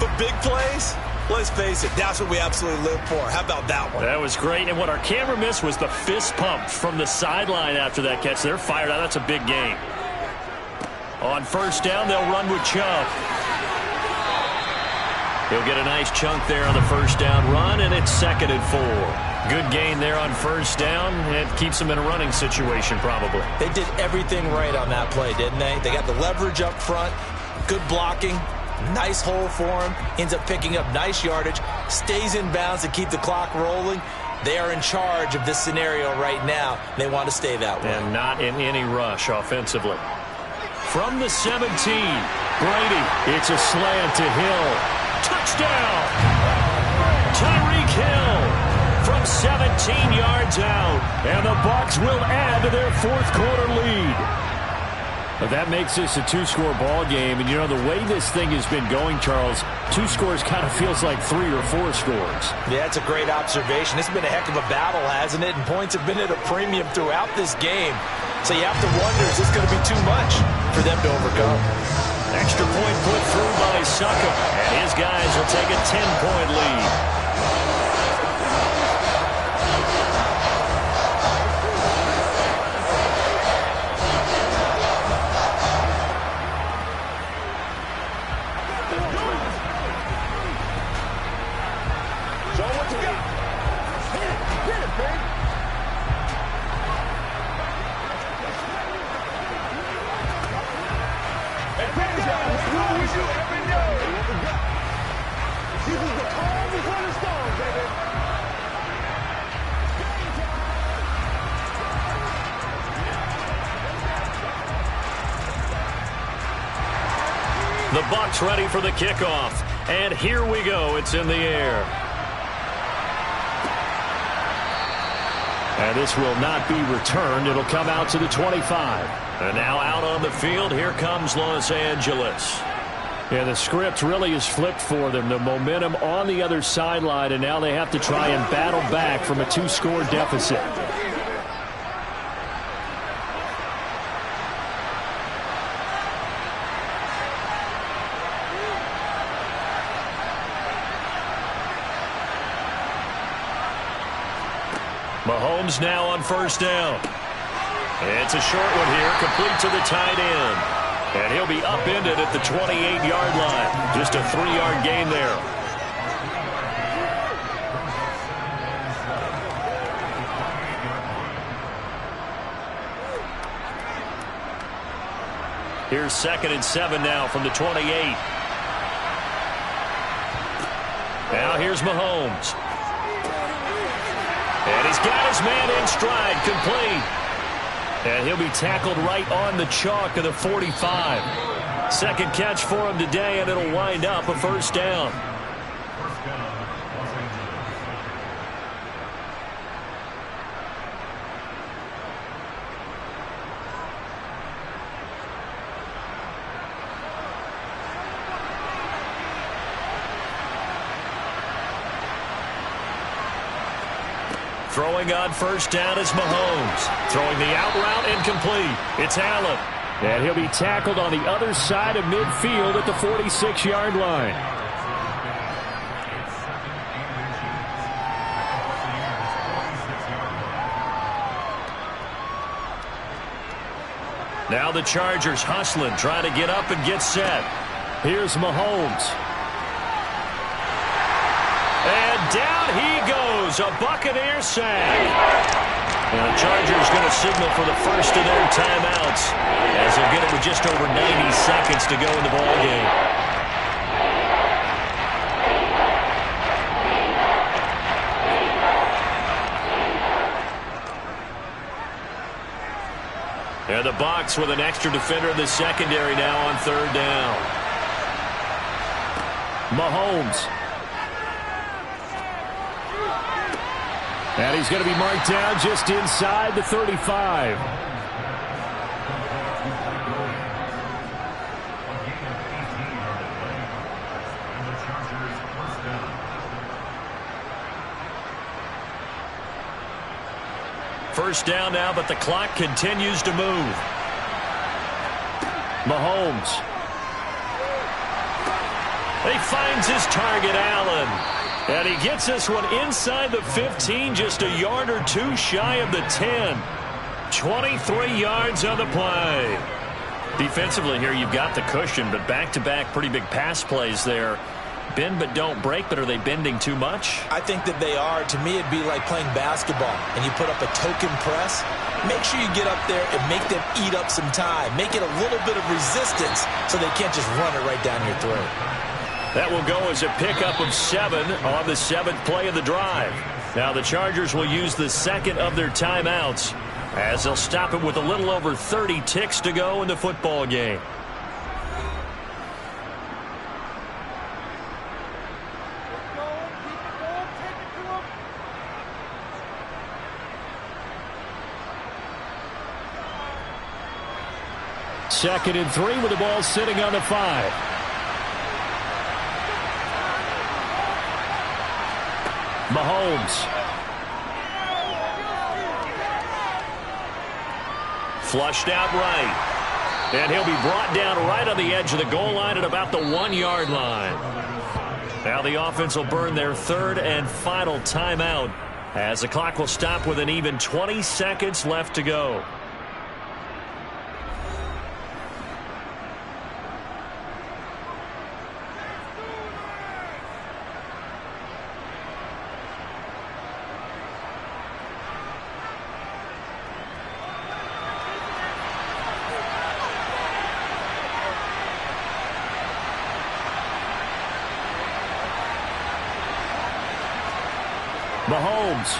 But big plays, let's face it, that's what we absolutely live for. How about that one? That was great, and what our camera missed was the fist pump from the sideline after that catch. They're fired out. That's a big game. On 1st down, they'll run with Chubb. He'll get a nice chunk there on the first down run, and it's 2nd and 4. Good gain there on first down. It keeps them in a running situation probably. They did everything right on that play, didn't they? They got the leverage up front, good blocking, nice hole for him, ends up picking up nice yardage, stays in bounds to keep the clock rolling. They are in charge of this scenario right now. They want to stay that way. And not in any rush offensively. From the 17, Brady, it's a slant to Hill. Touchdown! Tyreek Hill from 17 yards out. And the Bucs will add to their 4th quarter lead. But that makes this a 2-score ball game. And, you know, the way this thing has been going, Charles, 2 scores kind of feels like 3 or 4 scores. Yeah, it's a great observation. It's been a heck of a battle, hasn't it? And points have been at a premium throughout this game. So you have to wonder, is this going to be too much for them to overcome? Extra point put through by Succop. And his guys will take a 10-point lead. The Bucs ready for the kickoff. And here we go. It's in the air. And this will not be returned. It'll come out to the 25. And now out on the field, here comes Los Angeles. Yeah, the script really is flipped for them. The momentum on the other sideline, and now they have to try and battle back from a 2-score deficit. Mahomes now on first down. It's a short one here, complete to the tight end. And he'll be upended at the 28-yard line. Just a 3-yard gain there. Here's 2nd and 7 now from the 28. Now here's Mahomes. And he's got his man in stride, complete. And he'll be tackled right on the chalk of the 45. Second catch for him today, and it'll wind up a first down. Throwing on first down is Mahomes. Throwing the out route incomplete. It's Allen. And he'll be tackled on the other side of midfield at the 46-yard line. Now the Chargers hustling, trying to get up and get set. Here's Mahomes. And down he goes, a Buccaneer sack. And the Chargers going to signal for the first of their timeouts as they'll get it with just over 90 seconds to go in the ballgame. And the Bucs with an extra defender in the secondary now on third down. Mahomes. And he's going to be marked down just inside the 35. First down now, but the clock continues to move. Mahomes. He finds his target, Allen. And he gets this one inside the 15, just a yard or two shy of the 10. 23 yards on the play. Defensively here, you've got the cushion, but back-to-back pretty big pass plays there. bend but don't break, but are they bending too much? I think that they are. To me, it'd be like playing basketball, and you put up a token press. Make sure you get up there and make them eat up some time. Make it a little bit of resistance so they can't just run it right down your throat. That will go as a pickup of 7 on the 7th play of the drive. Now the Chargers will use the second of their timeouts as they'll stop it with a little over 30 ticks to go in the football game. Second and 3 with the ball sitting on the 5. Mahomes. Flushed out right. And he'll be brought down right on the edge of the goal line at about the 1-yard line. Now the offense will burn their 3rd and final timeout as the clock will stop with an even 20 seconds left to go. Mahomes.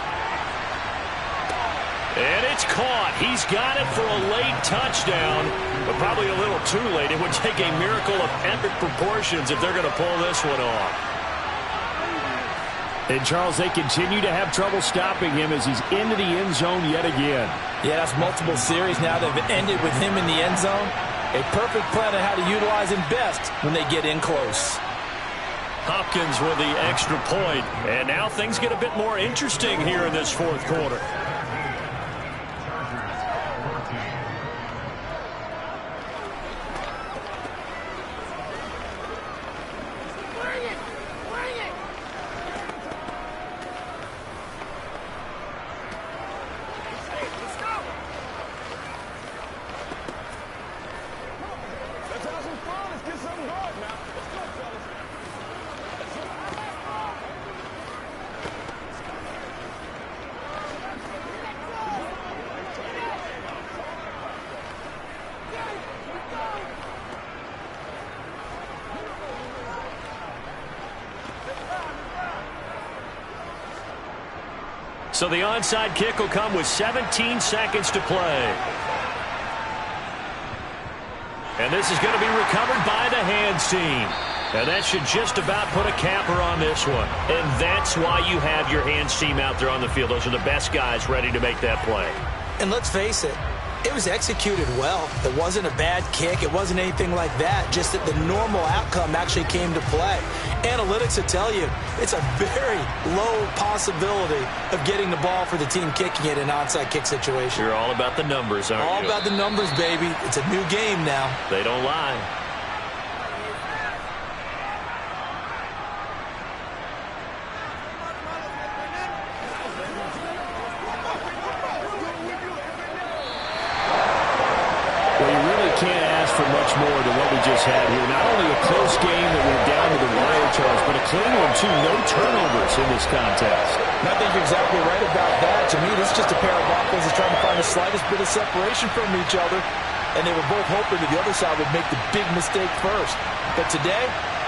And it's caught. He's got it for a late touchdown, but probably a little too late. It would take a miracle of epic proportions if they're going to pull this one off. And, Charles, they continue to have trouble stopping him as he's into the end zone yet again. Yeah, that's multiple series now that have ended with him in the end zone. A perfect plan on how to utilize him best when they get in close. Hopkins with the extra point. And now things get a bit more interesting here in this 4th quarter. So the onside kick will come with 17 seconds to play. And this is going to be recovered by the hands team. And that should just about put a capper on this one. And that's why you have your hands team out there on the field. Those are the best guys ready to make that play. And let's face it, it was executed well. It wasn't a bad kick. It wasn't anything like that. Just that the normal outcome actually came to play. Analytics will tell you it's a very low possibility of getting the ball for the team kicking it in an onside kick situation. You're all about the numbers, aren't you? All about the numbers, baby. It's a new game now. They don't lie. Much more than what we just had here. Not only a close game that went down to the wire, Charles, but a clean one, too. No turnovers in this contest. And I think you're exactly right about that. To me, this is just a pair of offenses trying to find the slightest bit of separation from each other. And they were both hoping that the other side would make the big mistake first. But today,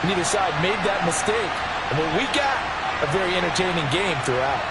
neither side made that mistake. And what we got, a very entertaining game throughout.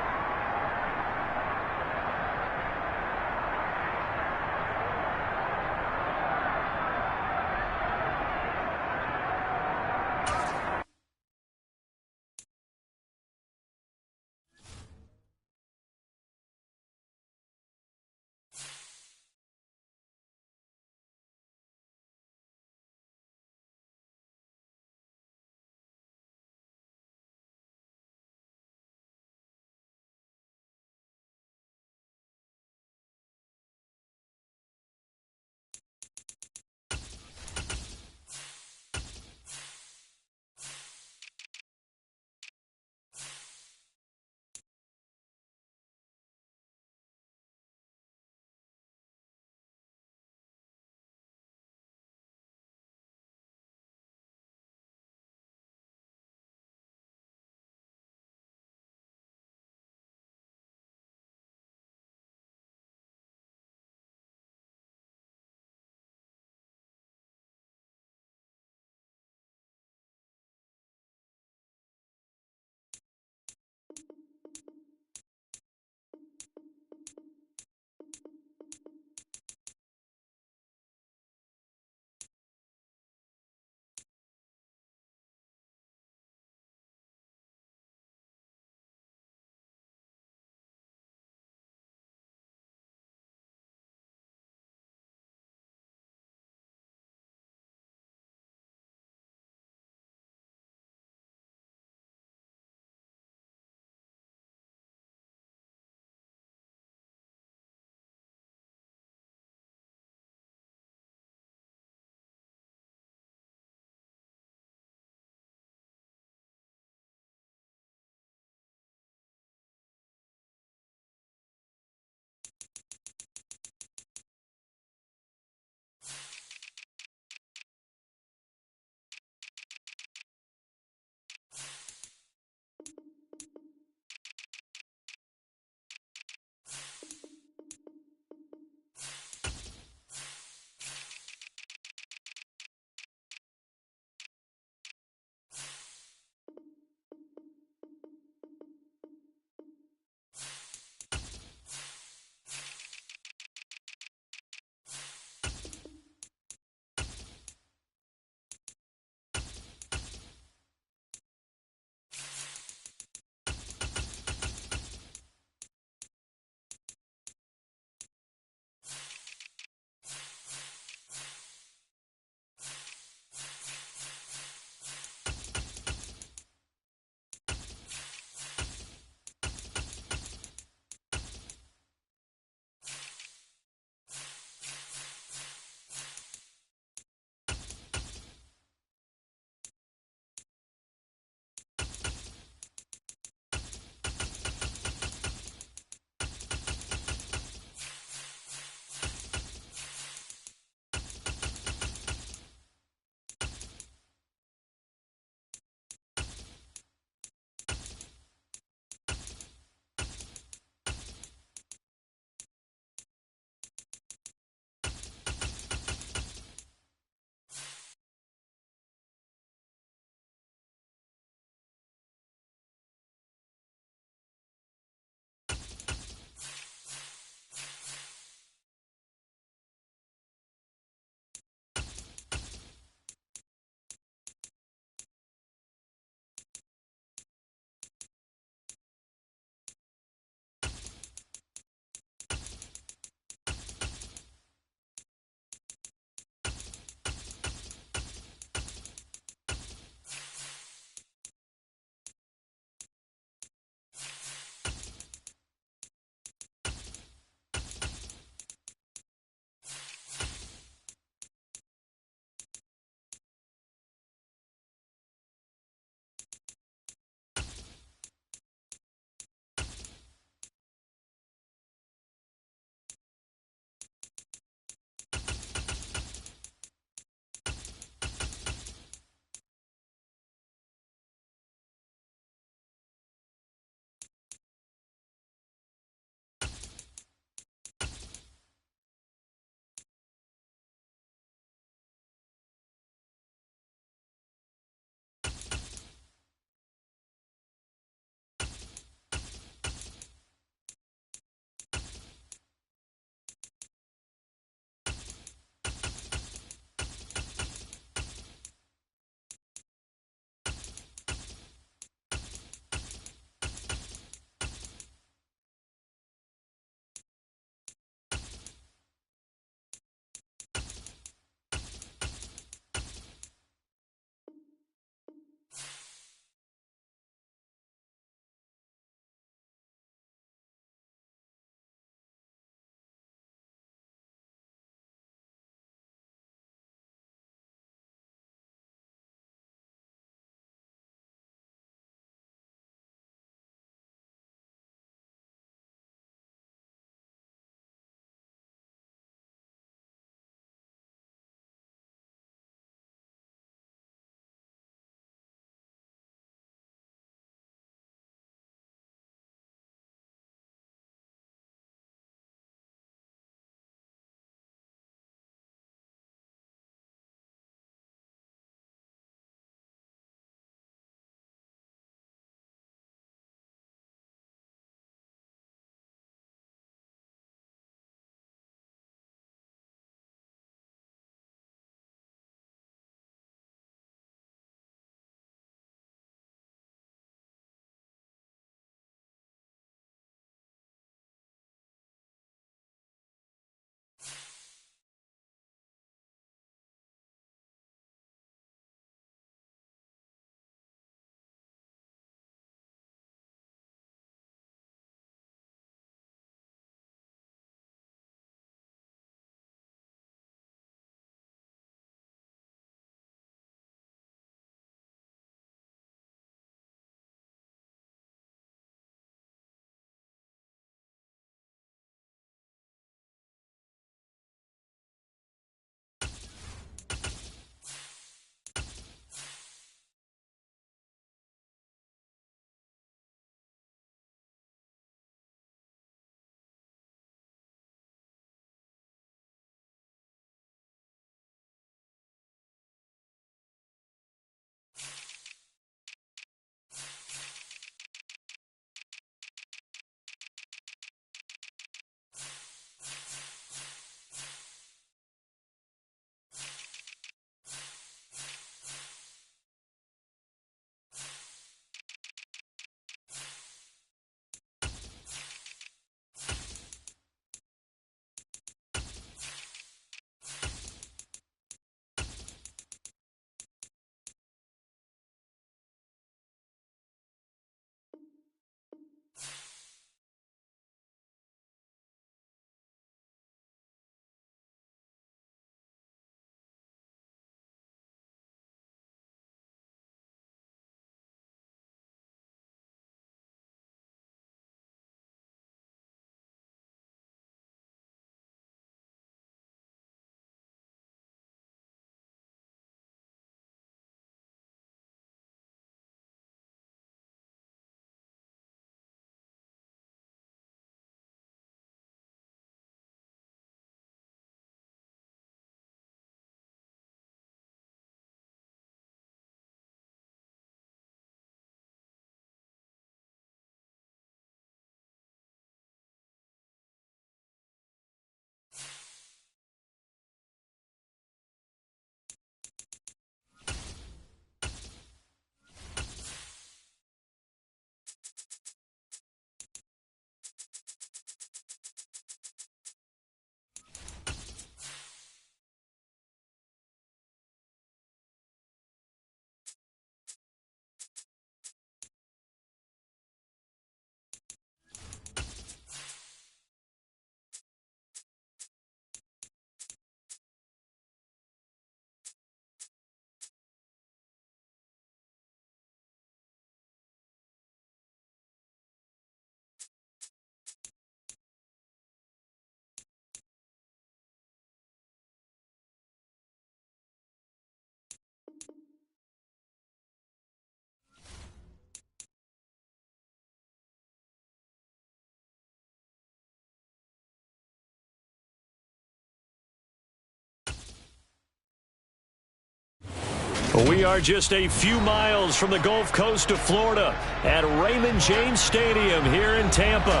We are just a few miles from the Gulf Coast of Florida at Raymond James Stadium here in Tampa.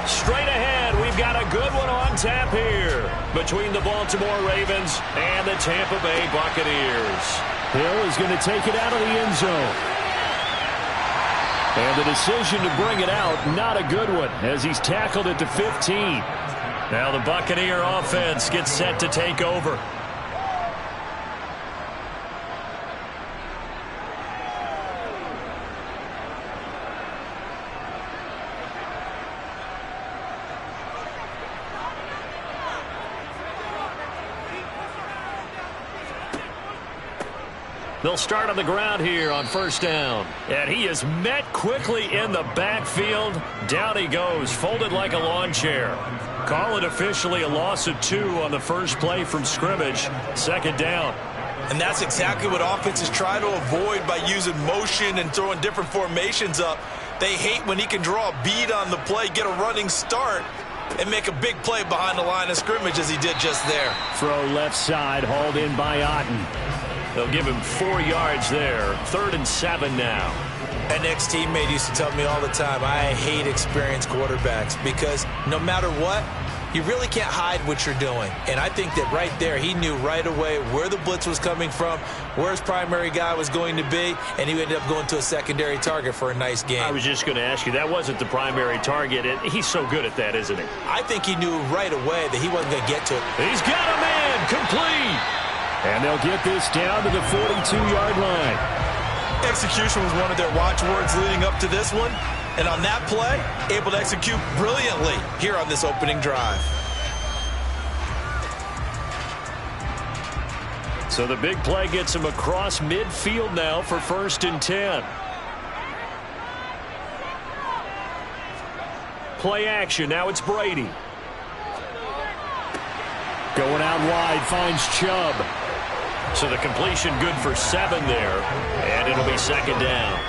Straight ahead, we've got a good one on tap here between the Baltimore Ravens and the Tampa Bay Buccaneers. Hill is going to take it out of the end zone. And the decision to bring it out, not a good one, as he's tackled at the 15. Now the Buccaneer offense gets set to take over. They'll start on the ground here on first down. And he is met quickly in the backfield. Down he goes, folded like a lawn chair. Call it officially a loss of 2 on the first play from scrimmage. Second down. And that's exactly what offenses try to avoid by using motion and throwing different formations up. They hate when he can draw a bead on the play, get a running start, and make a big play behind the line of scrimmage as he did just there. Throw left side, hauled in by Otten. They'll give him 4 yards there. 3rd and 7 now. An ex-teammate used to tell me all the time, I hate experienced quarterbacks because no matter what, you really can't hide what you're doing. And I think that right there, he knew right away where the blitz was coming from, where his primary guy was going to be, and he ended up going to a secondary target for a nice game. I was just going to ask you, that wasn't the primary target. He's so good at that, isn't he? I think he knew right away that he wasn't going to get to it. He's got a man, complete. And they'll get this down to the 42-yard line. Execution was one of their watchwords leading up to this one. And on that play, able to execute brilliantly here on this opening drive. So the big play gets him across midfield now for 1st and 10. Play action. Now it's Brady. Going out wide, finds Chubb. So the completion good for 7 there, and it'll be 2nd down.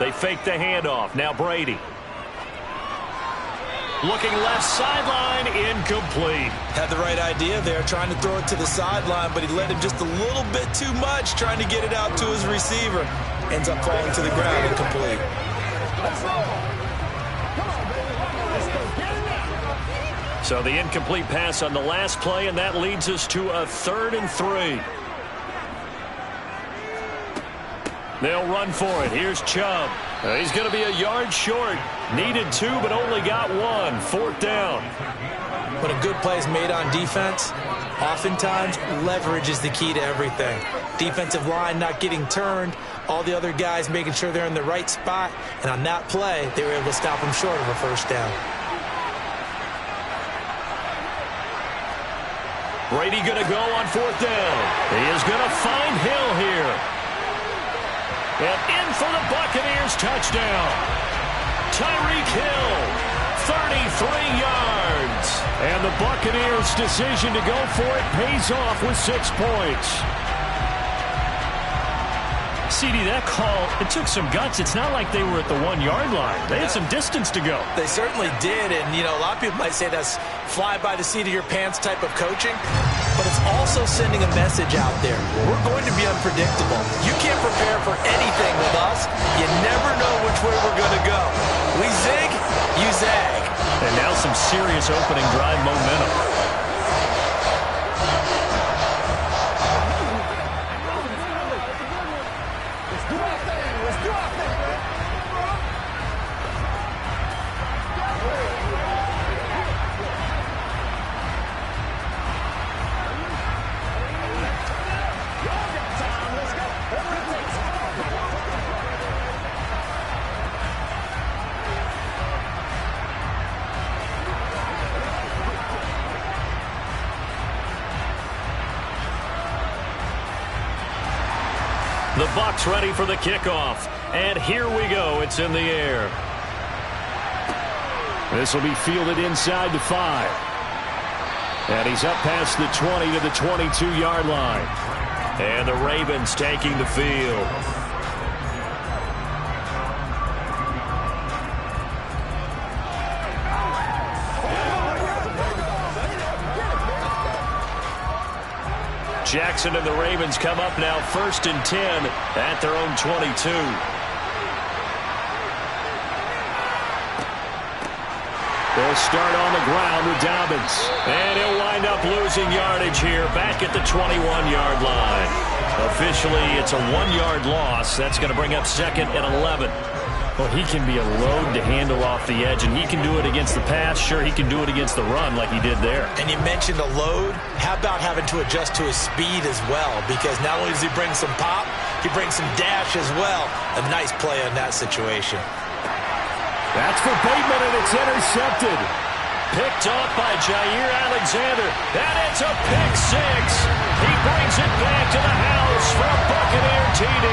They fake the handoff. Now Brady. Looking left sideline, incomplete. Had the right idea there, trying to throw it to the sideline, but he let him just a little bit too much, trying to get it out to his receiver. Ends up falling to the ground, incomplete. So the incomplete pass on the last play, and that leads us to a 3rd and 3. They'll run for it. Here's Chubb. He's going to be a yard short. Needed 2, but only got 1. 4th down. When a good play is made on defense, oftentimes leverage is the key to everything. Defensive line not getting turned, all the other guys making sure they're in the right spot, and on that play, they were able to stop him short of a 1st down. Brady going to go on 4th down. He is going to find Hill here. And in for the Buccaneers touchdown. Tyreek Hill, 33 yards. And the Buccaneers' decision to go for it pays off with 6 points. CD, that call, it took some guts. It's not like they were at the 1-yard line. They had some distance to go. They certainly did, and, you know, a lot of people might say that's fly by the seat of your pants type of coaching, but it's also sending a message out there. We're going to be unpredictable. You can't prepare for anything with us. You never know which way we're going to go. We zig, you zag. And now some serious opening drive momentum. The Bucs ready for the kickoff. And here we go. It's in the air. This will be fielded inside the 5. And he's up past the 20 to the 22-yard line. And the Ravens taking the field. Jackson and the Ravens come up now 1st and 10 at their own 22. They'll start on the ground with Dobbins. And he'll wind up losing yardage here back at the 21-yard line. Officially, it's a 1-yard loss. That's going to bring up 2nd and 11. Well, he can be a load to handle off the edge, and he can do it against the pass. Sure, he can do it against the run like he did there. And you mentioned a load. How about having to adjust to his speed as well? Because not only does he bring some pop, he brings some dash as well. A nice play on that situation. That's for Bateman, and it's intercepted. Picked off by Jair Alexander. And it's a pick six. He brings it back to the house for a Buccaneer TD.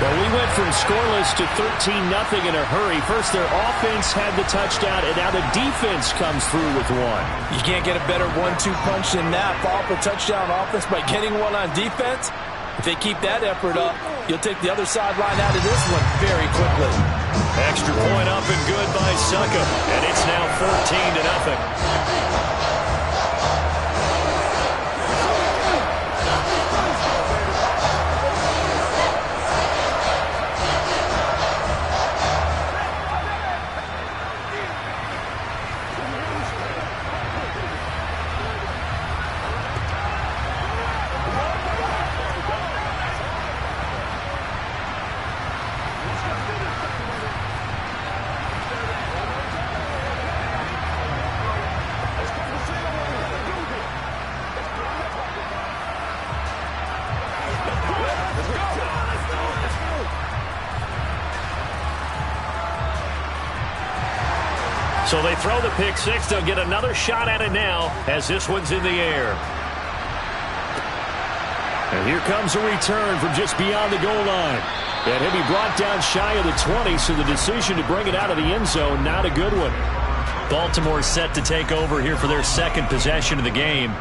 Well, we went from scoreless to 13-0 in a hurry. First, their offense had the touchdown, and now the defense comes through with one. You can't get a better 1-2 punch than that. Follow up a touchdown offense by getting one on defense. If they keep that effort up, you'll take the other sideline out of this one very quickly. Extra point up and good by Succa, and it's now 14-0. So they throw the pick six. They'll get another shot at it now as this one's in the air. And here comes a return from just beyond the goal line. And he'll be brought down shy of the 20, so the decision to bring it out of the end zone, not a good one. Baltimore set to take over here for their second possession of the game.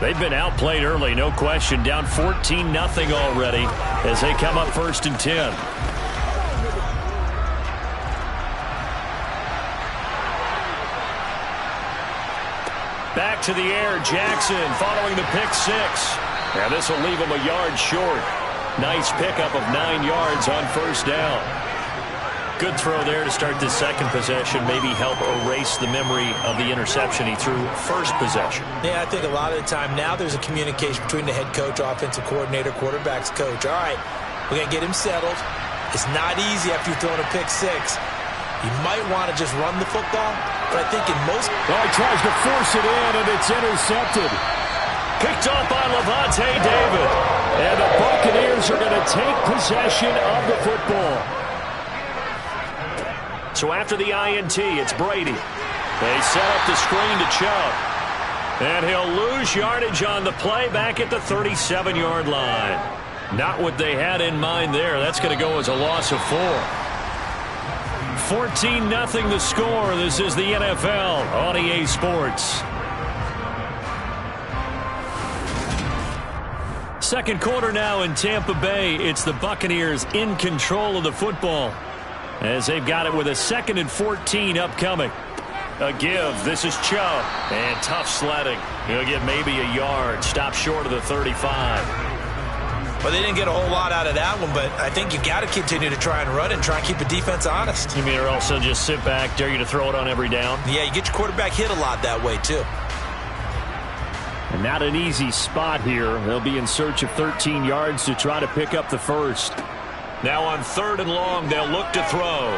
They've been outplayed early, no question. Down 14-0 already as they come up 1st and 10. Back to the air, Jackson following the pick six. And this will leave him a yard short. Nice pickup of 9 yards on 1st down. Good throw there to start the second possession. Maybe help erase the memory of the interception he threw first possession. Yeah, I think a lot of the time now there's a communication between the head coach, offensive coordinator, quarterback's coach. All right, we're going to get him settled. It's not easy after you've thrown a pick six. You might want to just run the football, but I think in most... Well, he tries to force it in, and it's intercepted. Picked off by Lavonte David. And the Buccaneers are going to take possession of the football. So after the INT, it's Brady. They set up the screen to Chubb. And he'll lose yardage on the play back at the 37-yard line. Not what they had in mind there. That's going to go as a loss of 4. 14-0 the score. This is the NFL on EA Sports. Second quarter now in Tampa Bay. It's the Buccaneers in control of the football as they've got it with a 2nd and 14 upcoming. A give. This is Chubb. And tough sledding. He'll get maybe a yard. Stop short of the 35. Well, they didn't get a whole lot out of that one, but I think you've got to continue to try and run and try and keep the defense honest. You mean or also just sit back, dare you to throw it on every down? Yeah, you get your quarterback hit a lot that way, too. And not an easy spot here. They'll be in search of 13 yards to try to pick up the first. Now on 3rd and long, they'll look to throw.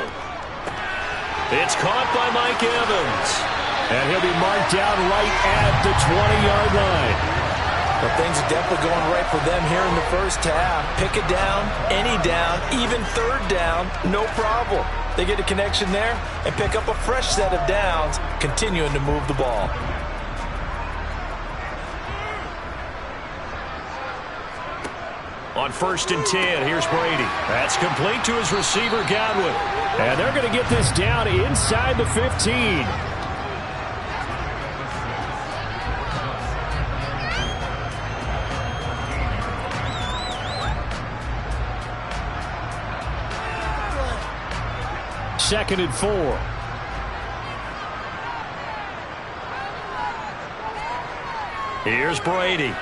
It's caught by Mike Evans. And he'll be marked down right at the 20-yard line. But things are definitely going right for them here in the first half. Pick it down, any down, even 3rd down, no problem. They get a connection there and pick up a fresh set of downs, continuing to move the ball. On 1st and 10, here's Brady. That's complete to his receiver, Godwin. And they're going to get this down inside the 15. 2nd and 4. Here's Brady.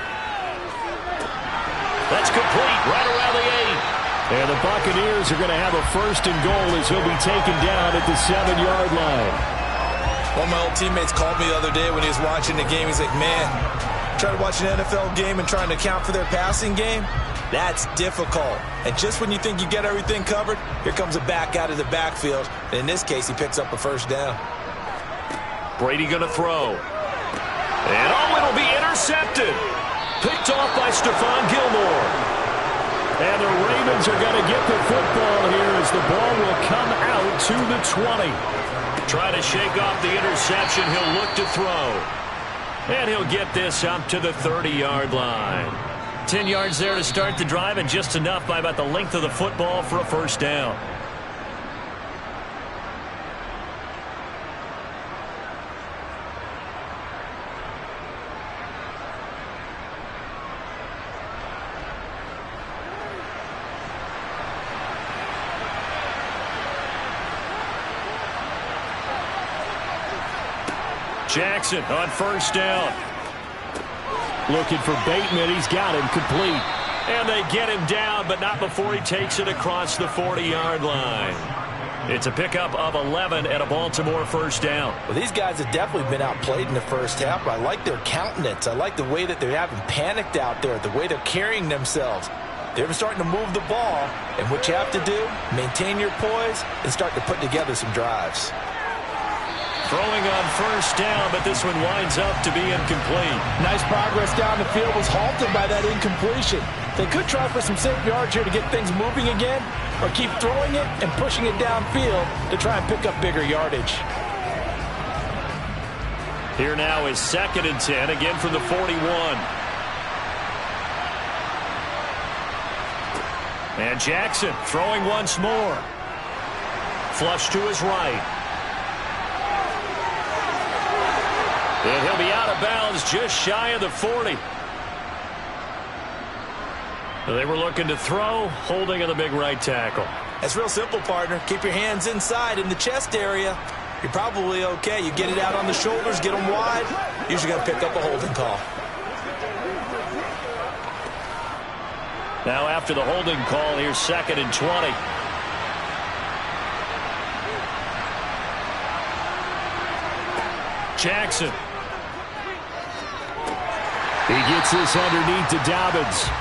That's complete right around the 8. And the Buccaneers are going to have a 1st and goal as he'll be taken down at the 7-yard line. One of my old teammates called me the other day when he was watching the game. He's like, man, trying to watch an NFL game and trying to account for their passing game, that's difficult. And just when you think you get everything covered, here comes a back out of the backfield. And in this case, he picks up a 1st down. Brady going to throw. And it'll be intercepted. Picked off by Stephon Gilmore. And the Ravens are going to get the football here as the ball will come out to the 20. Trying to shake off the interception. He'll look to throw. And he'll get this up to the 30-yard line. 10 yards there to start the drive, and just enough by about the length of the football for a 1st down. Jackson on 1st down. Looking for Bateman. He's got him complete. And they get him down, but not before he takes it across the 40-yard line. It's a pickup of 11 and a Baltimore 1st down. Well, these guys have definitely been outplayed in the 1st half, but I like their countenance. I like the way that they're having panicked out there, the way they're carrying themselves. They're starting to move the ball, and what you have to do, maintain your poise and start to put together some drives. Throwing on 1st down, but this one winds up to be incomplete. Nice progress down the field, was halted by that incompletion. They could try for some safe yards here to get things moving again, or keep throwing it and pushing it downfield to try and pick up bigger yardage. Here now is 2nd and 10, again from the 41. And Jackson throwing once more. Flush to his right. And he'll be out of bounds just shy of the 40. They were looking to throw, holding on the big right tackle. That's real simple, partner. Keep your hands inside in the chest area. You're probably okay. You get it out on the shoulders, get them wide. Usually going to pick up a holding call. Now after the holding call, here's 2nd and 20. Jackson. He gets this underneath to Dobbins.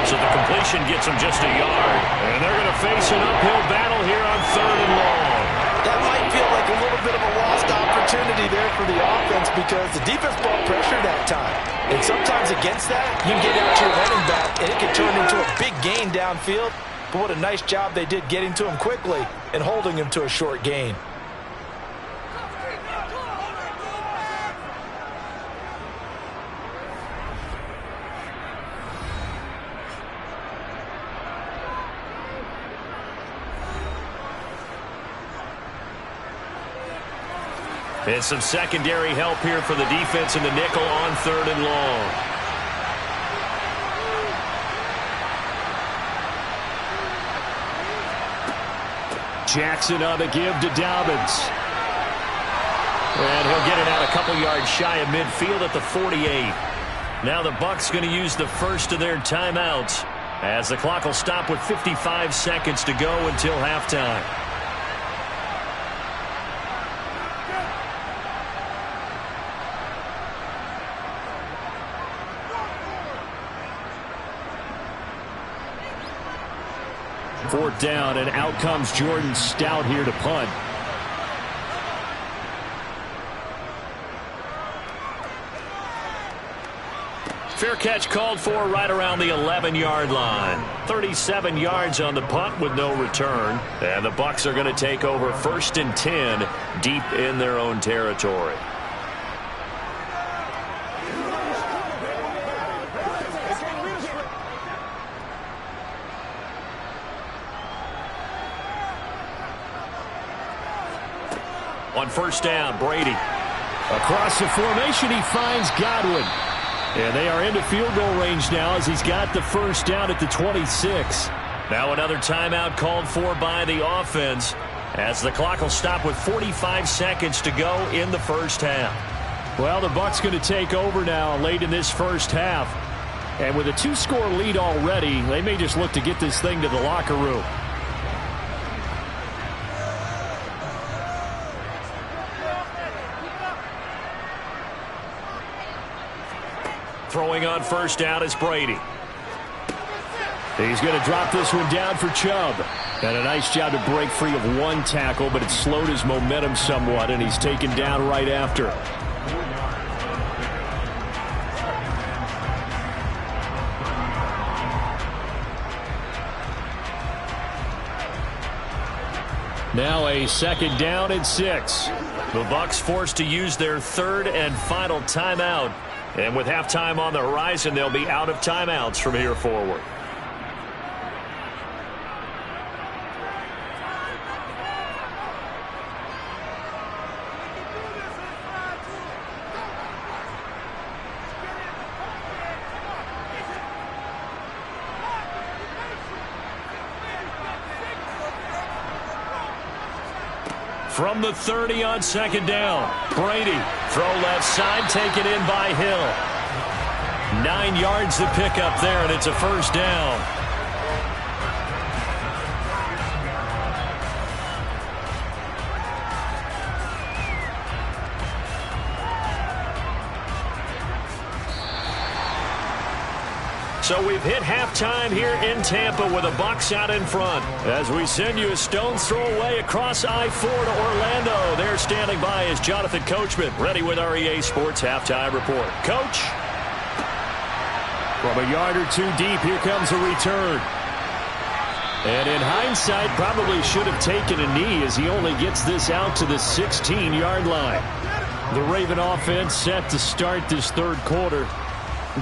So the completion gets him just a yard. And they're going to face an uphill battle here on 3rd and long. That might feel like a little bit of a lost opportunity there for the offense because the defense brought pressure that time. And sometimes against that, you can get out to your running back, and it can turn into a big gain downfield. But what a nice job they did getting to him quickly and holding him to a short gain. And some secondary help here for the defense in the nickel on 3rd and long. Jackson on the give to Dobbins. And he'll get it out a couple yards shy of midfield at the 48. Now the Bucs going to use the first of their timeouts as the clock will stop with 55 seconds to go until halftime. Fourth down, and out comes Jordan Stout here to punt. Fair catch called for right around the 11-yard line. 37 yards on the punt with no return. And the Bucs are going to take over 1st and 10 deep in their own territory. On 1st down, Brady. Across the formation, he finds Godwin. And they are into field goal range now as he's got the 1st down at the 26. Now another timeout called for by the offense. as the clock will stop with 45 seconds to go in the first half. Well, the Bucs going to take over now late in this first half. And with a 2-score lead already, they may just look to get this thing to the locker room. Throwing on first down is Brady. He's going to drop this one down for Chubb. And a nice job to break free of one tackle, but it slowed his momentum somewhat, and he's taken down right after. Now a 2nd down and 6. The Bucs forced to use their 3rd and final timeout. And with halftime on the horizon, they'll be out of timeouts from here forward. From the 30 on 2nd down. Brady, throw left side, taken in by Hill. 9 yards to pick up there, and it's a first down. So we've hit halftime here in Tampa with the Bucs out in front. As we send you a stone's throw away across I-4 to Orlando. There standing by is Jonathan Coachman, ready with our EA Sports Halftime Report. Coach. From a yard or two deep, here comes a return. And in hindsight, probably should have taken a knee as he only gets this out to the 16-yard line. The Raven offense set to start this 3rd quarter.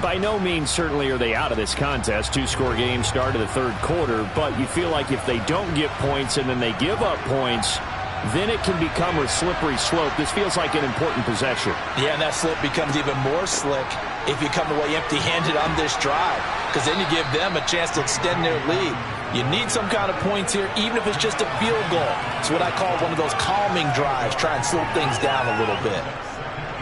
By no means certainly are they out of this contest. 2-score game start of the 3rd quarter, but you feel like if they don't get points and then they give up points, then it can become a slippery slope. This feels like an important possession. Yeah, and that slip becomes even more slick if you come away empty-handed on this drive, because then you give them a chance to extend their lead. You need some kind of points here, even if it's just a field goal. It's what I call one of those calming drives, try and slow things down a little bit.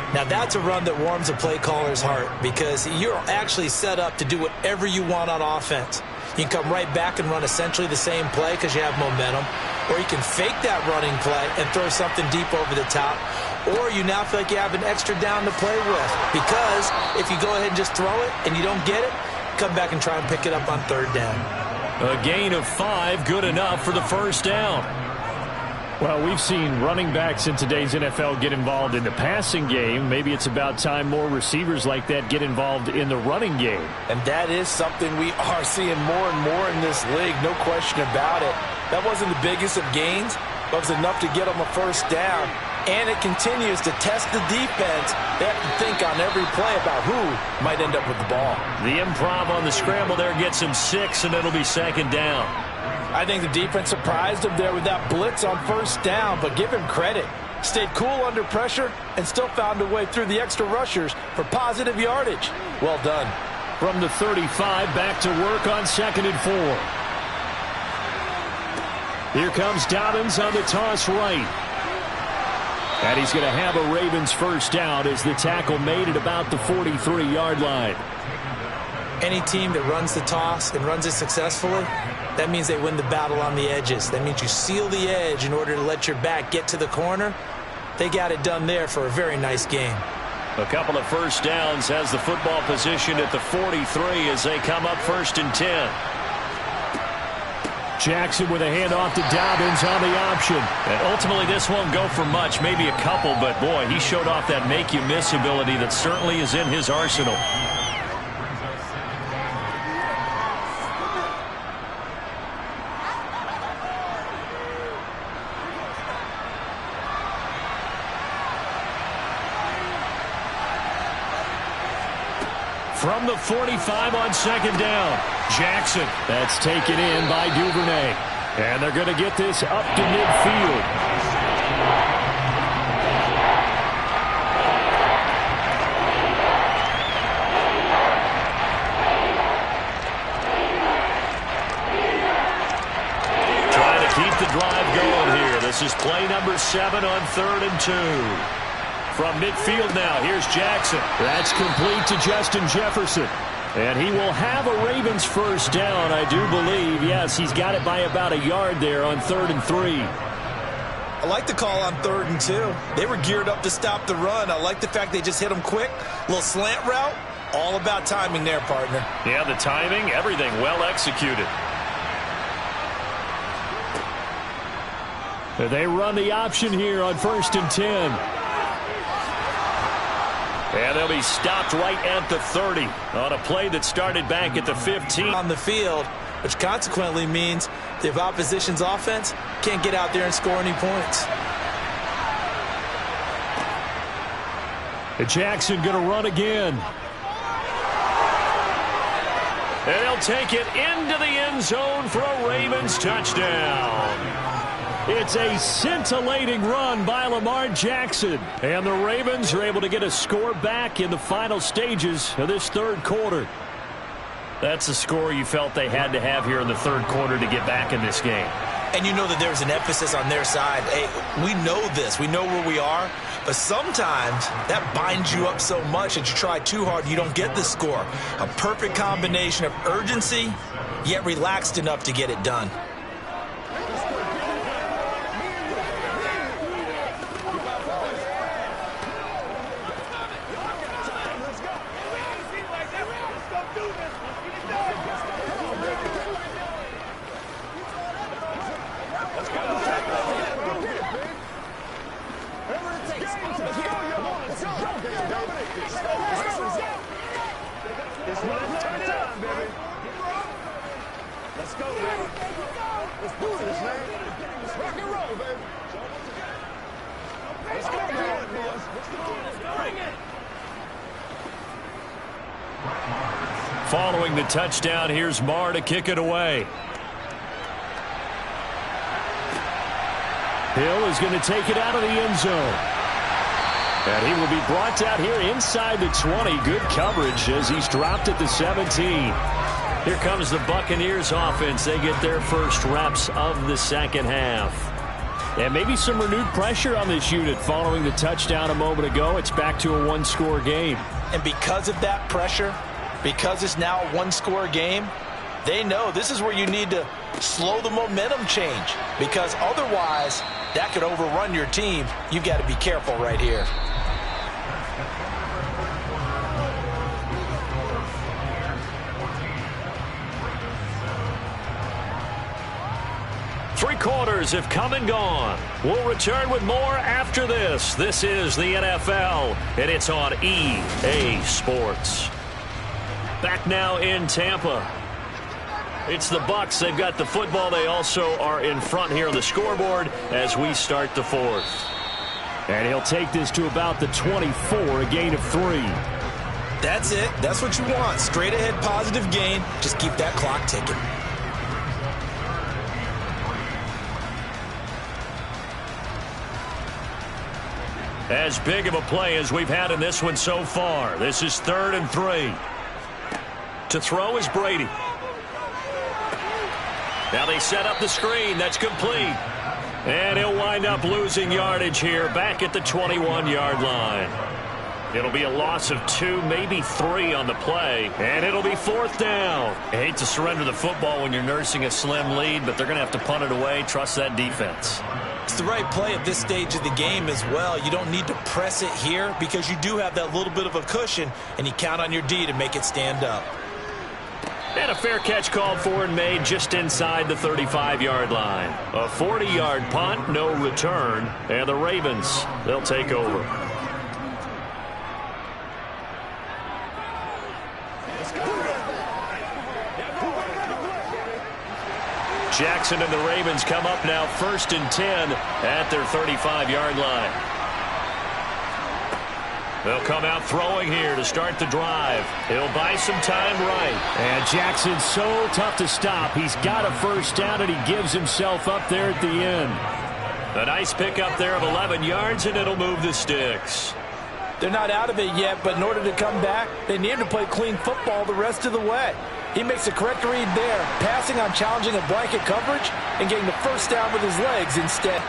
Now, that's a run that warms a play caller's heart because you're actually set up to do whatever you want on offense. You can come right back and run essentially the same play because you have momentum, or you can fake that running play and throw something deep over the top, or you now feel like you have an extra down to play with because if you go ahead and just throw it and you don't get it, come back and try and pick it up on 3rd down. A gain of 5, good enough for the first down. Well, we've seen running backs in today's NFL get involved in the passing game. Maybe it's about time more receivers like that get involved in the running game. And that is something we are seeing more and more in this league, no question about it. That wasn't the biggest of gains, but it was enough to get them a first down. And it continues to test the defense. They have to think on every play about who might end up with the ball. The improv on the scramble there gets him 6, and it'll be 2nd down. I think the defense surprised him there with that blitz on first down, but give him credit. Stayed cool under pressure and still found a way through the extra rushers for positive yardage. Well done. From the 35, back to work on 2nd and 4. Here comes Dobbins on the toss right. And he's going to have a Ravens first down as the tackle made at about the 43-yard line. Any team that runs the toss and runs it successfully, that means they win the battle on the edges. That means you seal the edge in order to let your back get to the corner. They got it done there for a very nice game. A couple of first downs has the football position at the 43 as they come up 1st and 10. Jackson with a handoff to Dobbins on the option. And ultimately this won't go for much, maybe a couple, but boy, he showed off that make-you-miss ability that certainly is in his arsenal. From the 45 on 2nd down, Jackson. That's taken in by Duvernay. And they're going to get this up to midfield. Trying to keep the drive going here. The This is play number 7 on 3rd and 2. From midfield now, here's Jackson. That's complete to Justin Jefferson. And he will have a Ravens first down, I do believe. Yes, he's got it by about a yard there on 3rd and 3. I like the call on 3rd and 2. They were geared up to stop the run. I like the fact they just hit them quick. A little slant route. All about timing there, partner. Yeah, the timing, everything well executed. They run the option here on 1st and 10. And they'll be stopped right at the 30 on a play that started back at the 15. On the field, which consequently means the opposition's offense can't get out there and score any points. Jackson going to run again. And he'll take it into the end zone for a Ravens touchdown. It's a scintillating run by Lamar Jackson. And the Ravens are able to get a score back in the final stages of this 3rd quarter. That's a score you felt they had to have here in the 3rd quarter to get back in this game. And you know that there's an emphasis on their side. Hey, we know this. We know where we are. But sometimes that binds you up so much that you try too hard, you don't get the score. A perfect combination of urgency, yet relaxed enough to get it done. Following the touchdown, here's Marr to kick it away. Hill is going to take it out of the end zone. And he will be brought down here inside the 20. Good coverage as he's dropped at the 17. Here comes the Buccaneers offense. They get their first reps of the 2nd half. And maybe some renewed pressure on this unit following the touchdown a moment ago. It's back to a 1-score game. And because of that pressure, because it's now a 1-score game, they know this is where you need to slow the momentum change, because otherwise that could overrun your team. You've got to be careful right here. Three quarters have come and gone. We'll return with more after this. This is the NFL, and it's on EA Sports. Back now in Tampa. It's the Bucs. They've got the football. They also are in front here on the scoreboard as we start the 4th. And he'll take this to about the 24, a gain of 3. That's it. That's what you want. Straight ahead positive gain. Just keep that clock ticking. As big of a play as we've had in this one so far. This is 3rd and 3. To throw is Brady. Now they set up the screen. That's complete. And he'll wind up losing yardage here back at the 21-yard line. It'll be a loss of 2, maybe 3 on the play. And it'll be 4th down. I hate to surrender the football when you're nursing a slim lead, but they're going to have to punt it away. Trust that defense. It's the right play at this stage of the game as well. You don't need to press it here because you do have that little bit of a cushion, and you count on your D to make it stand up. And a fair catch called for and made just inside the 35-yard line. A 40-yard punt, no return, and the Ravens, they'll take over. Jackson and the Ravens come up now 1st and 10 at their 35-yard line. They'll come out throwing here to start the drive. He'll buy some time right. And Jackson's so tough to stop. He's got a first down, and he gives himself up there at the end. A nice pickup there of 11 yards, and it'll move the sticks. They're not out of it yet, but in order to come back, they need to play clean football the rest of the way. He makes a correct read there, passing on challenging a blanket coverage and getting the first down with his legs instead.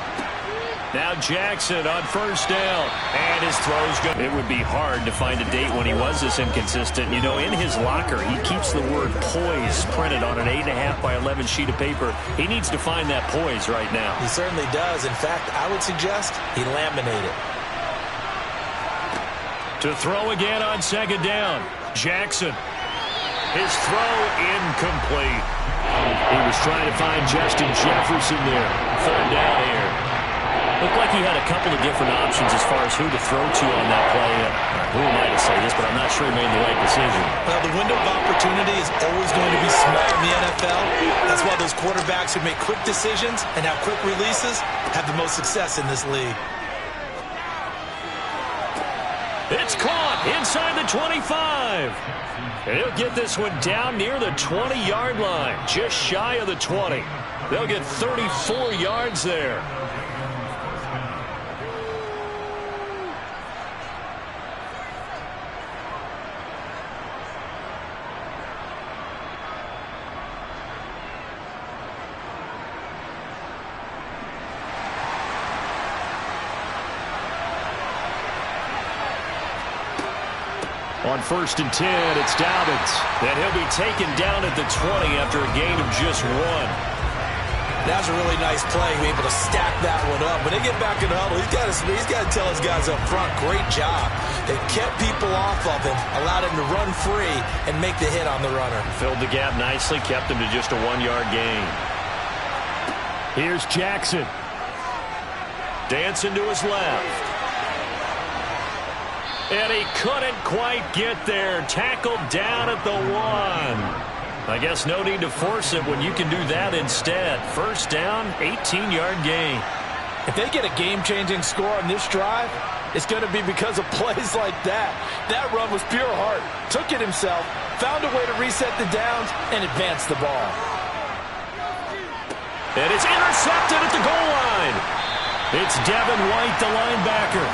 Now Jackson on first down. And his throw's good. It would be hard to find a date when he was this inconsistent. You know, in his locker, he keeps the word poise printed on an 8.5 by 11 sheet of paper. He needs to find that poise right now. He certainly does. In fact, I would suggest he laminate it. To throw again on second down. Jackson. His throw incomplete. He was trying to find Justin Jefferson there. Third down here. Looked like he had a couple of different options as far as who to throw to on that play. Who am I to say this, but I'm not sure he made the right decision. Well, the window of opportunity is always going to be small in the NFL. That's why those quarterbacks who make quick decisions and have quick releases have the most success in this league. It's caught inside the 25. And he'll get this one down near the 20-yard line, just shy of the 20. They'll get 34 yards there. On first and 10, it's Dobbins. And he'll be taken down at the 20 after a gain of just 1. That's a really nice play. We're able to stack that one up. When they get back in the huddle, he's got to tell his guys up front, great job. They kept people off of him, allowed him to run free and make the hit on the runner. Filled the gap nicely, kept him to just a 1-yard gain. Here's Jackson. Dancing to his left. And he couldn't quite get there. Tackled down at the 1. I guess no need to force it when you can do that instead. First down, 18-yard gain. If they get a game-changing score on this drive, it's going to be because of plays like that. That run was pure heart. Took it himself, found a way to reset the downs, and advance the ball. And it's intercepted at the goal line. It's Devin White, the linebacker.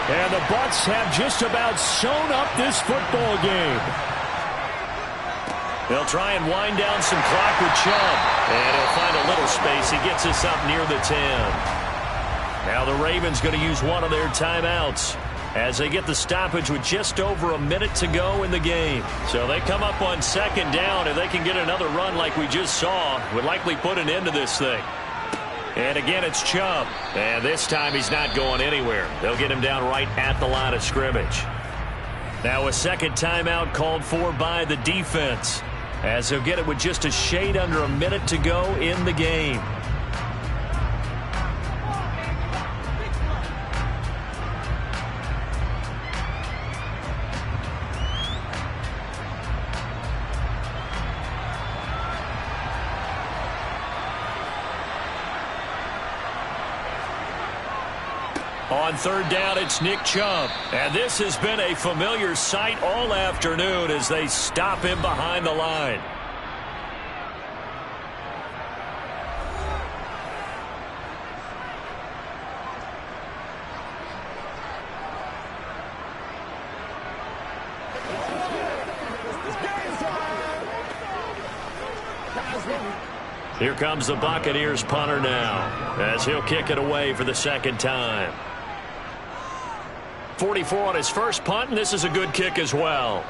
And the Bucs have just about sewn up this football game. They'll try and wind down some clock with Chubb. And he'll find a little space. He gets us up near the 10. Now the Ravens going to use one of their timeouts as they get the stoppage with just over a minute to go in the game. So they come up on second down, and they can get another run like we just saw. Would likely put an end to this thing. And again, it's Chubb. And this time he's not going anywhere. They'll get him down right at the line of scrimmage. Now a second timeout called for by the defense, as he'll get it with just a shade under a minute to go in the game. On third down, it's Nick Chubb. And this has been a familiar sight all afternoon as they stop him behind the line. Here comes the Buccaneers punter now, as he'll kick it away for the second time. 44 on his first punt, and this is a good kick as well.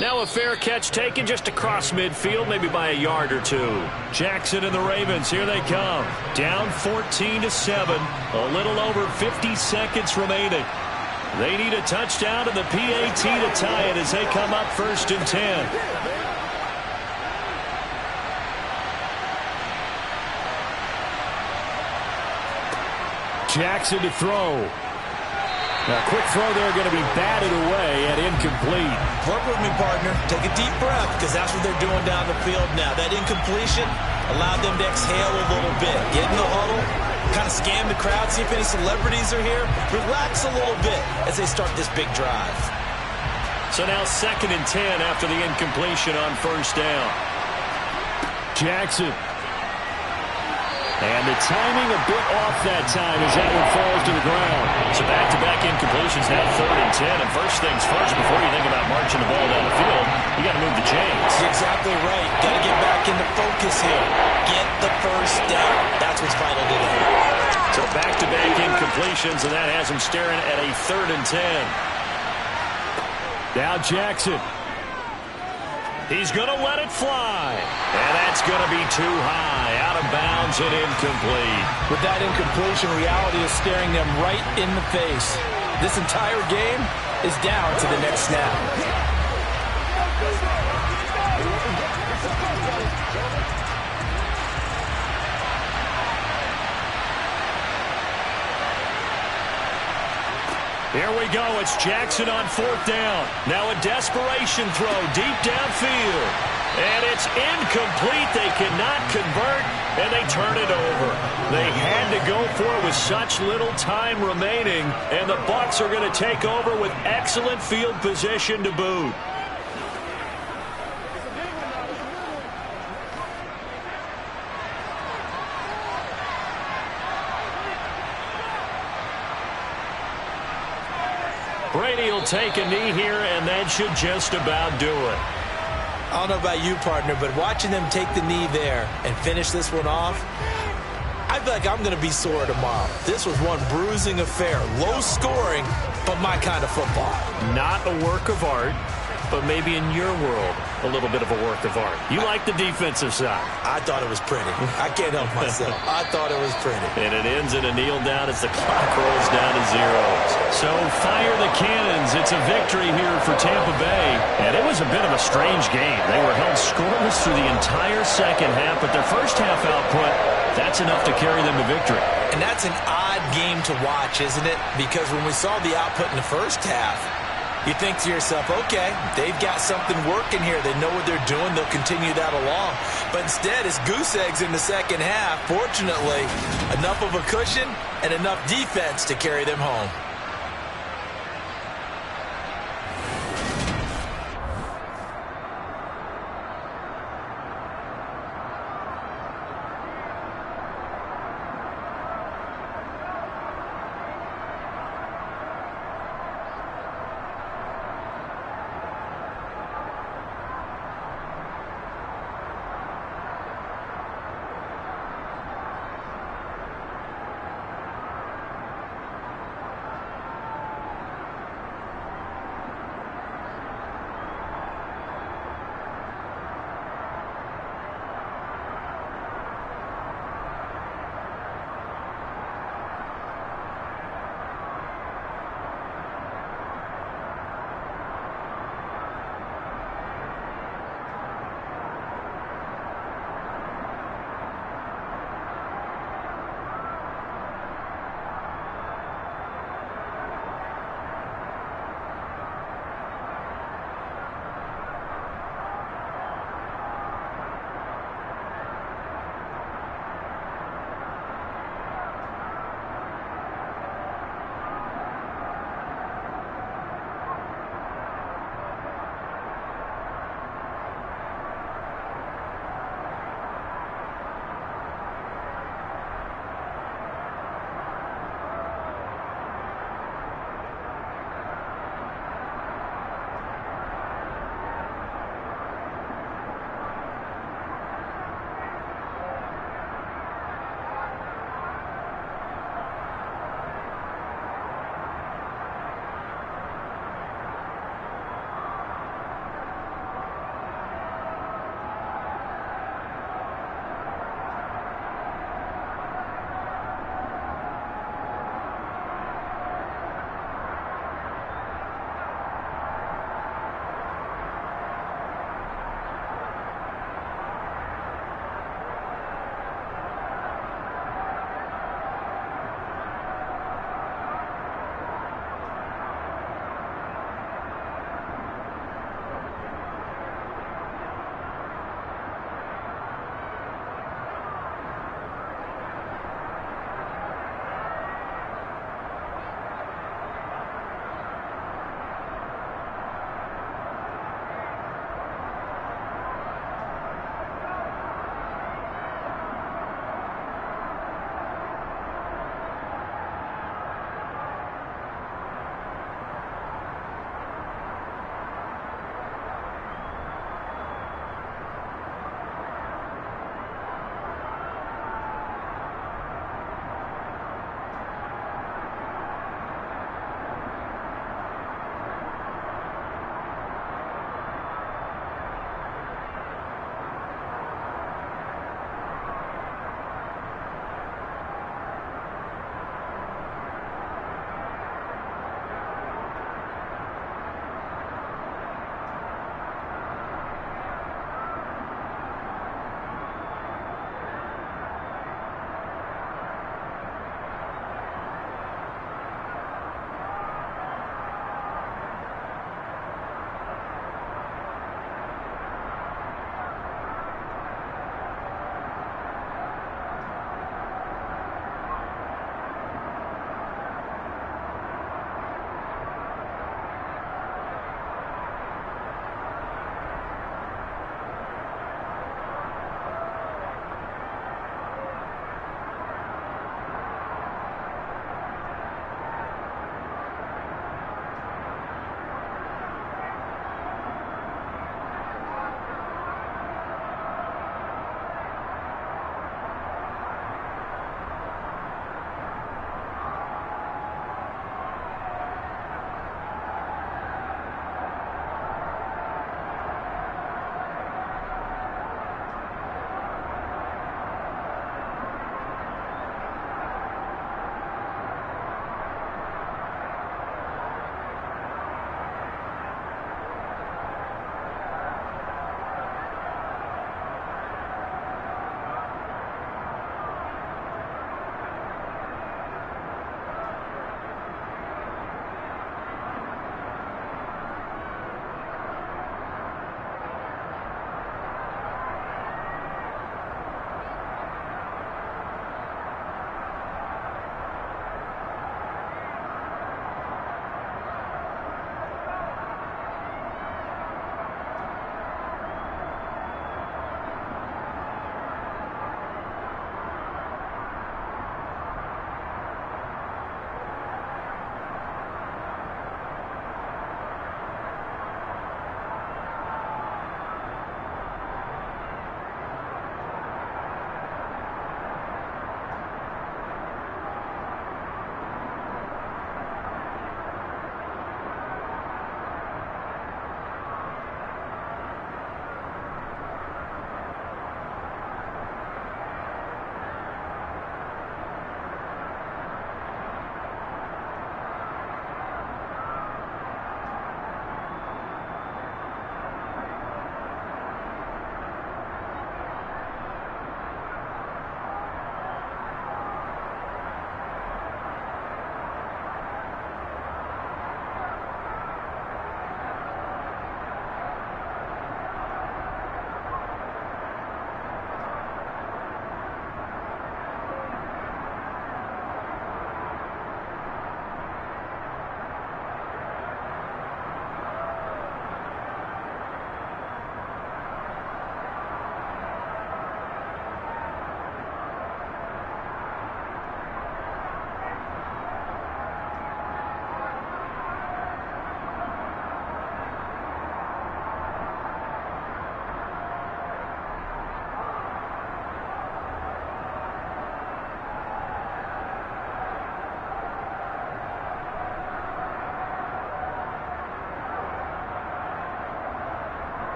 Now a fair catch taken just across midfield, maybe by a yard or two. Jackson and the Ravens, here they come. Down 14-7, a little over 50 seconds remaining. They need a touchdown and the PAT to tie it as they come up first and 10. Jackson to throw. A quick throw there, going to be batted away and incomplete. Work with me, partner. Take a deep breath, because that's what they're doing down the field now. That incompletion allowed them to exhale a little bit. Get in the huddle, kind of scan the crowd, see if any celebrities are here. Relax a little bit as they start this big drive. So now second and 10 after the incompletion on first down. Jackson. And the timing a bit off that time as that one falls to the ground. So back-to-back incompletions, now third and 10. And first things first, before you think about marching the ball down the field, you got to move the chains. You're exactly right. Got to get back into focus here. Get the first down. That's what's vital today. So back-to-back incompletions. incompletions, and that has him staring at a 3rd and 10. Now Jackson. He's going to let it fly. And that's going to be too high. Out of bounds and incomplete. With that incompletion, reality is staring them right in the face. This entire game is down to the next snap. Here we go. It's Jackson on 4th down. Now a desperation throw deep downfield. And it's incomplete. They cannot convert, and they turn it over. They had to go for it with such little time remaining, and the Bucs are going to take over with excellent field position to boot. Brady will take a knee here, and that should just about do it. I don't know about you, partner, but watching them take the knee there and finish this one off, I feel like I'm going to be sore tomorrow. This was one bruising affair. Low scoring, but my kind of football. Not a work of art, but maybe in your world, a little bit of a work of art. You like the defensive side. I thought it was pretty. I can't help myself. I thought it was pretty. And it ends in a kneel down as the clock rolls down to 0. So fire the cannons. It's a victory here for Tampa Bay. And it was a bit of a strange game. They were held scoreless through the entire second half, but their first half output, that's enough to carry them to victory. And that's an odd game to watch, isn't it? Because when we saw the output in the first half, you think to yourself, okay, they've got something working here. They know what they're doing. They'll continue that along. But instead, it's goose eggs in the second half. Fortunately, enough of a cushion and enough defense to carry them home.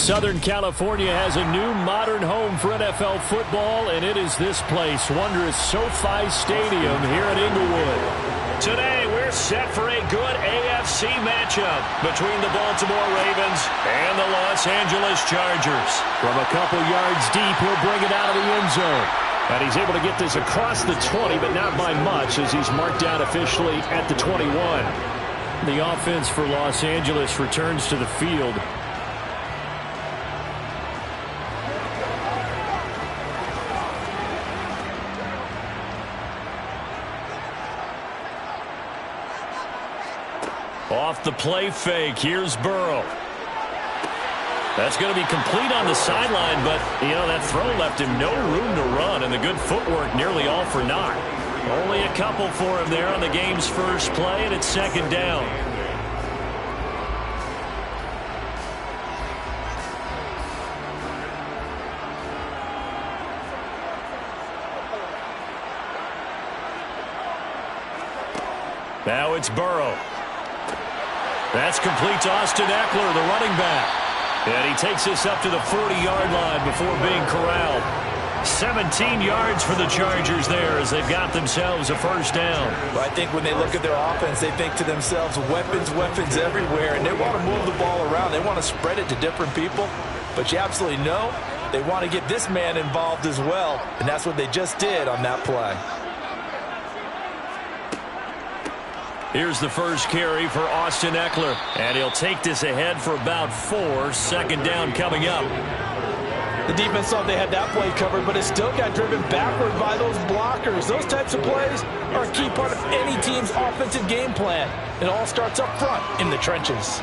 Southern California has a new modern home for NFL football, and it is this place, wondrous SoFi Stadium here at Inglewood. Today, we're set for a good AFC matchup between the Baltimore Ravens and the Los Angeles Chargers. From a couple yards deep, he'll bring it out of the end zone. And he's able to get this across the 20, but not by much, as he's marked out officially at the 21. The offense for Los Angeles returns to the field. Off the play fake, here's Burrow. That's going to be complete on the sideline, but, you know, that throw left him no room to run, and the good footwork nearly all for naught. Only a couple for him there on the game's first play, and it's second down. Now it's Burrow. That's complete to Austin Eckler, the running back. And he takes this up to the 40-yard line before being corralled. 17 yards for the Chargers there as they've got themselves a first down. Well, I think when they look at their offense, they think to themselves, weapons, weapons everywhere, and they want to move the ball around. They want to spread it to different people. But you absolutely know they want to get this man involved as well, and that's what they just did on that play. Here's the first carry for Austin Eckler, and he'll take this ahead for about 4. Second down coming up. The defense thought they had that play covered, but it still got driven backward by those blockers. Those types of plays are a key part of any team's offensive game plan. It all starts up front in the trenches.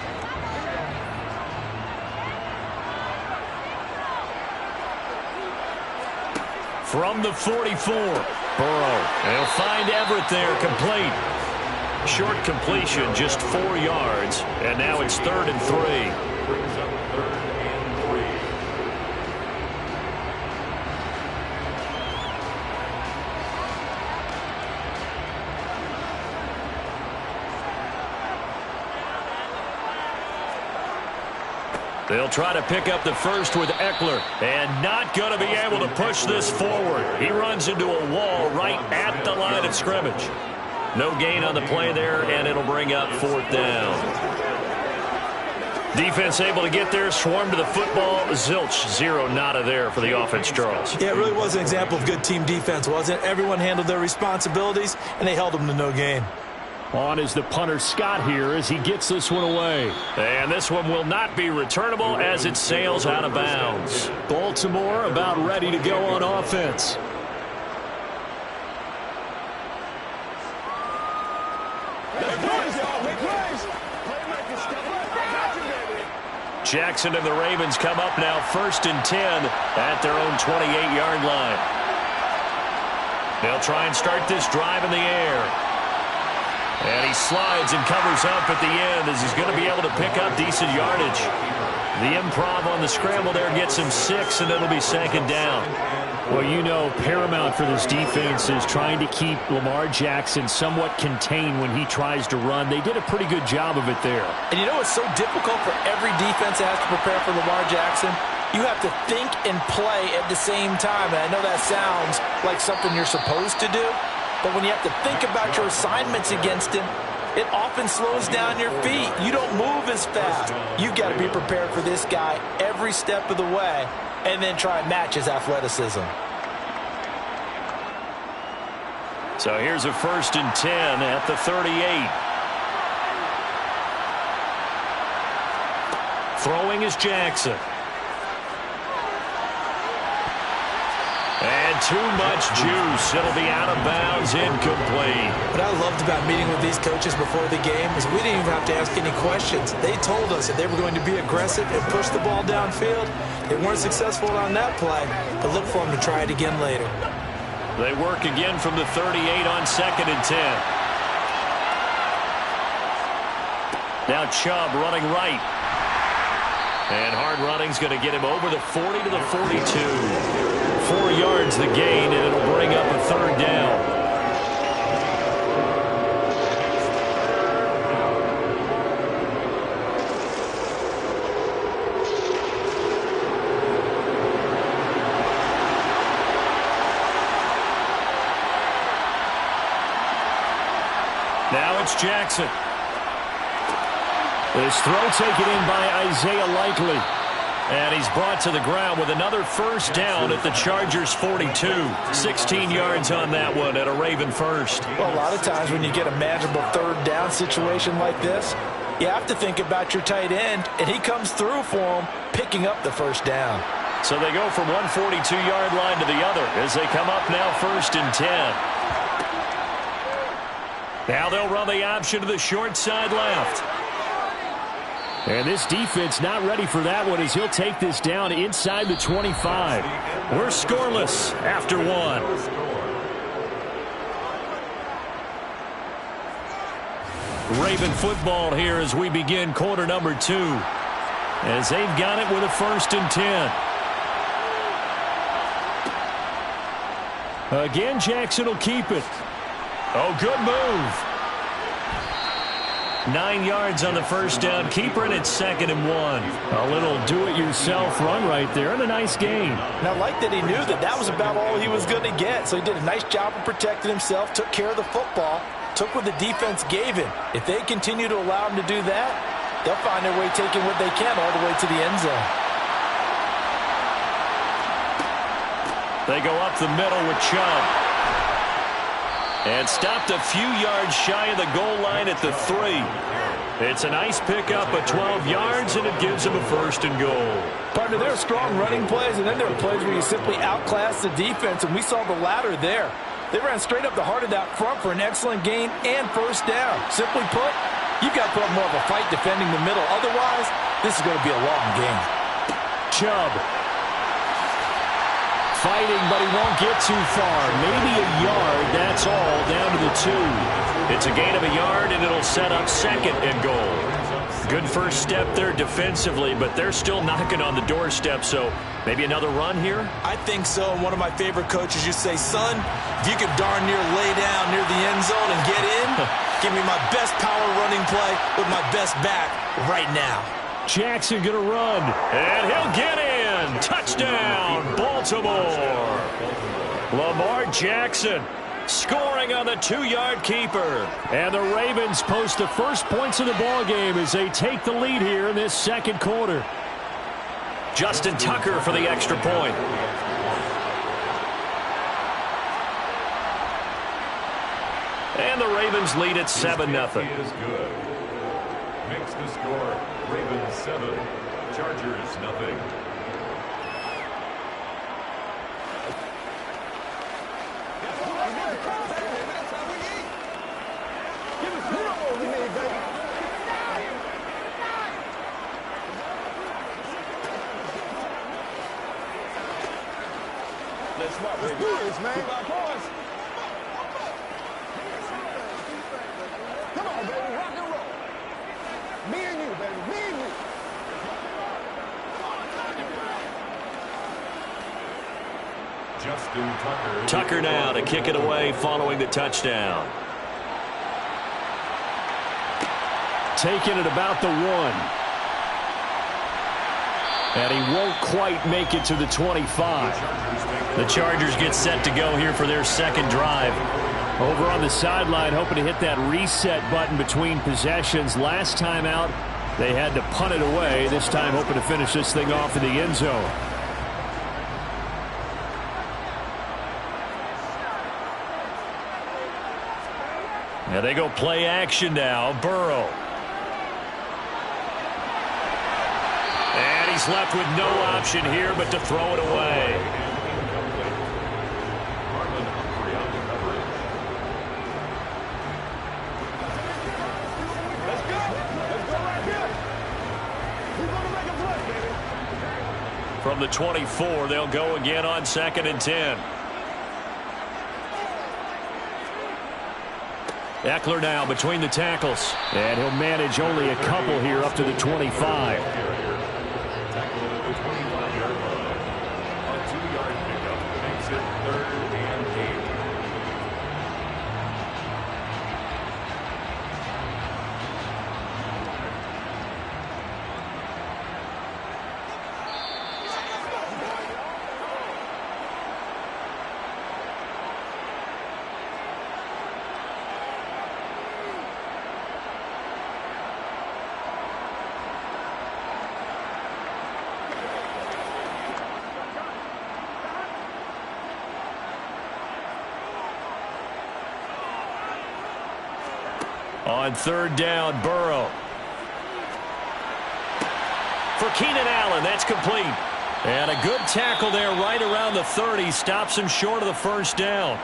From the 44, Burrow. They'll find Everett there, complete. Short completion, just 4 yards, and now it's 3rd and 3. They'll try to pick up the first with Eckler, and not going to be able to push this forward. He runs into a wall right at the line of scrimmage. No gain on the play there, and it'll bring up 4th down. Defense able to get there, swarm to the football. Zilch, 0 nada there for the offense, Charles. Yeah, it really was an example of good team defense, wasn't it? Everyone handled their responsibilities, and they held them to no gain. On is the punter, Scott, here as he gets this one away. And this one will not be returnable as it sails out of bounds. Baltimore about ready to go on offense. Jackson and the Ravens come up now 1st and 10 at their own 28-yard line. They'll try and start this drive in the air. And he slides and covers up at the end as he's going to be able to pick up decent yardage. The improv on the scramble there gets him 6, and it'll be 2nd down. Well, you know, paramount for this defense is trying to keep Lamar Jackson somewhat contained when he tries to run. They did a pretty good job of it there. And you know it's so difficult for every defense that has to prepare for Lamar Jackson? You have to think and play at the same time. And I know that sounds like something you're supposed to do, but when you have to think about your assignments against him, it often slows down your feet. You don't move as fast. You've got to be prepared for this guy every step of the way and then try and match his athleticism. So here's a 1st and 10 at the 38. Throwing is Jackson. And too much juice. It'll be out of bounds, incomplete. What I loved about meeting with these coaches before the game is we didn't even have to ask any questions. They told us that they were going to be aggressive and push the ball downfield. They weren't successful on that play, but look for them to try it again later. They work again from the 38 on 2nd and 10. Now Chubb running right. And hard running's going to get him over the 40 to the 42. 4 yards the gain, and it'll bring up a 3rd down. It's Jackson. This throw taken in by Isaiah Likely. And he's brought to the ground with another first down at the Chargers' 42. 16 yards on that one at a Raven first. Well, a lot of times when you get a manageable third down situation like this, you have to think about your tight end, and he comes through for him, picking up the first down. So they go from one 42-yard line to the other as they come up now 1st and 10. Now they'll run the option to the short side left. And this defense not ready for that one as he'll take this down inside the 25. We're scoreless after one. Raven football here as we begin quarter number 2. As they've got it with a 1st and 10. Again, Jackson will keep it. Oh, good move. 9 yards on the first down. Keeper, and it's 2nd and 1. A little do-it-yourself run right there, and a nice gain. And I like that he knew that that was about all he was going to get. So he did a nice job of protecting himself, took care of the football, took what the defense gave him. If they continue to allow him to do that, they'll find their way taking what they can all the way to the end zone. They go up the middle with Chubb. And stopped a few yards shy of the goal line at the 3. It's a nice pickup of 12 yards, and it gives them a 1st and goal. Partner, there are strong running plays, and then there are plays where you simply outclass the defense, and we saw the latter there. They ran straight up the heart of that front for an excellent gain and first down. Simply put, you've got to put up more of a fight defending the middle. Otherwise, this is going to be a long game. Chubb. Fighting, but he won't get too far. Maybe a yard, that's all, down to the 2. It's a gain of a yard, and it'll set up 2nd and goal. Good first step there defensively, but they're still knocking on the doorstep, so maybe another run here? I think so, and one of my favorite coaches used to say, son, if you could darn near lay down near the end zone and get in, give me my best power running play with my best back right now. Jackson gonna run, and he'll get in. Touchdown, Baltimore. Lamar Jackson scoring on the 2-yard keeper. And the Ravens post the first points of the ballgame as they take the lead here in this 2nd quarter. Justin Tucker for the extra point. And the Ravens lead at 7-0. Is good. Makes the score Ravens 7, Chargers nothing. Let's do this, man. Come on, baby. Rock and roll. Me and you, baby. Me and you. Justin Tucker. Tucker now to kick it away following the touchdown. Taking it about the 1. And he won't quite make it to the 25. The Chargers get set to go here for their 2nd drive. Over on the sideline, hoping to hit that reset button between possessions. Last time out, they had to punt it away. This time, hoping to finish this thing off in the end zone. And they go play action now. Burrow. And he's left with no option here but to throw it away. Let's go. Let's go right here. We're going to make a play, baby. From the 24, they'll go again on 2nd and 10. Eckler now between the tackles. And he'll manage only a couple here up to the 25. On third down, Burrow. For Keenan Allen, that's complete. And a good tackle there right around the 30. Stops him short of the first down.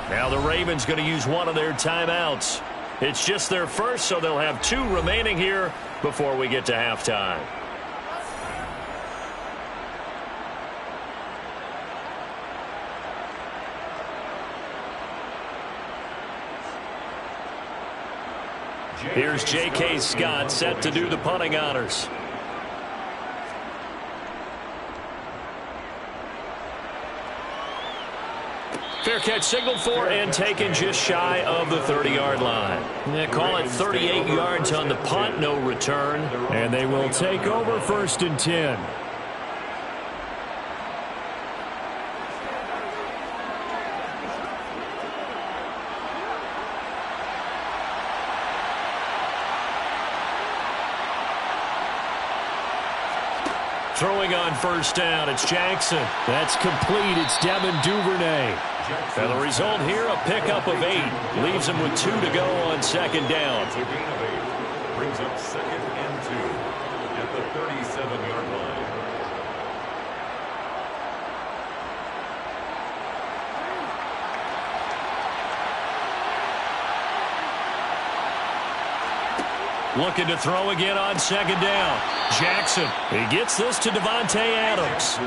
Now the Ravens going to use one of their timeouts. It's just their first, so they'll have 2 remaining here before we get to halftime. Here's J.K. Scott set to do the punting honors. Fair catch signaled for and taken just shy of the 30-yard line. They call it 38 yards on the punt, no return. And they will take over 1st and 10. Throwing on first down, it's Jackson. That's complete. It's Devin Duvernay. And the result here, a pickup of 8. Leaves him with 2 to go on 2nd down. It's a gain of 8. Brings up 2nd and 2 at the 37-yard line. Looking to throw again on 2nd down. Jackson. He gets this to Devontae Adams.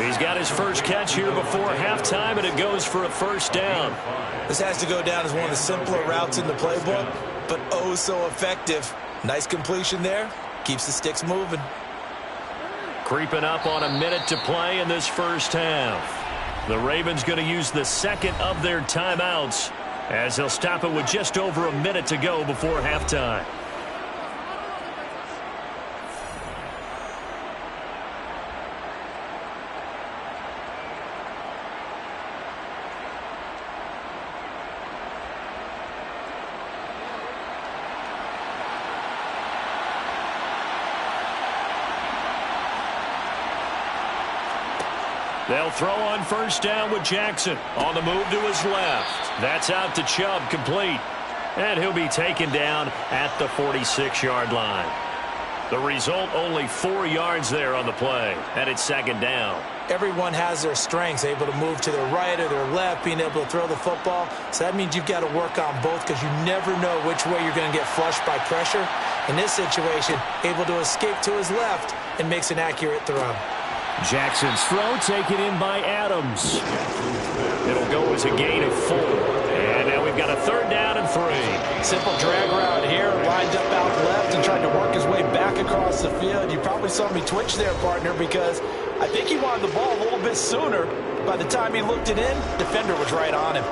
He's got his first catch here before halftime, and it goes for a 1st down. This has to go down as one of the simpler routes in the playbook, but oh so effective. Nice completion there. Keeps the sticks moving. Creeping up on a minute to play in this first half. The Ravens going to use the 2nd of their timeouts as they'll stop it with just over a minute to go before halftime. They'll throw on first down with Jackson. On the move to his left. That's out to Chubb, complete. And he'll be taken down at the 46-yard line. The result, only 4 yards there on the play. And it's 2nd down. Everyone has their strengths, able to move to their right or their left, being able to throw the football. So that means you've got to work on both because you never know which way you're going to get flushed by pressure. In this situation, able to escape to his left and makes an accurate throw. Jackson's throw taken in by Adams. It'll go as a gain of 4. And now we've got a 3rd down and 3. Simple drag route here, lined up out left and tried to work his way back across the field. You probably saw me twitch there, partner, because I think he wanted the ball a little bit sooner. By the time he looked it in, defender was right on him.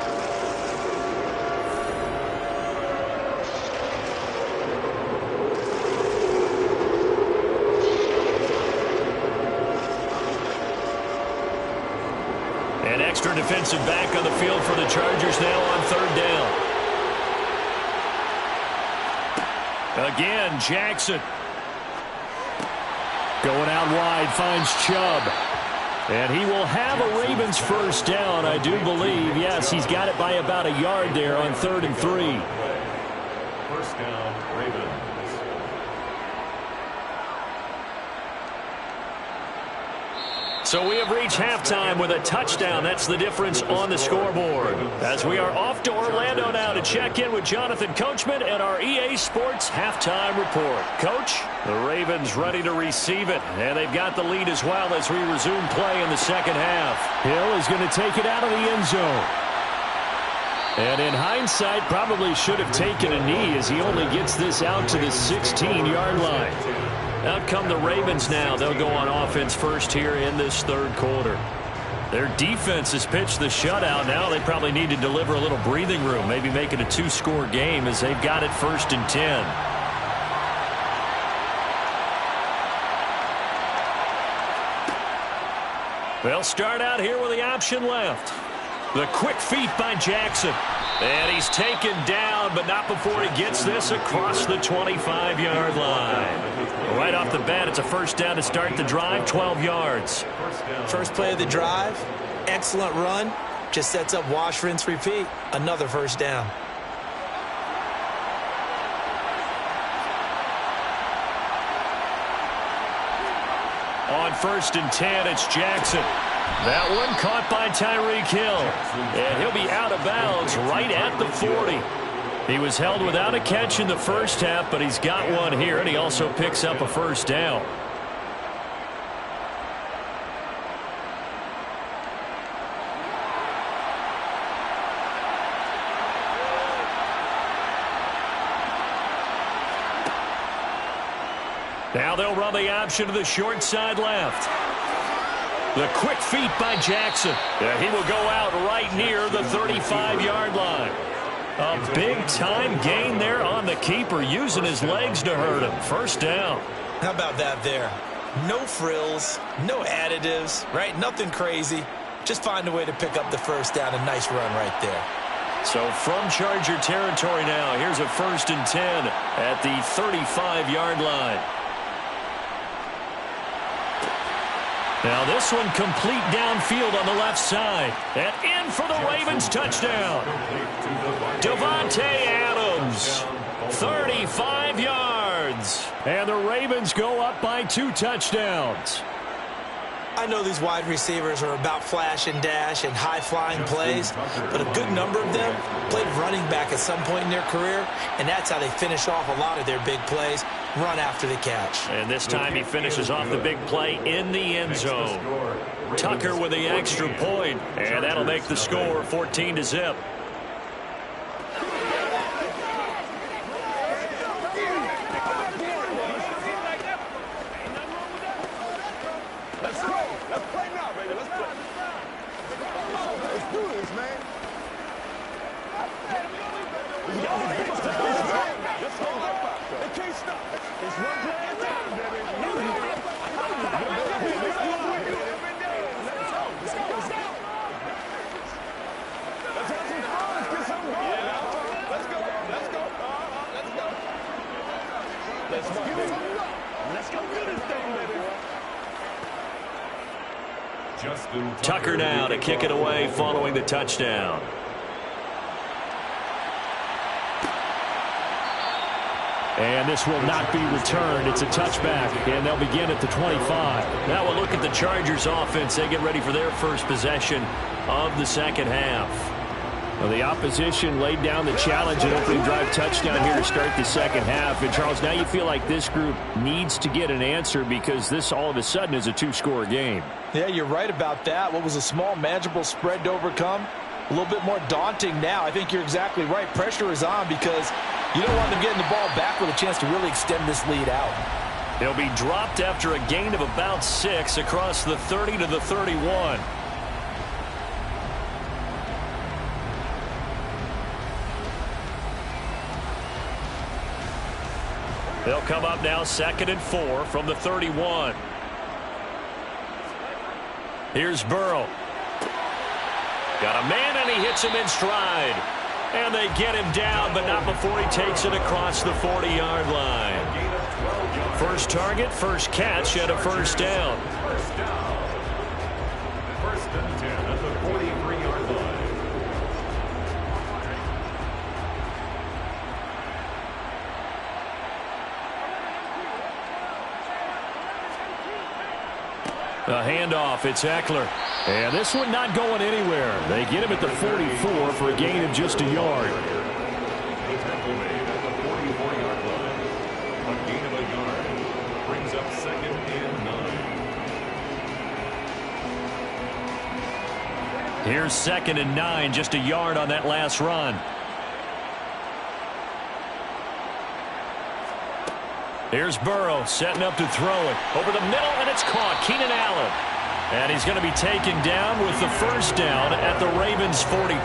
An extra defensive back on the field for the Chargers now on 3rd down. Again, Jackson. Going out wide, finds Chubb. And he will have a Ravens first down, I do believe. Yes, he's got it by about a yard there on 3rd and 3. First down, Ravens. So we have reached halftime with a touchdown. That's the difference on the scoreboard. As we are off to Orlando now to check in with Jonathan Coachman and our EA Sports halftime report. Coach, the Ravens ready to receive it, and they've got the lead as well as we resume play in the 2nd half. Hill is going to take it out of the end zone. And in hindsight, probably should have taken a knee as he only gets this out to the 16-yard line. Out come the Ravens now. They'll go on offense first here in this 3rd quarter. Their defense has pitched the shutout. Now they probably need to deliver a little breathing room, maybe make it a 2-score game as they've got it 1st and 10. They'll start out here with the option left. The quick feet by Jackson. And he's taken down, but not before he gets this across the 25-yard line. Right off the bat, it's a first down to start the drive, 12 yards. First play of the drive, excellent run. Just sets up wash, rinse, repeat. Another first down. On 1st and 10, it's Jackson. That one caught by Tyreek Hill. And he'll be out of bounds right at the 40. He was held without a catch in the first half, but he's got one here, and he also picks up a first down. Now they'll run the option to the short side left. The quick feet by Jackson. He will go out right near the 35-yard line. A big-time gain there on the keeper, using his legs to hurt him. First down. How about that there? No frills, no additives, right? Nothing crazy. Just find a way to pick up the first down. A nice run right there. So from Charger territory now, here's a 1st and 10 at the 35-yard line. Now this one complete downfield on the left side. And in for the Ravens touchdown. Davante Adams, 35 yards. And the Ravens go up by 2 touchdowns. I know these wide receivers are about flash and dash and high-flying plays, but a good number of them played running back at some point in their career, and that's how they finish off a lot of their big plays, run after the catch. And this time he finishes off the big play in the end zone. Tucker with the extra point, and that'll make the score 14-0. Tucker now to kick it away following the touchdown. And this will not be returned. It's a touchback, and they'll begin at the 25. Now we'll look at the Chargers offense. They get ready for their first possession of the second half. Well, the opposition laid down the challenge and opening drive touchdown here to start the second half. And, Charles, now you feel like this group needs to get an answer because this all of a sudden is a 2-score game. Yeah, you're right about that. What was a small, manageable spread to overcome? A little bit more daunting now. I think you're exactly right. Pressure is on because you don't want them getting the ball back with a chance to really extend this lead out. He'll be dropped after a gain of about 6 across the 30 to the 31. They'll come up now 2nd and 4 from the 31. Here's Burrow. Got a man, and he hits him in stride. And they get him down, but not before he takes it across the 40-yard line. First target, first catch, and a first down. First down. 1st and 10 at the 43-yard line. A handoff, it's Eckler. And this one not going anywhere. They get him at the 44 for a gain of just a yard. A tackle made at the 44-yard line. A gain of a yard. Brings up 2nd and 9. Here's 2nd and 9, just a yard on that last run. Here's Burrow setting up to throw it. Over the middle, and it's caught. Keenan Allen. And he's going to be taken down with the first down at the Ravens' 42.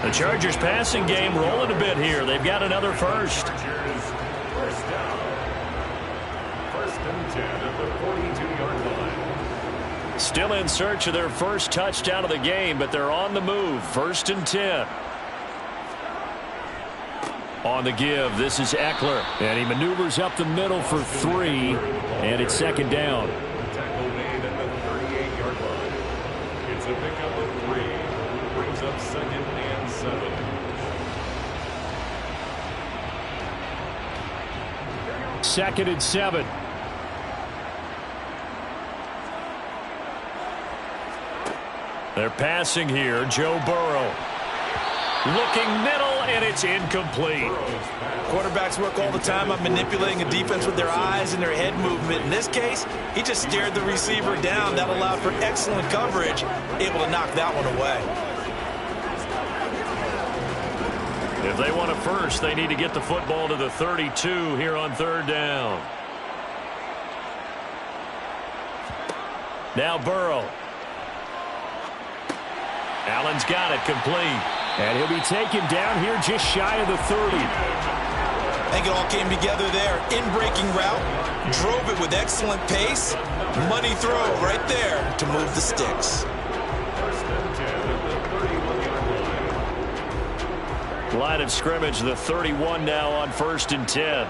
The Chargers passing game rolling a bit here. They've got another first. Chargers, first down. 1st and 10 at the 42-yard line. Still in search of their first touchdown of the game, but they're on the move. 1st and 10. On the give, this is Eckler. And he maneuvers up the middle for 3, and it's 2nd down. Tackle made at the 38-yard line. It's a pickup of 3. Brings up 2nd and 7. Second and 7. They're passing here. Joe Burrow. Looking middle, and it's incomplete. Quarterbacks work all the time on manipulating a defense with their eyes and their head movement. In this case, he just stared the receiver down. That allowed for excellent coverage, able to knock that one away. If they want a first, they need to get the football to the 32 here on third down. Now Burrow. Allen's got it complete. And he'll be taken down here just shy of the 30. I think it all came together there. In-breaking route, drove it with excellent pace. Money throw right there to move the sticks. Line of scrimmage, the 31 now on 1st and 10.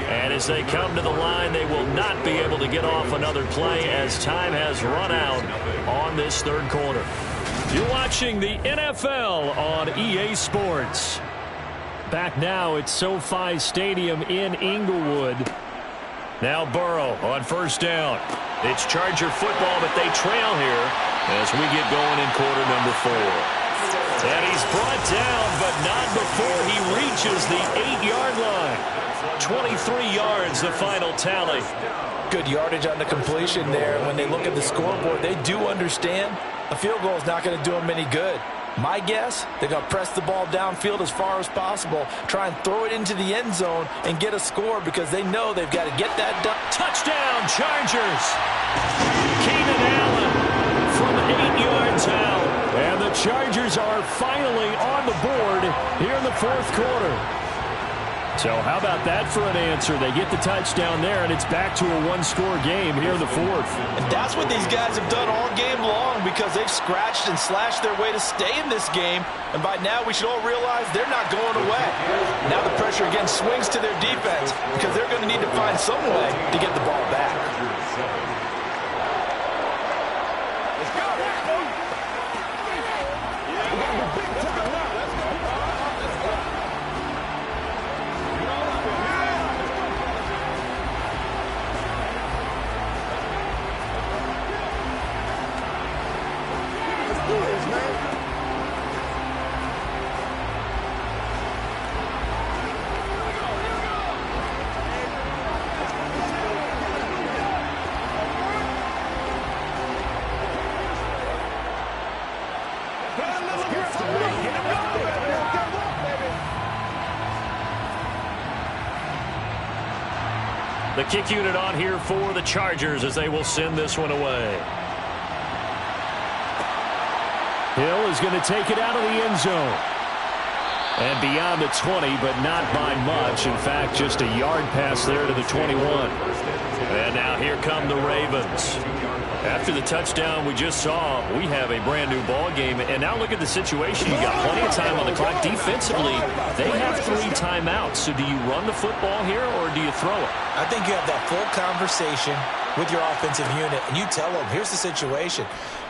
And as they come to the line, they will not be able to get off another play as time has run out on this third quarter. You're watching the NFL on EA Sports. Back now at SoFi Stadium in Inglewood. Now Burrow on 1st down. It's Charger football, but they trail here as we get going in quarter number 4. And he's brought down, but not before he reaches the 8-yard line. 23 yards, the final tally. Good yardage on the completion there. When they look at the scoreboard, they do understand a field goal is not going to do them any good. My guess, they're going to press the ball downfield as far as possible, try and throw it into the end zone and get a score because they know they've got to get that done. Touchdown, Chargers. Keenan Allen from 8 yards out. And the Chargers are finally on the board here in the 4th quarter. So how about that for an answer? They get the touchdown there, and it's back to a one-score game here in the 4th. And that's what these guys have done all game long because they've scratched and slashed their way to stay in this game. And by now, we should all realize they're not going away. Now the pressure again swings to their defense because they're going to need to find some way to get the ball back. The kick unit on here for the Chargers as they will send this one away. Hill is going to take it out of the end zone. And beyond the 20, but not by much. In fact, just a yard pass there to the 21. And now here come the Ravens. After the touchdown we just saw, we have a brand new ball game. And now look at the situation. You got plenty of time on the clock. Defensively, they have 3 timeouts. So do you run the football here or do you throw it? I think you have that full conversation with your offensive unit, and you tell them, here's the situation.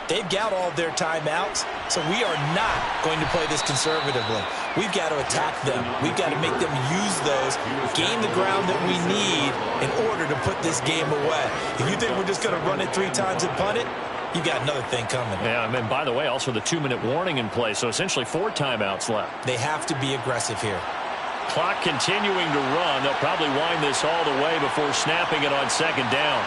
They've got all of their timeouts, so we are not going to play this conservatively. We've got to attack them. We've got to make them use those, gain the ground that we need in order to put this game away. If you think we're just going to run it 3 times and punt it, you've got another thing coming. Yeah, and by the way, also the 2-minute warning in play, so essentially 4 timeouts left. They have to be aggressive here. Clock continuing to run. They'll probably wind this all the way before snapping it on 2nd down.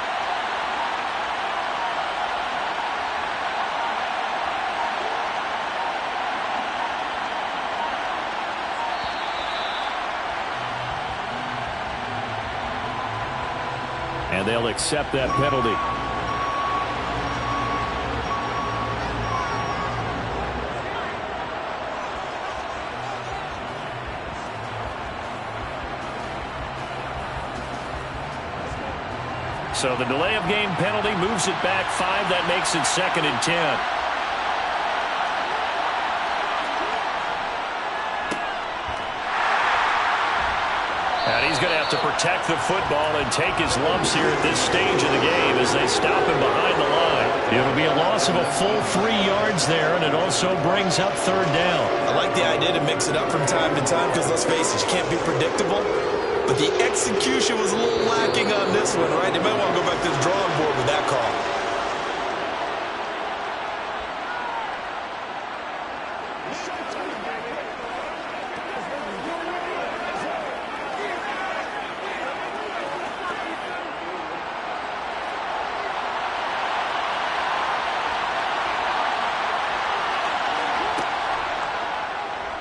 And they'll accept that penalty. So the delay of game penalty moves it back 5. That makes it 2nd and 10. And he's going to have to protect the football and take his lumps here at this stage of the game as they stop him behind the line. It'll be a loss of a full 3 yards there, and it also brings up 3rd down. I like the idea to mix it up from time to time because, let's face it, you can't be predictable. but the execution was a little lacking on this one, right? They might want to go back to the drawing board with that call.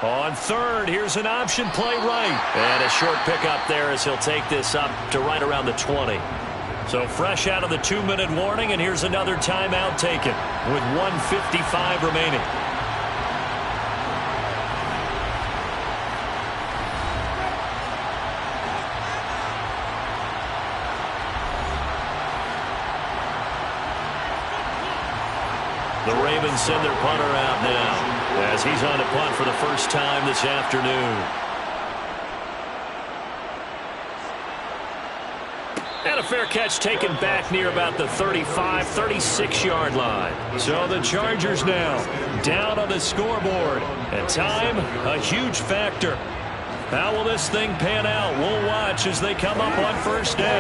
On third, here's an option play right. And a short pickup there as he'll take this up to right around the 20. So fresh out of the 2-minute warning, and here's another timeout taken with 1:55 remaining. The Ravens send their punter out now as he's on to punt for the first time this afternoon. And a fair catch taken back near about the 35, 36-yard line. So the Chargers now down on the scoreboard. And time, a huge factor. How will this thing pan out? We'll watch as they come up on first down.